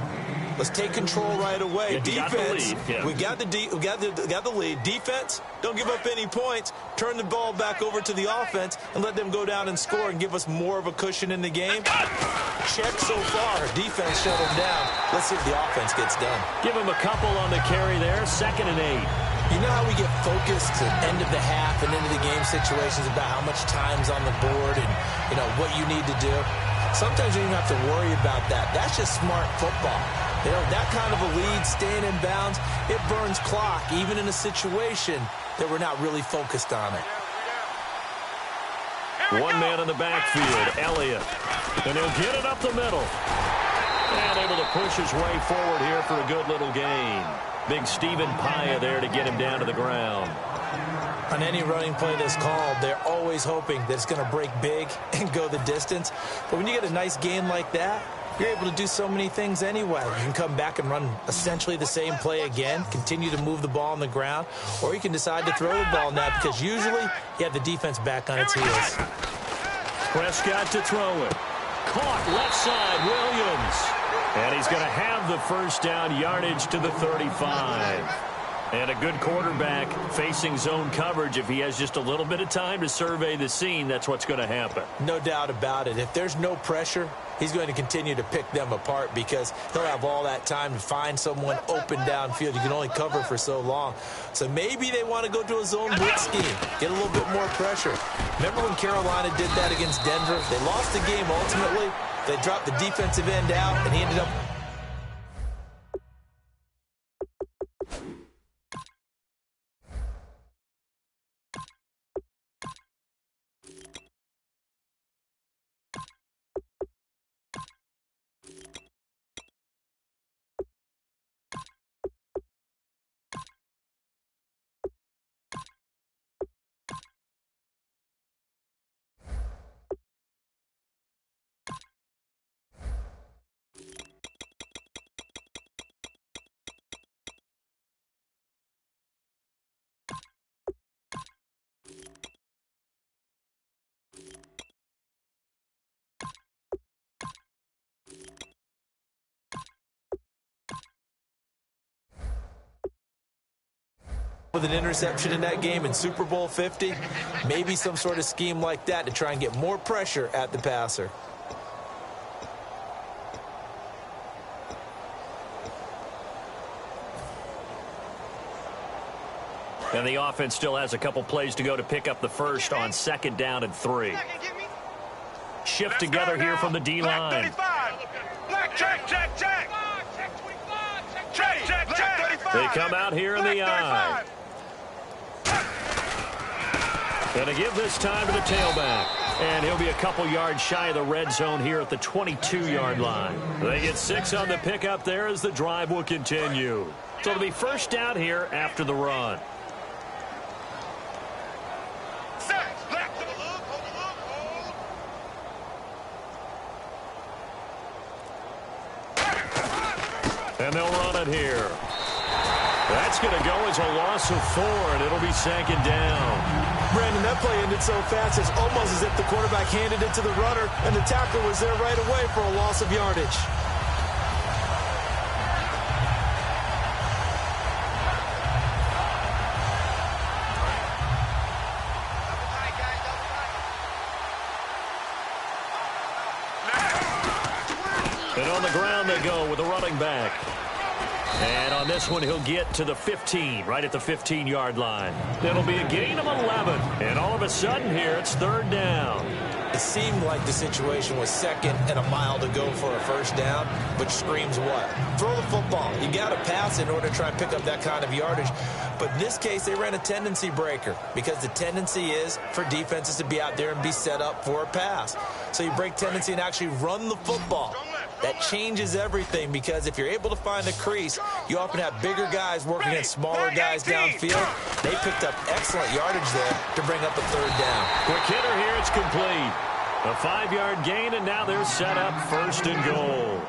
let's take control right away. Defense, we got the lead. Defense, don't give up any points. Turn the ball back over to the offense and let them go down and score and give us more of a cushion in the game. Check so far. Defense shut them down. Let's see if the offense gets done. Give them a couple on the carry there. 2nd and 8. You know how we get focused at end of the half and into the game situations about how much time's on the board and, you know, what you need to do? Sometimes you don't have to worry about that. That's just smart football. You know, that kind of a lead, staying in bounds, it burns clock, even in a situation that we're not really focused on it. One man in the backfield, Elliott. And he'll get it up the middle. And able to push his way forward here for a good little gain. Big Stephen Paya there to get him down to the ground. On any running play that's called, they're always hoping that it's going to break big and go the distance. But when you get a nice gain like that, you're able to do so many things anyway. You can come back and run essentially the same play again, continue to move the ball on the ground, or you can decide to throw the ball now because usually you have the defense back on its heels. Prescott to throw it. Caught left side, Williams. And he's going to have the first down, yardage to the 35. And a good quarterback facing zone coverage. If he has just a little bit of time to survey the scene, that's what's going to happen. No doubt about it. If there's no pressure, he's going to continue to pick them apart because he'll have all that time to find someone open downfield. You can only cover for so long. So maybe they want to go to a zone blitz scheme, get a little bit more pressure. Remember when Carolina did that against Denver? They lost the game ultimately. They dropped the defensive end out, and he ended up... with an interception in that game in Super Bowl 50, maybe some sort of scheme like that to try and get more pressure at the passer. And the offense still has a couple plays to go to pick up the first on 2nd down and 3. Shift together here from the D-line. They come out here in the I. Going to give this time to the tailback. And he'll be a couple yards shy of the red zone here at the 22-yard line. They get 6 on the pickup there as the drive will continue. So it'll be first down here after the run. And they'll run it here. That's going to go as a loss of 4, and it'll be 2nd down. Brandon, that play ended so fast, it's almost as if the quarterback handed it to the runner, and the tackler was there right away for a loss of yardage. And on the ground they go with the running back. And on this one, he'll get to the 15, right at the 15-yard line. It'll be a gain of 11. And all of a sudden here, it's 3rd down. It seemed like the situation was 2nd and a mile to go for a first down, which screams what? Throw the football. You got to pass in order to try and pick up that kind of yardage. But in this case, they ran a tendency breaker because the tendency is for defenses to be out there and be set up for a pass. So you break tendency and actually run the football. That changes everything because if you're able to find a crease, you often have bigger guys working against smaller guys downfield. They picked up excellent yardage there to bring up a third down. Quick hitter here, it's complete. A 5-yard gain, and now they're set up 1st and goal.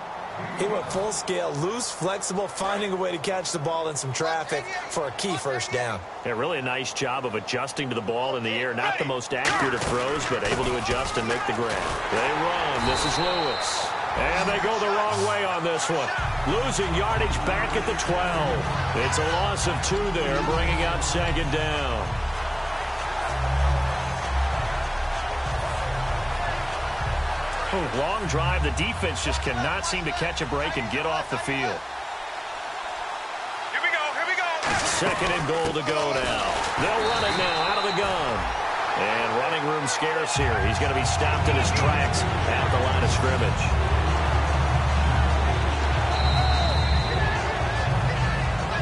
He went full scale, loose, flexible, finding a way to catch the ball in some traffic for a key first down. Yeah, really a nice job of adjusting to the ball in the air. Not the most accurate of throws, but able to adjust and make the grab. They run. This is Lewis. And they go the wrong way on this one. Losing yardage back at the 12. It's a loss of 2 there, bringing up 2nd down. Long drive. The defense just cannot seem to catch a break and get off the field. Here we go, here we go. 2nd and goal to go now. They'll run it now out of the gun. And running room scarce here. He's going to be stopped in his tracks at the line of scrimmage.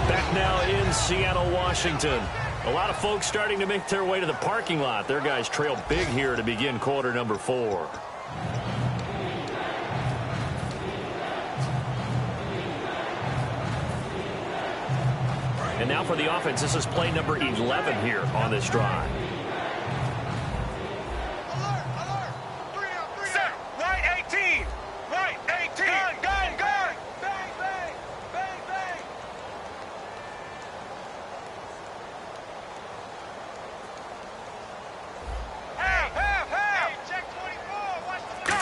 Back now in Seattle, Washington. A lot of folks starting to make their way to the parking lot. Their guys trail big here to begin quarter number 4. And now for the offense, this is play number 11 here on this drive. Set. Right 18. Right 18. Gun. Bang, bang. Bang, bang. Half. Check 24. Watch the go.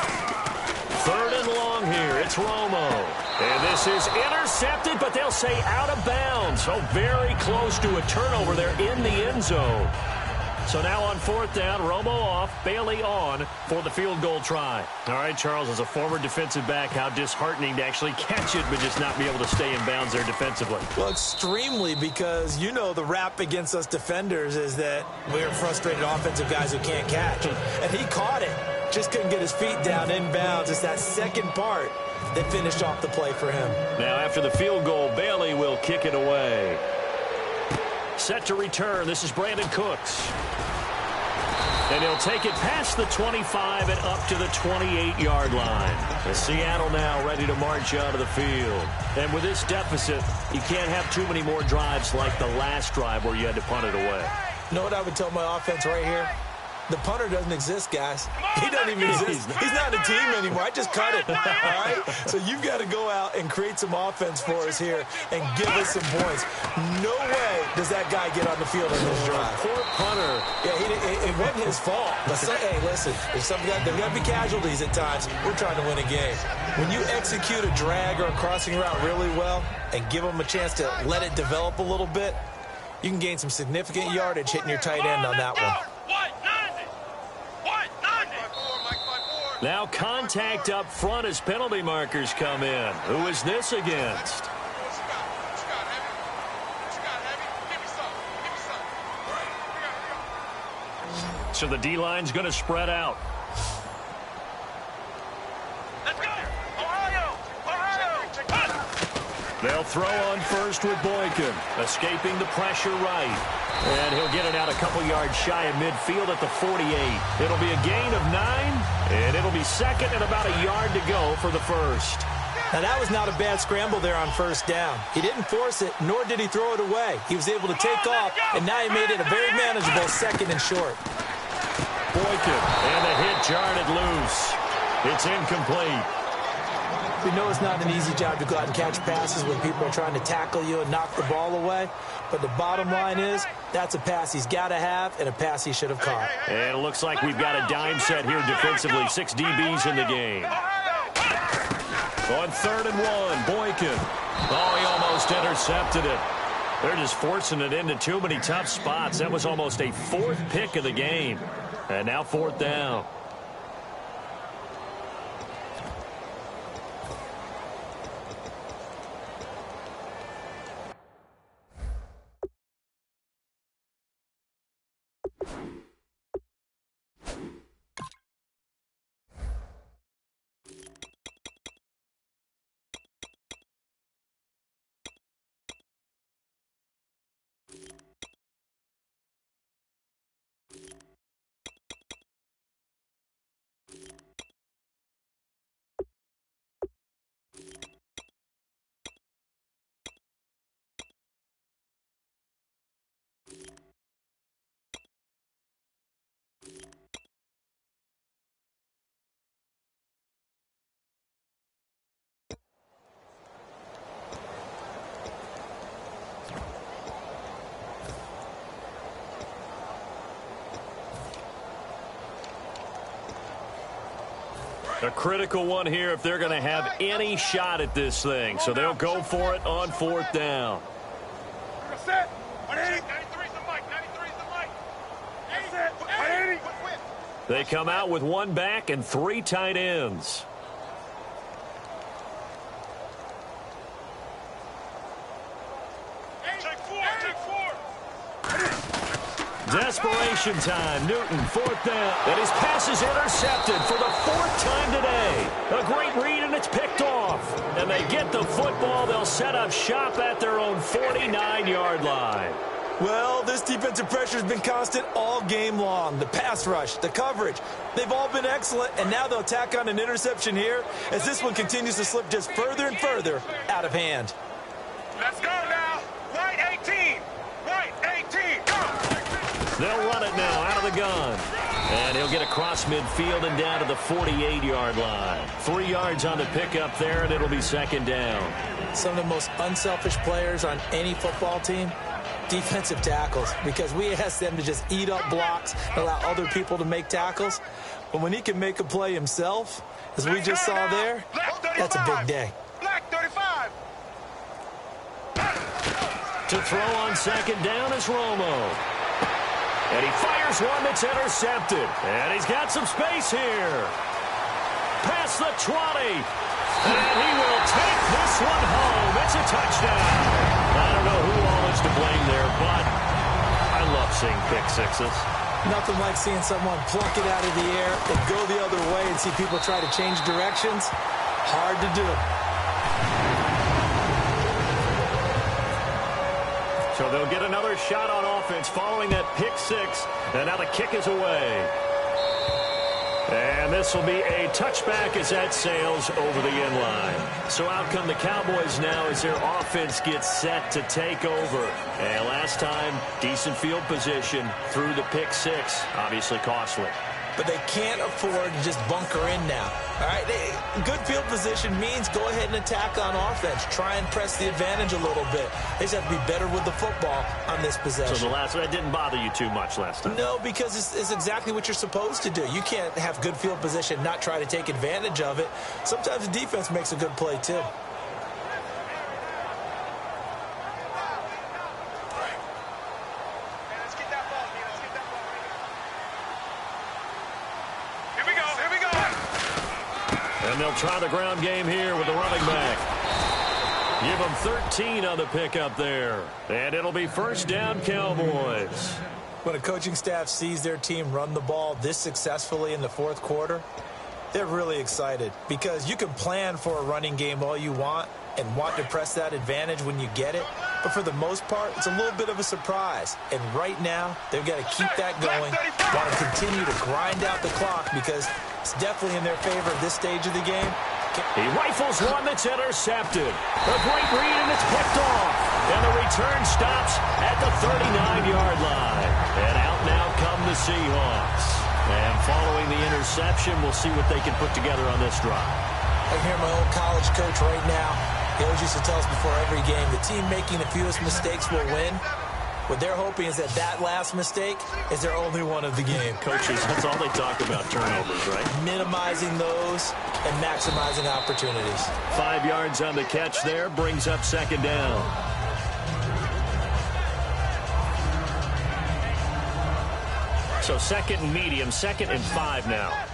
3rd and long here. It's Romo. And this is intercepted, but they'll say out of bounds. So very close to a turnover there in the end zone. So now on 4th down, Romo off, Bailey on for the field goal try. All right, Charles, as a former defensive back, how disheartening to actually catch it, but just not be able to stay in bounds there defensively. Well, extremely, because you know the rap against us defenders is that we're frustrated offensive guys who can't catch. And he caught it. Just couldn't get his feet down in bounds. It's that second part that finished off the play for him. Now after the field goal, Bailey will kick it away. Set to return. This is Brandon Cooks. And he'll take it past the 25 and up to the 28-yard line. And Seattle now ready to march out of the field. And with this deficit, you can't have too many more drives like the last drive where you had to punt it away. You know what I would tell my offense right here? The punter doesn't exist, guys. He doesn't even exist. He's not a team anymore. I just cut it, all right? So you've got to go out and create some offense for us here and give us some points. No way does that guy get on the field on this drive. Poor punter. Yeah, it wasn't his fault. But hey, listen, there's got to be casualties at times. We're trying to win a game. When you execute a drag or a crossing route really well and give them a chance to let it develop a little bit, you can gain some significant yardage hitting your tight end on that one. Now contact up front as penalty markers come in. Who is this against? So the D-line's going to spread out. Let's go. Ohio. They'll throw on first with Boykin, escaping the pressure right. And he'll get it out a couple yards shy of midfield at the 48. It'll be a gain of 9, and it'll be 2nd and about a yard to go for the first. Now, that was not a bad scramble there on 1st down. He didn't force it, nor did he throw it away. He was able to take off, and now he made it a very manageable 2nd and short. Boykin, and the hit jarred it loose. It's incomplete. We know it's not an easy job to go out and catch passes when people are trying to tackle you and knock the ball away. But the bottom line is, that's a pass he's got to have and a pass he should have caught. And it looks like we've got a dime set here defensively. 6 DBs in the game. On 3rd and 1, Boykin. Oh, he almost intercepted it. They're just forcing it into too many tough spots. That was almost a 4th pick of the game. And now 4th down. A critical one here if they're going to have any shot at this thing. So they'll go for it on 4th down. Set. 93's the mic. 93's the mic. That's it. They come out with 1 back and 3 tight ends. Desperation time. Newton, 4th down. And his pass is intercepted for the 4th time today. A great read, and it's picked off. And they get the football. They'll set up shop at their own 49-yard line. Well, this defensive pressure has been constant all game long. The pass rush, the coverage, they've all been excellent, and now they'll tack on an interception here as this one continues to slip just further and further out of hand. Let's go now. Right 18. Right 18. Go. They'll run it now out of the gun. And he'll get across midfield and down to the 48-yard line. 3 yards on the pickup there, and it'll be 2nd down. Some of the most unselfish players on any football team, defensive tackles, because we ask them to just eat up blocks and allow other people to make tackles. But when he can make a play himself, as we just saw there, that's a big day. Black 35. To throw on 2nd down is Romo. And he fires one that's intercepted. And he's got some space here. Past the 20. And he will take this one home. It's a touchdown. I don't know who all is to blame there, but I love seeing pick sixes. Nothing like seeing someone pluck it out of the air and go the other way and see people try to change directions. Hard to do. So they'll get another shot on offense following that pick 6. And now the kick is away. And this will be a touchback as that sails over the end line. So out come the Cowboys now as their offense gets set to take over. And last time, decent field position through the pick 6. Obviously costly. But they can't afford to just bunker in now. All right, good field position means go ahead and attack on offense. Try and press the advantage a little bit. They just have to be better with the football on this possession. So that didn't bother you too much last time? No, because it's exactly what you're supposed to do. You can't have good field position, not try to take advantage of it. Sometimes the defense makes a good play too. And they'll try the ground game here with the running back. Give them 13 on the pickup there. And it'll be 1st down, Cowboys. When a coaching staff sees their team run the ball this successfully in the 4th quarter, they're really excited because you can plan for a running game all you want and want to press that advantage when you get it. But for the most part, it's a little bit of a surprise. And right now, they've got to keep that going. Want to continue to grind out the clock because it's definitely in their favor at this stage of the game. He rifles one that's intercepted. A great read, and it's picked off. And the return stops at the 39-yard line. And out now come the Seahawks. And following the interception, we'll see what they can put together on this drive. I hear my old college coach right now. He always used to tell us before every game, the team making the fewest mistakes will win. What they're hoping is that last mistake is their only one of the game. Coaches, that's all they talk about, turnovers, right? Minimizing those and maximizing opportunities. 5 yards on the catch there, brings up 2nd down. So 2nd and medium, 2nd and 5 now.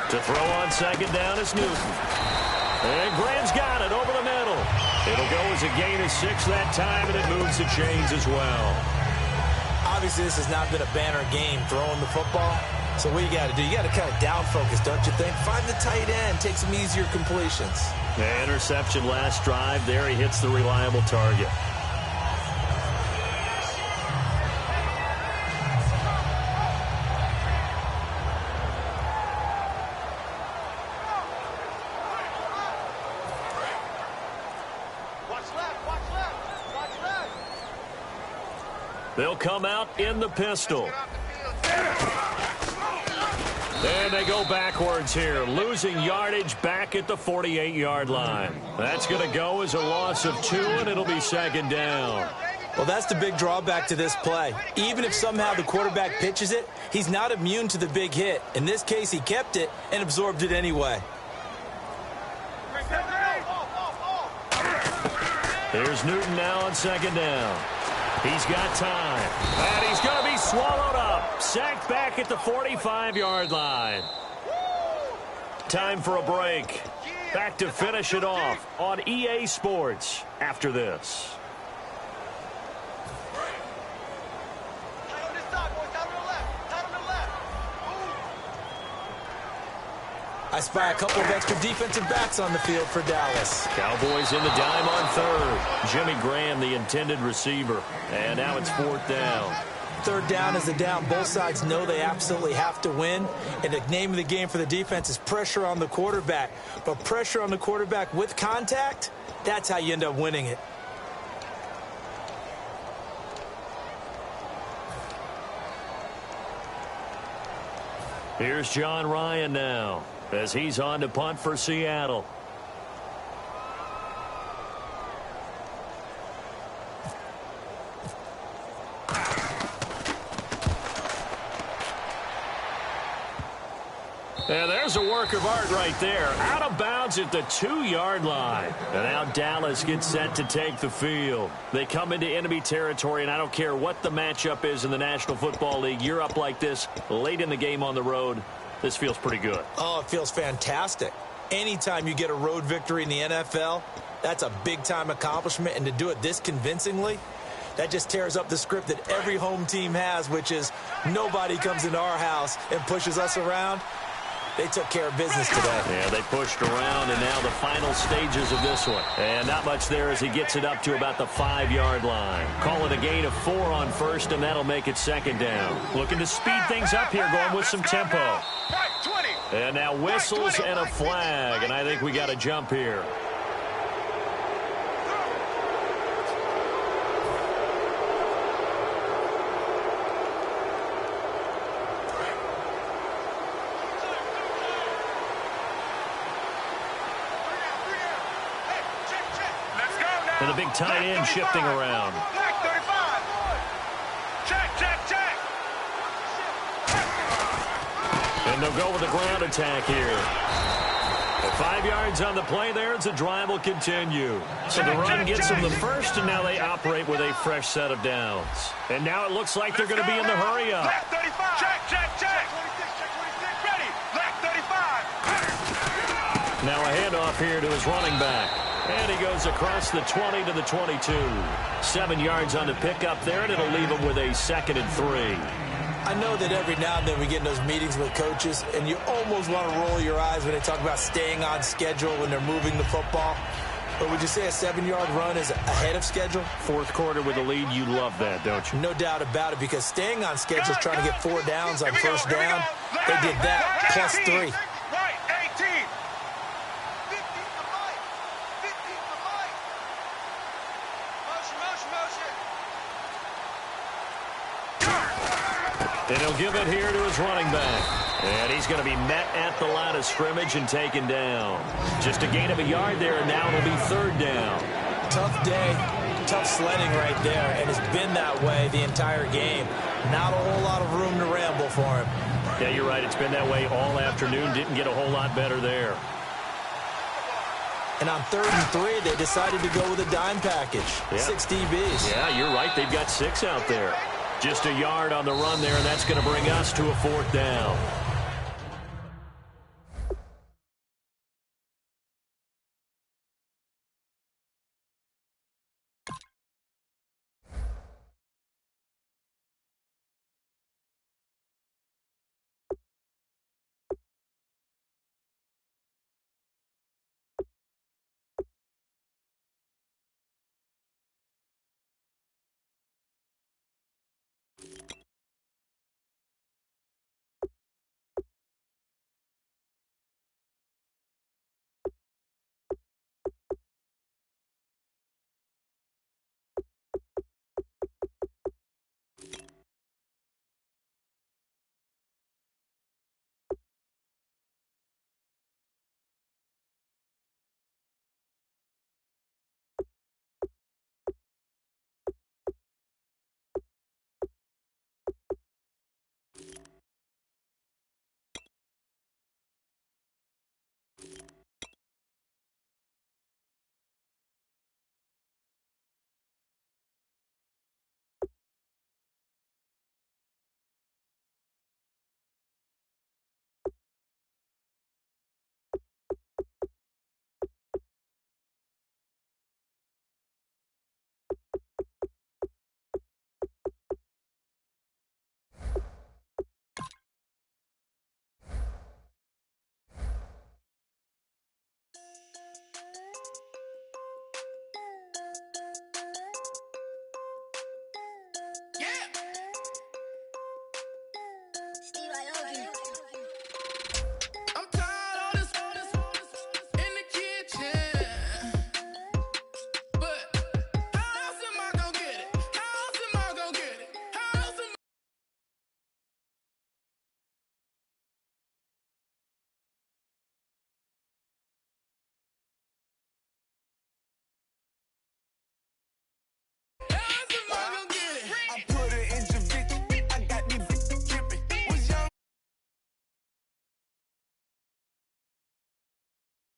To throw on 2nd down is Newton. And Graham's got it over the middle. It'll go as a gain of 6 that time, and it moves the chains as well. Obviously, this has not been a banner game throwing the football. So what you got to do, you got to kind of down focus, don't you think? Find the tight end, take some easier completions. The interception last drive. There he hits the reliable target. They'll come out in the pistol. And they go backwards here, losing yardage back at the 48-yard line. That's going to go as a loss of 2, and it'll be 2nd down. Well, that's the big drawback to this play. Even if somehow the quarterback pitches it, he's not immune to the big hit. In this case, he kept it and absorbed it anyway. There's Newton now on second down. He's got time. And he's going to be swallowed up. Sacked back at the 45-yard line. Time for a break. Back to finish it off on EA Sports after this. I spy a couple of extra defensive backs on the field for Dallas. Cowboys in the dime on third. Jimmy Graham, the intended receiver. And now it's fourth down. Third down is the down. Both sides know they absolutely have to win. And the name of the game for the defense is pressure on the quarterback. But pressure on the quarterback with contact, that's how you end up winning it. Here's John Ryan now as he's on to punt for Seattle. And there's a work of art right there. Out of bounds at the 2-yard line. And now Dallas gets set to take the field. They come into enemy territory, and I don't care what the matchup is in the National Football League. You're up like this late in the game on the road. This feels pretty good. Oh, it feels fantastic. Anytime you get a road victory in the NFL, that's a big-time accomplishment. And to do it this convincingly, that just tears up the script that every home team has, which is nobody comes into our house and pushes us around. They took care of business today. Yeah, they pushed around, and now the final stages of this one. And not much there as he gets it up to about the 5-yard line. Call it a gain of 4 on first, and that'll make it second down. Looking to speed things up here, going with some tempo. And now whistles and a flag, and I think we got a jump here. And the big tight end shifting around. Black 35. Check, check, check. And they'll go with a ground attack here. At 5 yards on the play there, the drive will continue. So the run gets them the first, and now they operate with a fresh set of downs. And now it looks like they're going to be in the hurry up. Black 35. Check, check, check. Ready. Black 35. Now a handoff here to his running back. And he goes across the 20 to the 22. 7 yards on the pickup there, and it'll leave him with a 2nd and 3. I know that every now and then we get in those meetings with coaches, and you almost want to roll your eyes when they talk about staying on schedule when they're moving the football. But would you say a 7-yard run is ahead of schedule? Fourth quarter with a lead, you love that, don't you? No doubt about it, because staying on schedule is trying to get 4 downs on first down. They did that, plus 3. Right, 18. And he'll give it here to his running back. And he's going to be met at the line of scrimmage and taken down. Just a gain of a yard there, and now it'll be 3rd down. Tough day, tough sledding right there, and it's been that way the entire game. Not a whole lot of room to ramble for him. Yeah, you're right. It's been that way all afternoon. Didn't get a whole lot better there. And on 3rd and 3, they decided to go with a dime package. Yeah. 6 DBs. Yeah, you're right. They've got 6 out there. Just a yard on the run there, and that's going to bring us to a 4th down.